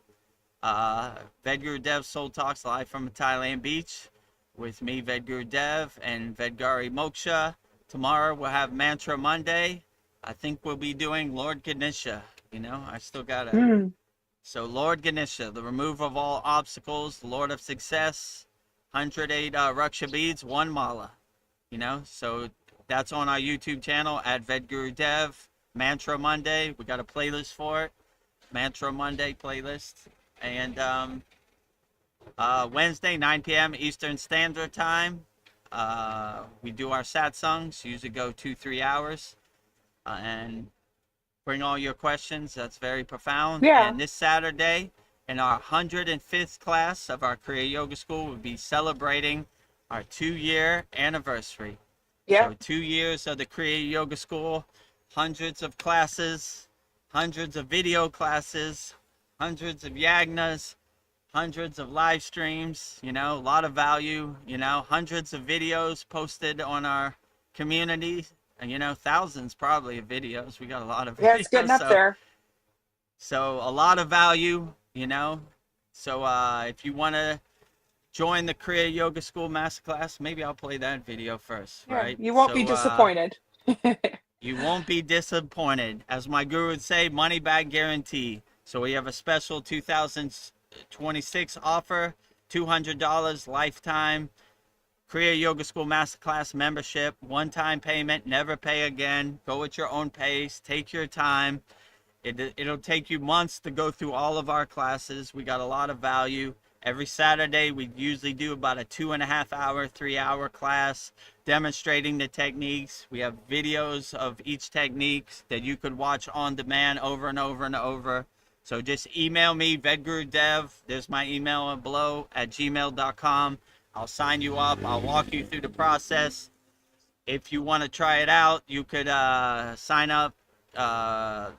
Vedagurudev Soul Talks live from Thailand Beach with me, Vedagurudev, and Vedgari Moksha. Tomorrow we'll have Mantra Monday. I think we'll be doing Lord Ganesha. You know, I still gotta. So Lord Ganesha, the removal of all obstacles, the Lord of Success, 108 Raksha beads, 1 mala. You know, so that's on our YouTube channel at Vedagurudev. Mantra Monday, we got a playlist for it. Mantra Monday playlist. And Wednesday, 9 p.m. Eastern Standard Time. We do our satsangs, usually go 2-3 hours. And bring all your questions. That's very profound. Yeah. And this Saturday, in our 105th class of our Kriya Yoga School, we'll be celebrating our 2-year anniversary. Yeah. So 2 years of the Kriya Yoga School, hundreds of classes, hundreds of video classes, hundreds of yagnas, hundreds of live streams, you know, a lot of value, you know, hundreds of videos posted on our community, and, you know, thousands probably of videos. We got a lot of videos. Yeah, it's getting up there. So a lot of value, you know. So if you want to join the Kriya Yoga School Masterclass, maybe I'll play that video first, Yeah, right? you won't be disappointed. You won't be disappointed. As my guru would say, money back guarantee. So we have a special 2026 offer, $200 lifetime Kriya Yoga School Masterclass membership, one-time payment, never pay again. Go at your own pace, take your time. It'll take you months to go through all of our classes. We got a lot of value. Every Saturday, we usually do about a 2.5-hour, 3-hour class demonstrating the techniques. We have videos of each technique that you could watch on demand over and over and over. So just email me, Vedagurudev. There's my email below at gmail.com. I'll sign you up. I'll walk you through the process. If you want to try it out, you could sign up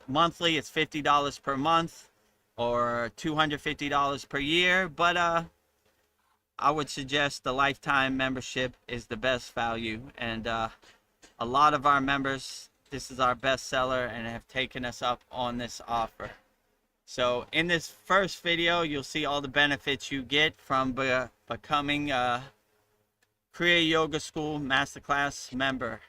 monthly. It's $50 per month or $250 per year. But I would suggest the lifetime membership is the best value. And a lot of our members, this is our best seller and have taken us up on this offer. So in this first video, you'll see all the benefits you get from becoming a Kriya Yoga School Masterclass member.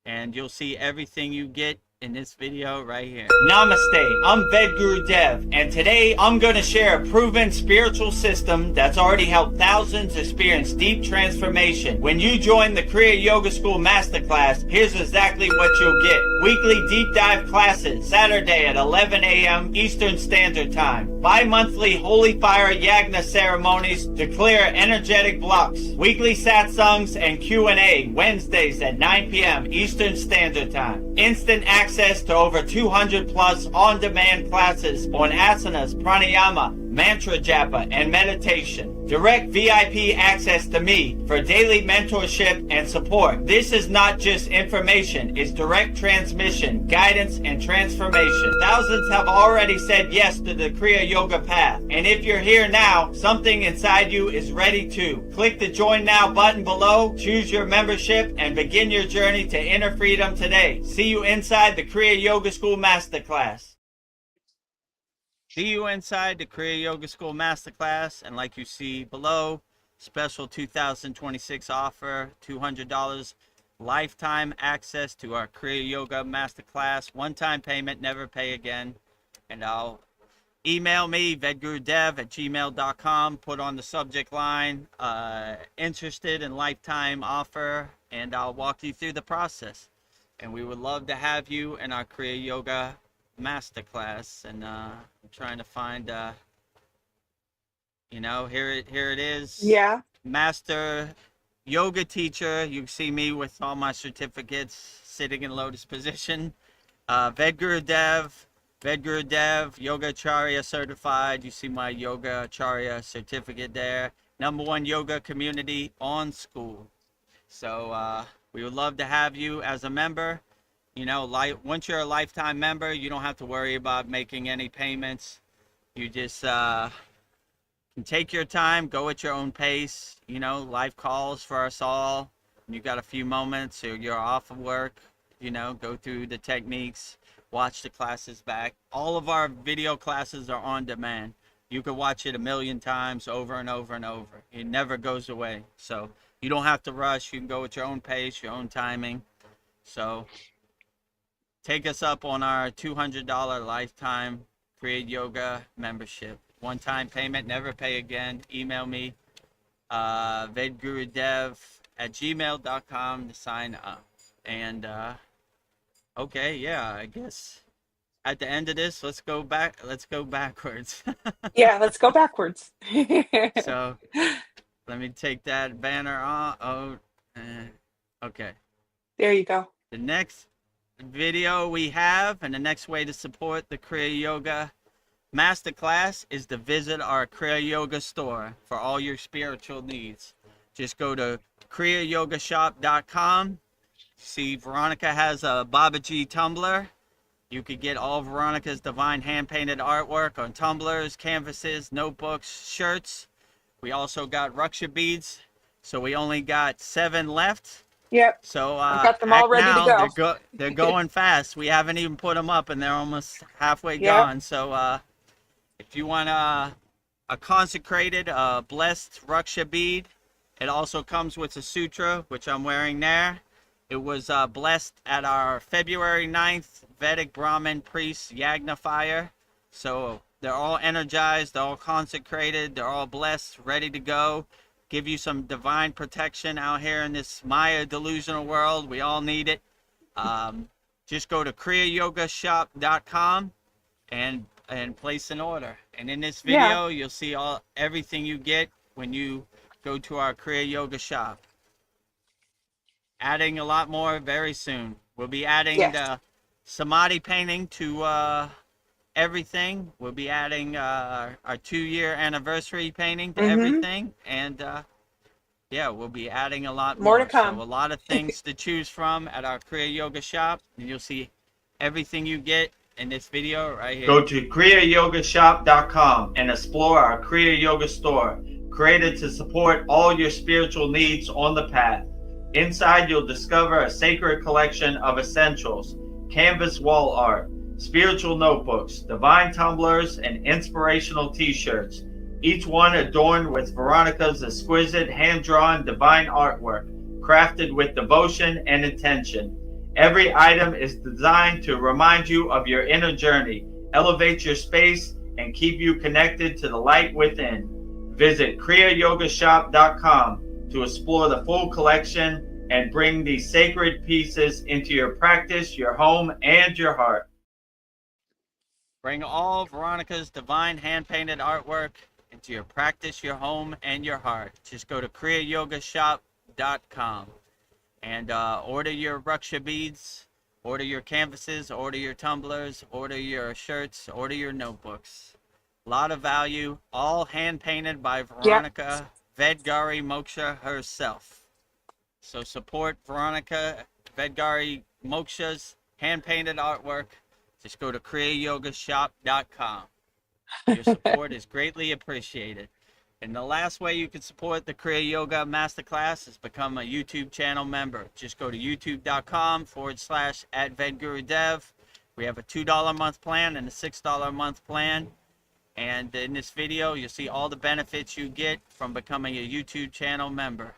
And you'll see everything you get in this video right here. Namaste, I'm Vedagurudev, and today I'm going to share a proven spiritual system that's already helped thousands experience deep transformation. When you join the Kriya Yoga School Masterclass, here's exactly what you'll get. Weekly deep dive classes, Saturday at 11 a.m. Eastern Standard Time. Bi-monthly Holy Fire Yagna ceremonies to clear energetic blocks. Weekly satsangs and Q&A, Wednesdays at 9 p.m. Eastern Standard Time. Instant access to over 200 plus on-demand classes on asanas, pranayama, mantra japa, and meditation. Direct VIP access to me for daily mentorship and support. This is not just information, it's direct transmission, guidance, and transformation. Thousands have already said yes to the Kriya Yoga path. And if you're here now, something inside you is ready to. Click the Join Now button below, choose your membership, and begin your journey to inner freedom today. See you inside the Kriya Yoga School Masterclass. See you inside the Kriya Yoga School Masterclass, and like you see below, special 2026 offer, $200 lifetime access to our Kriya Yoga Masterclass, one-time payment, never pay again. And I'll email me, vedagurudev@gmail.com, put on the subject line, interested in lifetime offer, and I'll walk you through the process. And we would love to have you in our Kriya Yoga Masterclass. And I'm trying to find here it is. Yeah. Master Yoga Teacher. You see me with all my certificates sitting in lotus position. Vedagurudev, Yoga Acharya certified. You see my Yoga Acharya certificate there. #1 yoga community on SKOOL. So we would love to have you as a member. Once you're a lifetime member, you don't have to worry about making any payments. You just can take your time, go at your own pace. Life calls for us all. You got a few moments, or you're off of work, go through the techniques, watch the classes back. All of our video classes are on demand. You could watch it 1,000,000 times over and over and over. It never goes away. So you don't have to rush. You can go at your own pace, your own timing. So take us up on our $200 lifetime Kriya Yoga membership. One-time payment, never pay again. Email me, vedagurudev@gmail.com to sign up. And okay, yeah, I guess at the end of this, let's go backwards. Yeah, let's go backwards. So let me take that banner off. Okay. There you go. The next video we have, and the next way to support the Kriya Yoga Masterclass, is to visit our Kriya Yoga store for all your spiritual needs. Just go to kriyayogashop.com. See, Veronica has a Babaji tumbler. You could get all Veronica's divine hand-painted artwork on tumblers, canvases, notebooks, shirts. We also got Raksha beads, so we only got 7 left. Yep. So I've got them all ready to go. They're going fast. We haven't even put them up, and they're almost halfway gone. So if you want a consecrated, blessed Raksha bead, it also comes with a sutra, which I'm wearing there. It was blessed at our February 9th Vedic Brahmin priest Yagna fire. So they're all energized, they're all consecrated, they're all blessed, ready to go. Give you some divine protection out here in this Maya delusional world. We all need it. Just go to kriyayogashop.com and place an order. And in this video, you'll see everything you get when you go to our Kriya Yoga shop. Adding a lot more very soon. We'll be adding the Samadhi painting to everything. We'll be adding our 2-year anniversary painting to everything, and we'll be adding a lot more to come. So a lot of things to choose from at our Kriya Yoga shop, and you'll see everything you get in this video right here. Go to kriyayogashop.com and explore our Kriya Yoga store, created to support all your spiritual needs on the path. Inside, you'll discover a sacred collection of essentials, canvas wall art, spiritual notebooks, divine tumblers, and inspirational t-shirts, each one adorned with Veronica's exquisite hand-drawn divine artwork, crafted with devotion and intention. Every item is designed to remind you of your inner journey, elevate your space, and keep you connected to the light within. Visit kriyayogashop.com to explore the full collection and bring these sacred pieces into your practice, your home, and your heart. Bring all Veronica's divine hand-painted artwork into your practice, your home, and your heart. Just go to kriyayogashop.com and order your Raksha beads, order your canvases, order your tumblers, order your shirts, order your notebooks. A lot of value, all hand-painted by Veronica Vedgari Moksha herself. So support Veronica Vedgari Moksha's hand-painted artwork. Just go to kriyayogashop.com. Your support is greatly appreciated. And the last way you can support the Kriya Yoga Masterclass is become a YouTube channel member. Just go to youtube.com/@Vedagurudev. We have a $2 a month plan and a $6 a month plan. And in this video, you'll see all the benefits you get from becoming a YouTube channel member.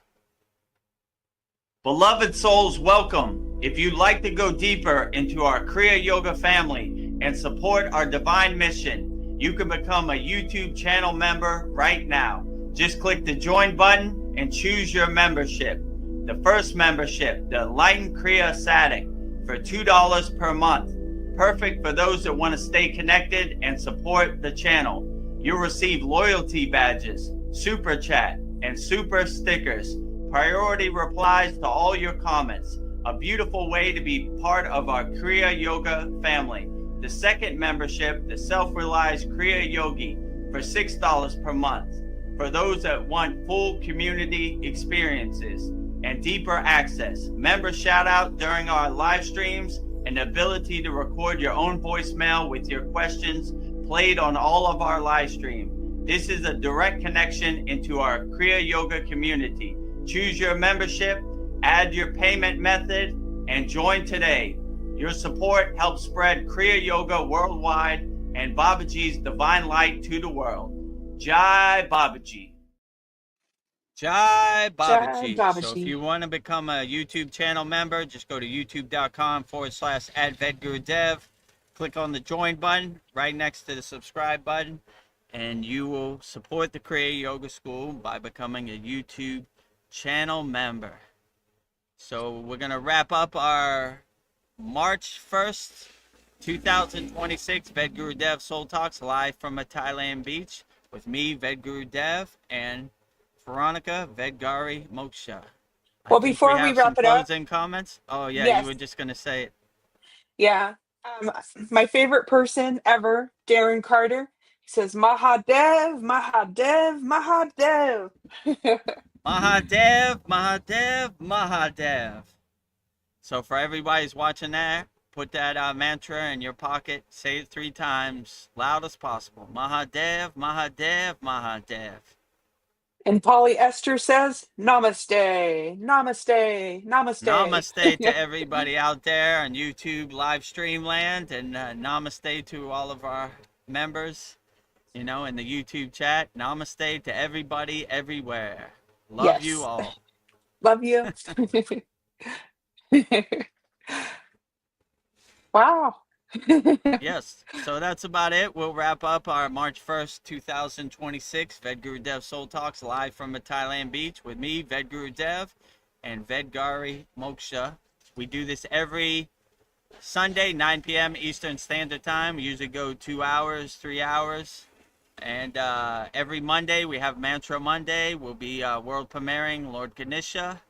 Beloved souls, welcome. If you'd like to go deeper into our Kriya Yoga family and support our divine mission, you can become a YouTube channel member right now. Just click the join button and choose your membership. The first membership, the Enlightened Kriya Sadik, for $2 per month. Perfect for those that want to stay connected and support the channel. You'll receive loyalty badges, super chat, and super stickers. Priority replies to all your comments. A beautiful way to be part of our Kriya Yoga family. The second membership, the Self-Realized Kriya Yogi, for $6 per month. For those that want full community experiences and deeper access, member shout out during our live streams, and the ability to record your own voicemail with your questions played on all of our live stream. This is a direct connection into our Kriya Yoga community. Choose your membership, add your payment method, and join today. Your support helps spread Kriya Yoga worldwide and Babaji's divine light to the world. Jai Babaji. Jai Babaji. So if you want to become a YouTube channel member, just go to youtube.com/@Vedagurudev. Click on the join button right next to the subscribe button, and you will support the Kriya Yoga School by becoming a YouTube channel member. So we're going to wrap up our March 1st, 2026 Vedagurudev Soul Talks live from a Thailand beach with me, Vedagurudev, and Veronica Vedgari Moksha. Well, before we wrap it up, closing comments. Oh yeah, yes. You were just gonna say it. Yeah. My favorite person ever, Darren Carter, says Mahadev, Mahadev, Mahadev. Mahadev, Mahadev, Mahadev. So for everybody who's watching that, put that mantra in your pocket. Say it 3 times, loud as possible. Mahadev, Mahadev, Mahadev. And Polyester says, Namaste, Namaste, Namaste. Namaste to everybody out there on YouTube live stream land, and namaste to all of our members, in the YouTube chat. Namaste to everybody everywhere. Love you all. Love you. Wow. Yes, so that's about it. We'll wrap up our March 1st, 2026 Vedagurudev Soul Talks live from a Thailand beach with me, Vedagurudev, and Vedgari Moksha. We do this every Sunday, 9 p.m. Eastern Standard Time. We usually go 2 hours, 3 hours. And every Monday, we have Mantra Monday. We'll be world premiering Lord Ganesha.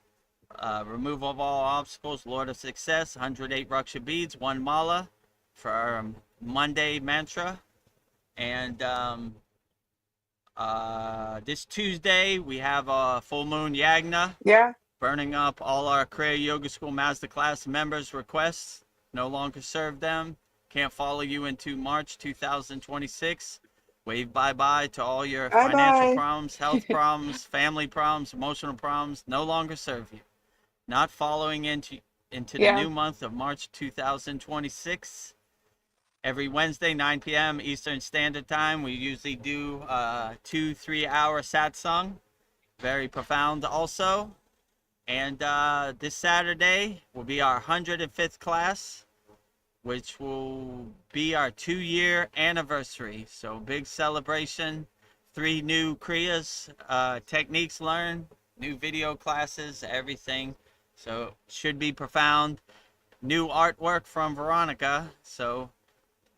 Removal of all obstacles, Lord of Success, 108 Raksha beads, 1 mala for our Monday mantra. And this Tuesday, we have a full moon yagna. Yeah. Burning up all our Kriya Yoga School Masterclass members' requests. No longer serve them. Can't follow you into March 2026. Wave bye-bye to all your financial problems, health problems, family problems, emotional problems. No longer serve you. Not following into the new month of March 2026. Every Wednesday, 9 p.m. Eastern Standard Time, we usually do 2-3 hour satsang. Very profound also. And this Saturday will be our 105th class, which will be our 2-year anniversary. So big celebration, 3 new Kriyas, techniques learned, new video classes, everything. So should be profound. New artwork from Veronica, so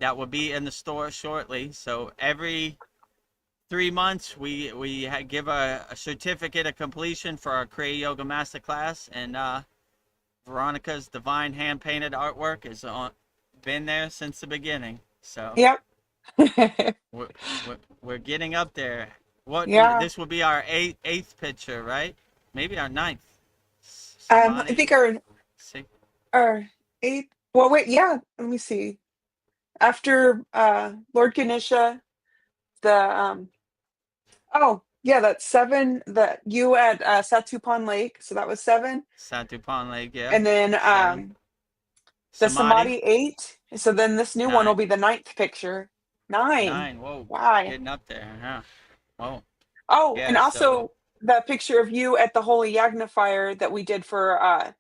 that will be in the store shortly. So every 3 months we give a certificate of completion for our Kriya Yoga Masterclass, and Veronica's divine hand painted artwork is been there since the beginning. So Yep. we're, we're getting up there. Yeah. This will be our eighth picture, right? Maybe our ninth. I Samani, think our eighth. Well, wait. Yeah. Let me see. After Lord Ganesha, the oh yeah, that's 7. That you at Satupan Lake, so that was 7, Satupan Lake, yeah. and then 7. the Samadhi, Samadhi 8. So then this new one will 9. be the 9th picture. 9. 9. Whoa, Why? getting up there, huh? Whoa. Oh, and Yeah, so also the picture of you at the Holy Yagna fire that we did for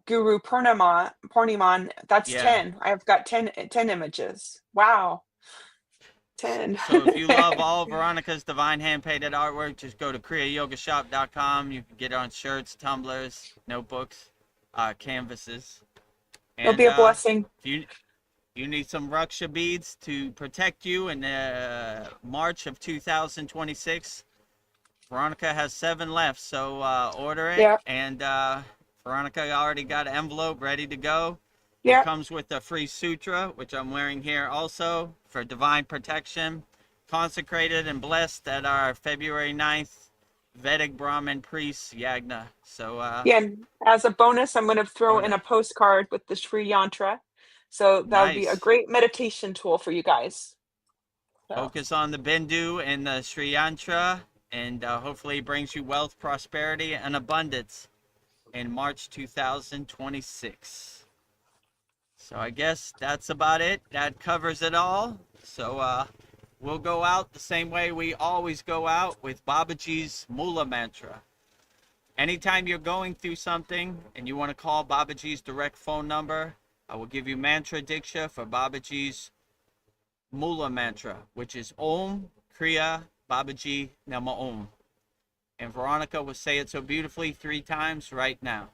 Guru Purniman. That's yeah. 10. I've got 10 images. Wow. 10. So if you love all Veronica's divine hand painted artwork, just go to kriyayogamasterclass.com. You can get it on shirts, tumblers, notebooks, canvases. It'll And be a blessing. if you need some Raksha beads to protect you in March of 2026, Veronica has 7 left, so order it. Yeah. And Veronica already got an envelope ready to go. It Yeah. comes with a free sutra, which I'm wearing here also, for divine protection, consecrated and blessed at our February 9th Vedic Brahmin priest Yagna. So Yeah. And as a bonus, I'm going to throw in order. a postcard with the Sri Yantra. So that would be a Nice. great meditation tool for you guys. So, Focus on the Bindu and the Sri Yantra, and hopefully it brings you wealth, prosperity, and abundance in March 2026. So I guess that's about it. That covers it all. So we'll go out the same way we always go out, with Babaji's Mula Mantra. Anytime you're going through something and you want to call Babaji's direct phone number, I will give you mantra diksha for Babaji's Mula Mantra, which is Om Kriya Babaji Nama Om. And Veronica will say it so beautifully 3 times right now.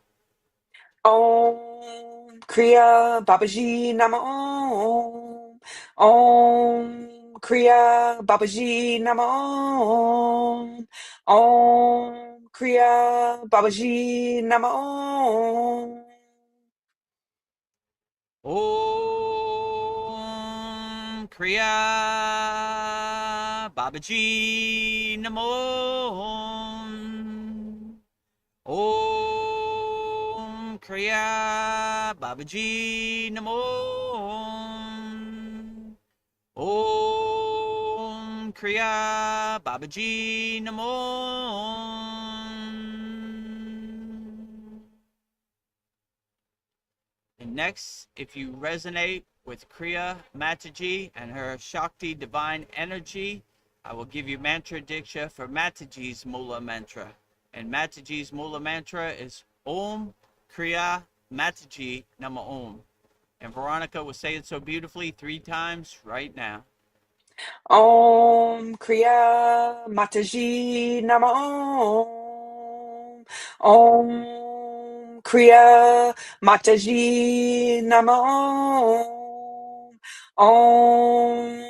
Om Kriya Babaji Nama Om. Om Kriya Babaji Nama Om. Om Kriya Babaji Nama Om. Om Kriya Babaji Namo. Om Kriya Babaji Namo. Om Kriya Babaji Namo. And next, if you resonate with Kriya Mataji and her Shakti divine energy, I will give you mantra diksha for Mataji's Mula Mantra. And Mataji's Mula Mantra is Om Kriya Mataji Nama Om. And Veronica will say it so beautifully 3 times right now. Om Kriya Mataji Nama Om. Om Kriya Mataji Nama Om. Om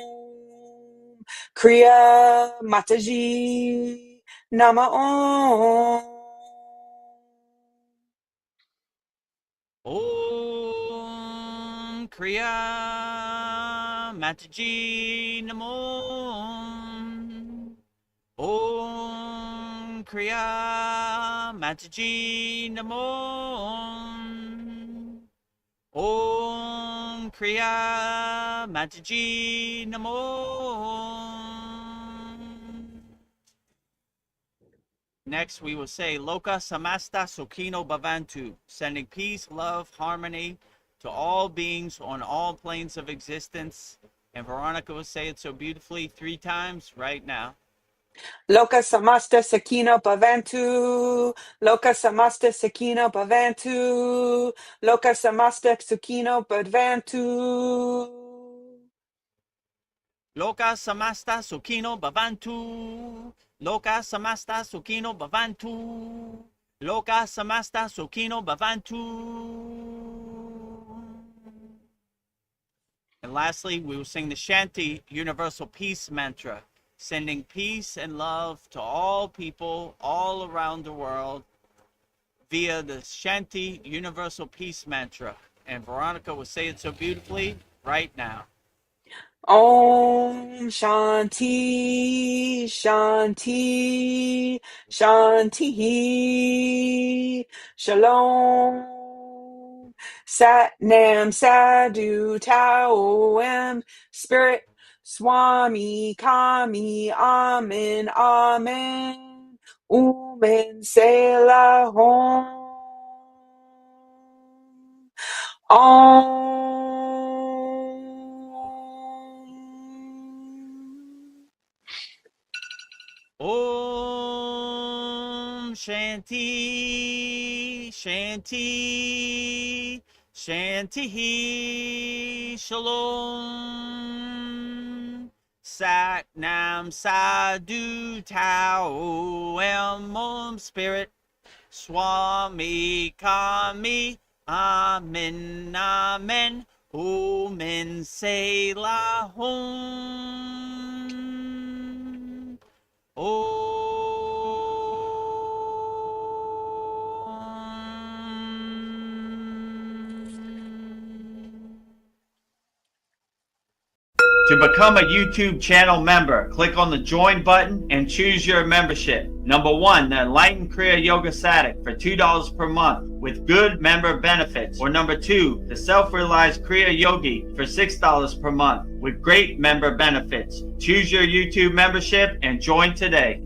Kriya Mataji Nama Om. Om Kriya Mataji Namo. Om Kriya Mataji Namo. Om Kriya Mataji Namo. Next, we will say Loka Samasta Sukhino Bhavantu, sending peace, love, harmony to all beings on all planes of existence. And Veronica will say it so beautifully 3 times right now. Loka samasta sakino bhavantu. Loka samasta sakino bhavantu. Loka samasta sakino bhavantu. Loka samasta sukino bhavantu. Loka samasta sukino bhavantu. Loka samasta sukino bhavantu. And lastly, we will sing the Shanti Universal Peace Mantra, sending peace and love to all people all around the world via the Shanti Universal Peace Mantra. And Veronica will say it so beautifully right now. Om Shanti Shanti Shanti Shalom Sat Nam Sadhu Tao Am Spirit Swami Kami Amen Amen Umen Selah Hom Om Shanti Shanti Shanti Shalom Sat Nam Sadhu Tao Am Spirit Swami Kami Amen Amen Omen Selah Hom To become a YouTube channel member, click on the join button and choose your membership. Number 1, the Enlightened Kriya Yoga Sadik for $2 per month with good member benefits. Or number 2, the Self-Realized Kriya Yogi for $6 per month with great member benefits. Choose your YouTube membership and join today.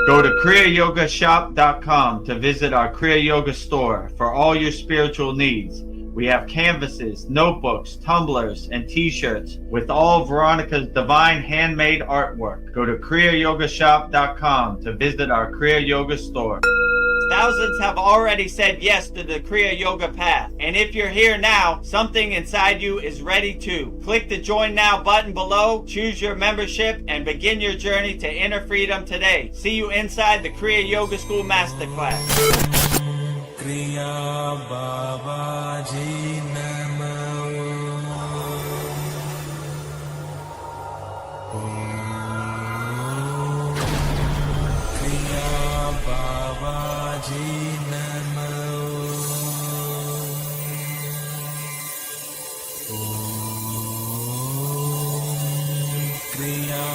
Go to kriyayogamasterclass.com to visit our Kriya Yoga store for all your spiritual needs. We have canvases, notebooks, tumblers, and t-shirts with all Veronica's divine handmade artwork. Go to kriyayogamasterclass.com to visit our Kriya Yoga store. Thousands have already said yes to the Kriya Yoga path. And if you're here now, something inside you is ready too. Click the Join Now button below, choose your membership, and begin your journey to inner freedom today. See you inside the Kriya Yoga School Masterclass. Kriya Babaji Namo. Kriya Babaji Namo. Kriya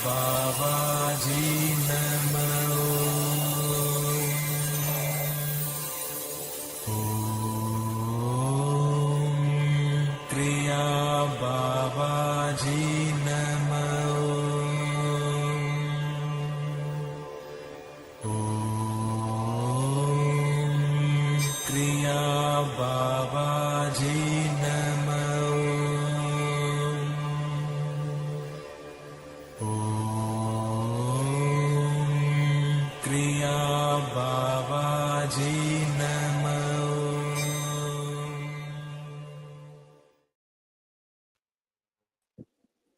Babaji Namo. Kriya Babaji Namo. Kriya Babaji Namo. Kriya Babaji